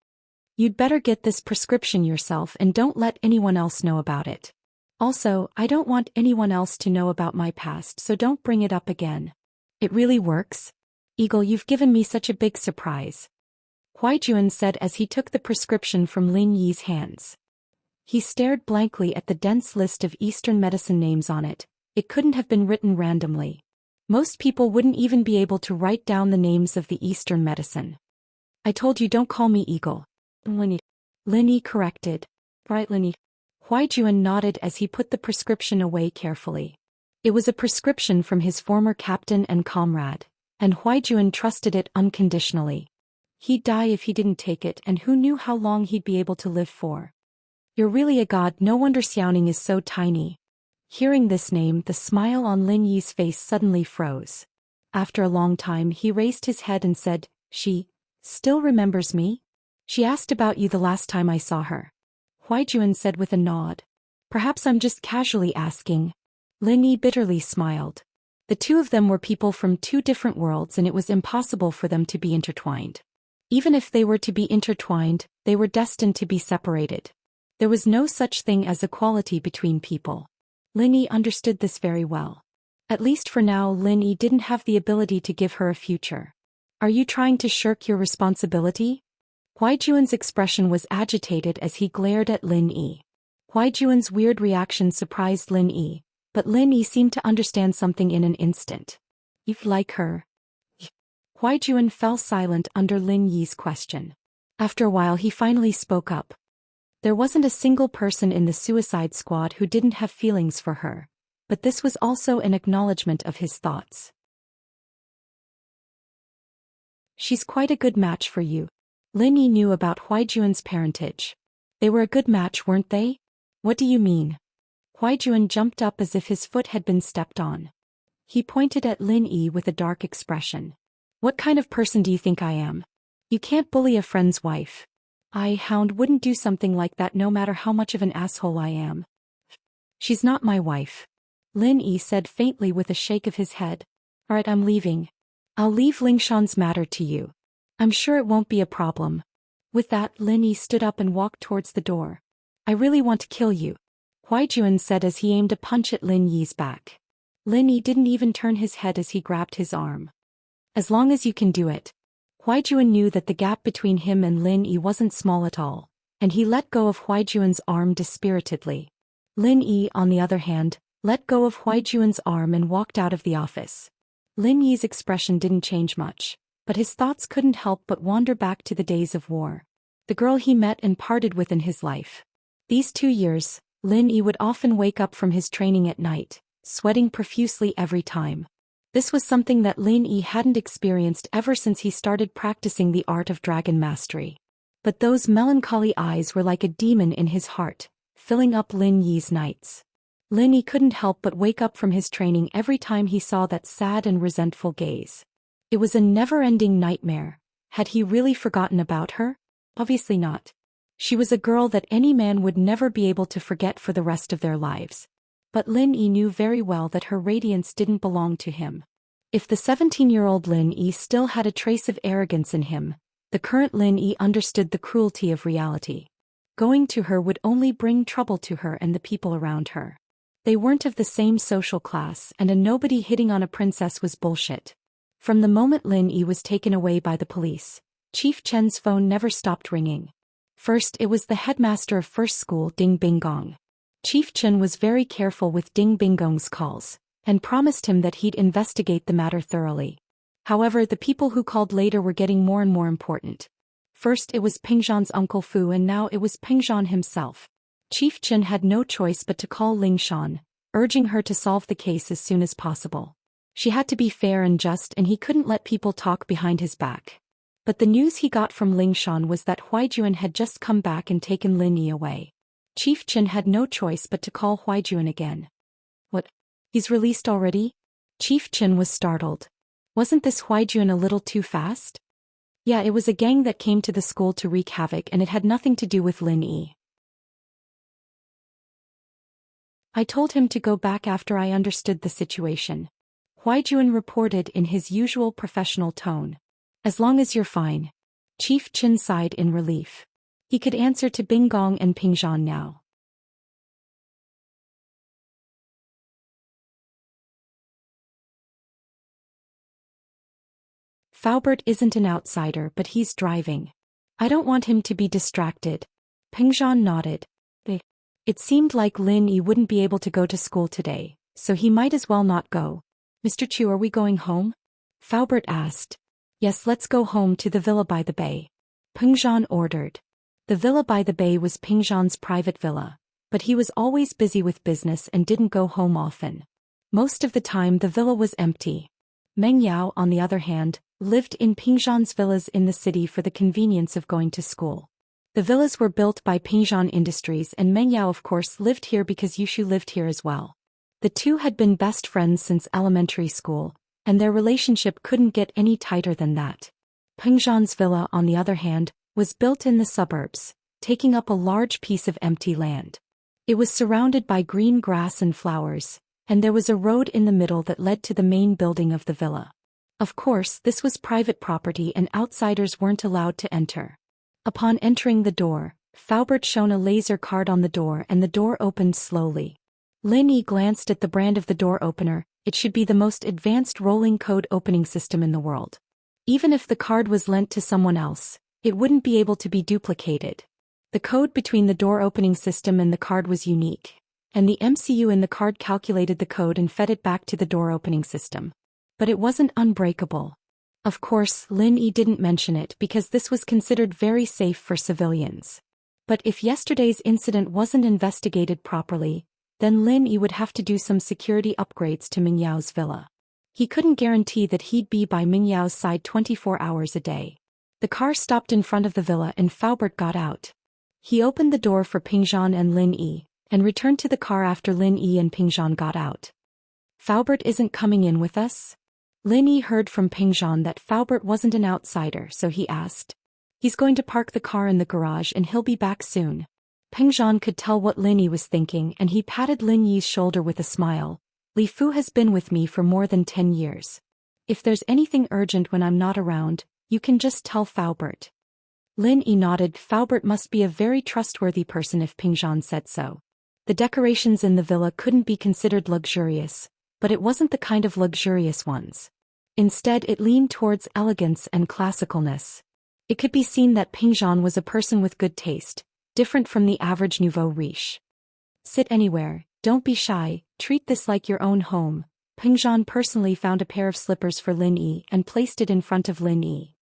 You'd better get this prescription yourself and don't let anyone else know about it. Also, I don't want anyone else to know about my past, so don't bring it up again. It really works? Eagle, you've given me such a big surprise. Huaijuan said as he took the prescription from Lin Yi's hands. He stared blankly at the dense list of Eastern medicine names on it. It couldn't have been written randomly. Most people wouldn't even be able to write down the names of the Eastern medicine. I told you don't call me Eagle. Lin Yi corrected. Right, Lin Yi. Huaijuan nodded as he put the prescription away carefully. It was a prescription from his former captain and comrade, and Huaijuan trusted it unconditionally. He'd die if he didn't take it, and who knew how long he'd be able to live for. You're really a god, no wonder Xiaoning is so tiny. Hearing this name, the smile on Lin Yi's face suddenly froze. After a long time he raised his head and said, She still remembers me? She asked about you the last time I saw her. Huaijuan said with a nod. Perhaps I'm just casually asking. Lin Yi bitterly smiled. The two of them were people from two different worlds and it was impossible for them to be intertwined. Even if they were to be intertwined, they were destined to be separated. There was no such thing as equality between people. Lin Yi understood this very well. At least for now, Lin Yi didn't have the ability to give her a future. Are you trying to shirk your responsibility? Huaijuan's expression was agitated as he glared at Lin Yi. Huaijuan's weird reaction surprised Lin Yi, but Lin Yi seemed to understand something in an instant. You like her? Huaijuan fell silent under Lin Yi's question. After a while he finally spoke up. There wasn't a single person in the suicide squad who didn't have feelings for her, but this was also an acknowledgement of his thoughts. She's quite a good match for you. Lin Yi knew about Huaijuan's parentage. They were a good match, weren't they? What do you mean? Huaijuan jumped up as if his foot had been stepped on. He pointed at Lin Yi with a dark expression. What kind of person do you think I am? You can't bully a friend's wife. Hound wouldn't do something like that no matter how much of an asshole I am. She's not my wife. Lin Yi said faintly with a shake of his head. Alright, I'm leaving. I'll leave Lingshan's matter to you. I'm sure it won't be a problem. With that, Lin Yi stood up and walked towards the door. I really want to kill you, Huaijuan said as he aimed a punch at Lin Yi's back. Lin Yi didn't even turn his head as he grabbed his arm. As long as you can do it. Huaijuan knew that the gap between him and Lin Yi wasn't small at all, and he let go of Huaijuan's arm dispiritedly. Lin Yi, on the other hand, let go of Huaijuan's arm and walked out of the office. Lin Yi's expression didn't change much, but his thoughts couldn't help but wander back to the days of war. The girl he met and parted with in his life. These 2 years, Lin Yi would often wake up from his training at night, sweating profusely every time. This was something that Lin Yi hadn't experienced ever since he started practicing the art of dragon mastery. But those melancholy eyes were like a demon in his heart, filling up Lin Yi's nights. Lin Yi couldn't help but wake up from his training every time he saw that sad and resentful gaze. It was a never-ending nightmare. Had he really forgotten about her? Obviously not. She was a girl that any man would never be able to forget for the rest of their lives. But Lin Yi knew very well that her radiance didn't belong to him. If the 17-year-old Lin Yi still had a trace of arrogance in him, the current Lin Yi understood the cruelty of reality. Going to her would only bring trouble to her and the people around her. They weren't of the same social class, and a nobody hitting on a princess was bullshit. From the moment Lin Yi was taken away by the police, Chief Chen's phone never stopped ringing. First it was the headmaster of first school Ding Binggong. Chief Chen was very careful with Ding Binggong's calls, and promised him that he'd investigate the matter thoroughly. However, the people who called later were getting more and more important. First it was Pingzhan's Uncle Fu, and now it was Pingzhan himself. Chief Chen had no choice but to call Lingshan, urging her to solve the case as soon as possible. She had to be fair and just, and he couldn't let people talk behind his back. But the news he got from Lingshan was that Huaijuan had just come back and taken Lin Yi away. Chief Chen had no choice but to call Huaijuan again. What? He's released already? Chief Chen was startled. Wasn't this Huaijuan a little too fast? Yeah, it was a gang that came to the school to wreak havoc, and it had nothing to do with Lin Yi. I told him to go back after I understood the situation. Huaijuan reported in his usual professional tone. As long as you're fine. Chief Chen sighed in relief. He could answer to Binggong and Pingzhan now. Faubert isn't an outsider, but he's driving. I don't want him to be distracted. Pingzhan nodded. It seemed like Lin Yi wouldn't be able to go to school today, so he might as well not go. Mr. Chu, are we going home? Faubert asked. Yes, let's go home to the villa by the bay. Pingzhan ordered. The villa by the bay was Pingzhan's private villa, but he was always busy with business and didn't go home often. Most of the time the villa was empty. Meng Yao, on the other hand, lived in Pingzhan's villas in the city for the convenience of going to school. The villas were built by Pingzhan Industries, and Meng Yao of course lived here because Yushu lived here as well. The two had been best friends since elementary school, and their relationship couldn't get any tighter than that. Pingzhan's villa, on the other hand, was built in the suburbs, taking up a large piece of empty land. It was surrounded by green grass and flowers, and there was a road in the middle that led to the main building of the villa. Of course, this was private property and outsiders weren't allowed to enter. Upon entering the door, Faubert shone a laser card on the door and the door opened slowly. Lin Yi glanced at the brand of the door opener. It should be the most advanced rolling code opening system in the world. Even if the card was lent to someone else, it wouldn't be able to be duplicated. The code between the door opening system and the card was unique, and the MCU in the card calculated the code and fed it back to the door opening system. But it wasn't unbreakable. Of course, Lin Yi didn't mention it because this was considered very safe for civilians. But if yesterday's incident wasn't investigated properly, then Lin Yi would have to do some security upgrades to Ming Yao's villa. He couldn't guarantee that he'd be by Ming Yao's side 24 hours a day. The car stopped in front of the villa and Faubert got out. He opened the door for Pingzhan and Lin Yi, and returned to the car after Lin Yi and Pingzhan got out. Faubert isn't coming in with us? Lin Yi heard from Pingzhan that Faubert wasn't an outsider, so he asked. He's going to park the car in the garage and he'll be back soon. Pingzhan could tell what Lin Yi was thinking and he patted Lin Yi's shoulder with a smile. Li Fu has been with me for more than 10 years. If there's anything urgent when I'm not around, you can just tell Faubert. Lin Yi nodded. Faubert must be a very trustworthy person if Pingzhan said so. The decorations in the villa couldn't be considered luxurious, but it wasn't the kind of luxurious ones. Instead, it leaned towards elegance and classicalness. It could be seen that Pingzhan was a person with good taste, different from the average nouveau riche. Sit anywhere, don't be shy, treat this like your own home. Pingzhan personally found a pair of slippers for Lin Yi and placed it in front of Lin Yi.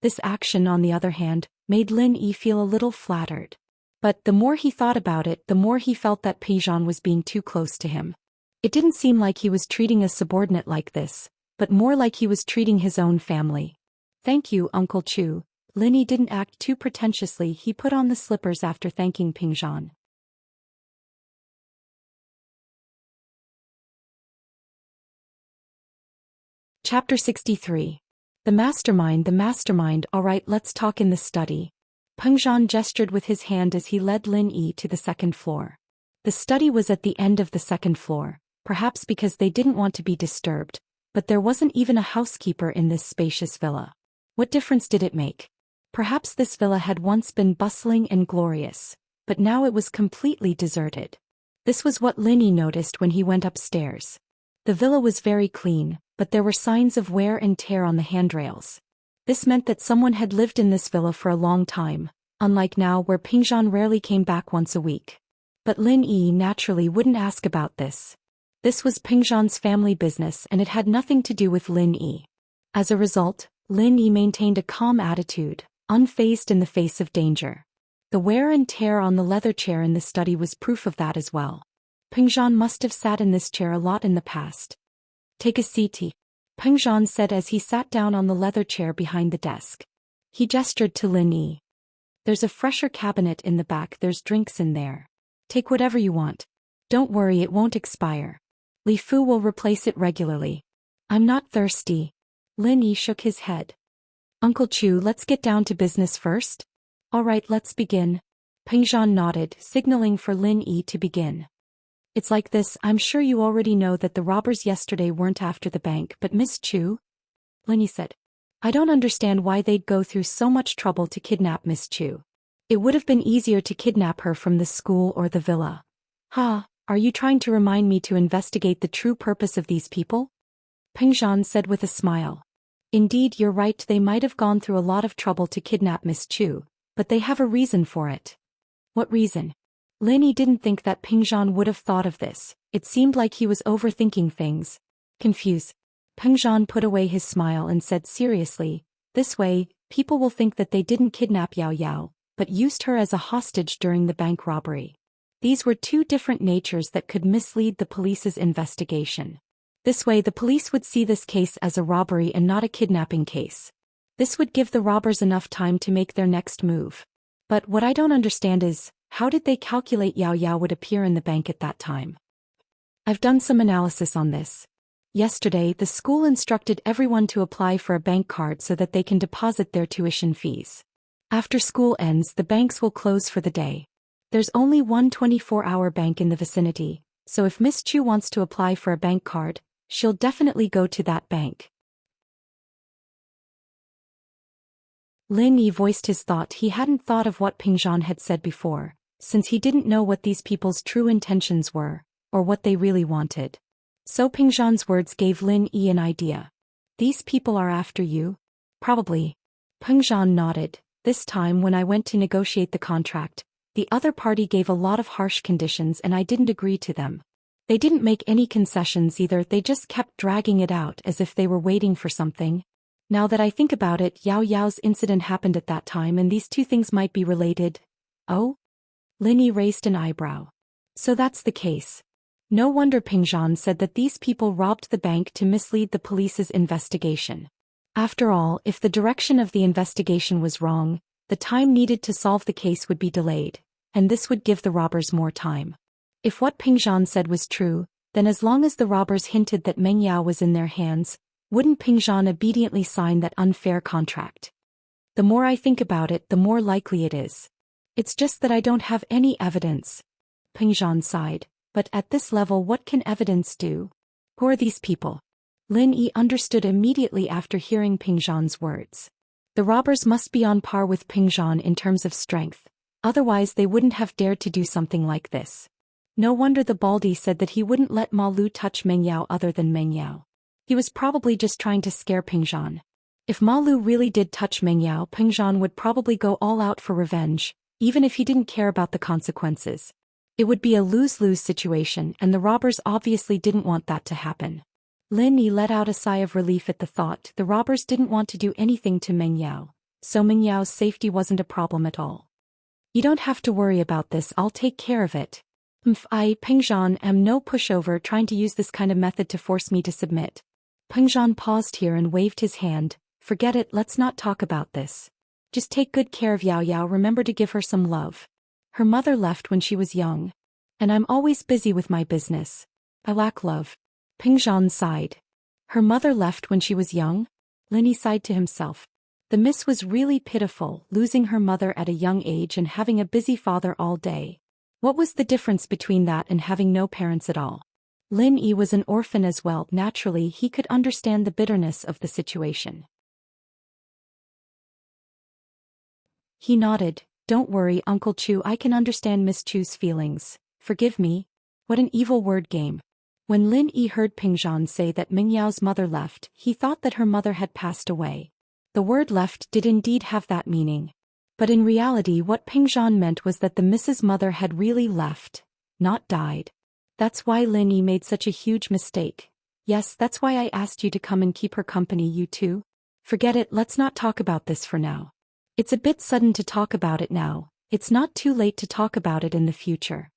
This action, on the other hand, made Lin Yi feel a little flattered. But the more he thought about it, the more he felt that Pingzhan was being too close to him. It didn't seem like he was treating a subordinate like this, but more like he was treating his own family. Thank you, Uncle Chu. Lin Yi didn't act too pretentiously. He put on the slippers after thanking Pingzhan. Chapter 63. The mastermind, alright, let's talk in the study. Pingzhan gestured with his hand as he led Lin Yi to the second floor. The study was at the end of the second floor, perhaps because they didn't want to be disturbed, but there wasn't even a housekeeper in this spacious villa. What difference did it make? Perhaps this villa had once been bustling and glorious, but now it was completely deserted. This was what Lin Yi noticed when he went upstairs. The villa was very clean, but there were signs of wear and tear on the handrails. This meant that someone had lived in this villa for a long time, unlike now where Pingzhan rarely came back once a week. But Lin Yi naturally wouldn't ask about this. This was Pingzhan's family business and it had nothing to do with Lin Yi. As a result, Lin Yi maintained a calm attitude, unfazed in the face of danger. The wear and tear on the leather chair in the study was proof of that as well. Pingzhan must have sat in this chair a lot in the past. Take a seat, Pingzhan said as he sat down on the leather chair behind the desk. He gestured to Lin Yi. There's a fresher cabinet in the back, there's drinks in there. Take whatever you want. Don't worry, it won't expire. Li Fu will replace it regularly. I'm not thirsty. Lin Yi shook his head. Uncle Chu, let's get down to business first. Alright, let's begin. Pingzhan nodded, signaling for Lin Yi to begin. It's like this, I'm sure you already know that the robbers yesterday weren't after the bank, but Miss Chu? Lin Yi said. I don't understand why they'd go through so much trouble to kidnap Miss Chu. It would have been easier to kidnap her from the school or the villa. Ha, are you trying to remind me to investigate the true purpose of these people? Pingzhan said with a smile. Indeed, you're right, they might have gone through a lot of trouble to kidnap Miss Chu, but they have a reason for it. What reason? Lin Yi didn't think that Pingzhan would have thought of this. It seemed like he was overthinking things. Confused. Pingzhan put away his smile and said seriously, this way, people will think that they didn't kidnap Yao Yao, but used her as a hostage during the bank robbery. These were two different natures that could mislead the police's investigation. This way the police would see this case as a robbery and not a kidnapping case. This would give the robbers enough time to make their next move. But what I don't understand is, how did they calculate Yao Yao would appear in the bank at that time? I've done some analysis on this. Yesterday, the school instructed everyone to apply for a bank card so that they can deposit their tuition fees. After school ends, the banks will close for the day. There's only one 24-hour bank in the vicinity, so if Miss Chu wants to apply for a bank card, she'll definitely go to that bank. Lin Yi voiced his thought. He hadn't thought of what Pingzhan had said before, since he didn't know what these people's true intentions were, or what they really wanted. So Pingzhan's words gave Lin Yi an idea. These people are after you? Probably. Pingzhan nodded. This time when I went to negotiate the contract, the other party gave a lot of harsh conditions and I didn't agree to them. They didn't make any concessions either, they just kept dragging it out as if they were waiting for something. Now that I think about it, Yao Yao's incident happened at that time and these two things might be related. Oh? Linny raised an eyebrow. So that's the case. No wonder Pingzhan said that these people robbed the bank to mislead the police's investigation. After all, if the direction of the investigation was wrong, the time needed to solve the case would be delayed, and this would give the robbers more time. If what Pingzhan said was true, then as long as the robbers hinted that Meng Yao was in their hands, wouldn't Pingzhan obediently sign that unfair contract? The more I think about it, the more likely it is. It's just that I don't have any evidence. Pingzhan sighed, but at this level what can evidence do? Who are these people? Lin Yi understood immediately after hearing Pingzhan's words. The robbers must be on par with Pingzhan in terms of strength, otherwise they wouldn't have dared to do something like this. No wonder the Baldy said that he wouldn't let Ma Lu touch Meng Yao other than Meng Yao. He was probably just trying to scare Pingzhan. If Ma Lu really did touch Meng Yao, Pingzhan would probably go all out for revenge, even if he didn't care about the consequences. It would be a lose-lose situation and the robbers obviously didn't want that to happen. Lin Yi let out a sigh of relief at the thought. The robbers didn't want to do anything to Meng Yao, so Meng Yao's safety wasn't a problem at all. You don't have to worry about this, I'll take care of it. I, Pingzhan, am no pushover trying to use this kind of method to force me to submit. Pingzhan paused here and waved his hand. Forget it, let's not talk about this. Just take good care of Yao Yao, remember to give her some love. Her mother left when she was young. And I'm always busy with my business. I lack love. Pingzhan sighed. Her mother left when she was young? Linny sighed to himself. The miss was really pitiful, losing her mother at a young age and having a busy father all day. What was the difference between that and having no parents at all? Lin Yi was an orphan as well, naturally he could understand the bitterness of the situation. He nodded. Don't worry, Uncle Chu, I can understand Miss Chu's feelings. Forgive me. What an evil word game. When Lin Yi heard Pingzhan say that Meng Yao's mother left, he thought that her mother had passed away. The word left did indeed have that meaning. But in reality what Pingzhan meant was that the Mrs. Mother had really left, not died. That's why Lin Yi made such a huge mistake. Yes, that's why I asked you to come and keep her company, you two. Forget it, let's not talk about this for now. It's a bit sudden to talk about it now, it's not too late to talk about it in the future.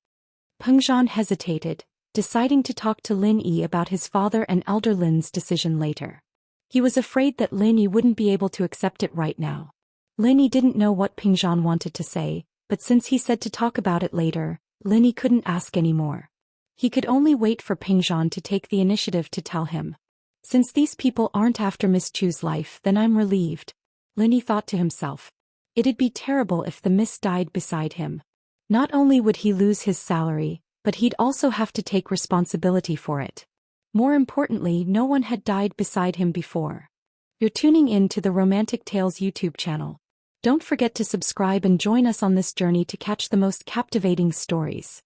Pingzhan hesitated, deciding to talk to Lin Yi about his father and elder Lin's decision later. He was afraid that Lin Yi wouldn't be able to accept it right now. Lin Yi didn't know what Pingzhan wanted to say, but since he said to talk about it later, Lin Yi couldn't ask any more. He could only wait for Pingzhan to take the initiative to tell him. Since these people aren't after Miss Chu's life, then I'm relieved. Lin Yi thought to himself. It'd be terrible if the miss died beside him. Not only would he lose his salary, but he'd also have to take responsibility for it. More importantly, no one had died beside him before. You're tuning in to the Romantic Tales YouTube channel. Don't forget to subscribe and join us on this journey to catch the most captivating stories.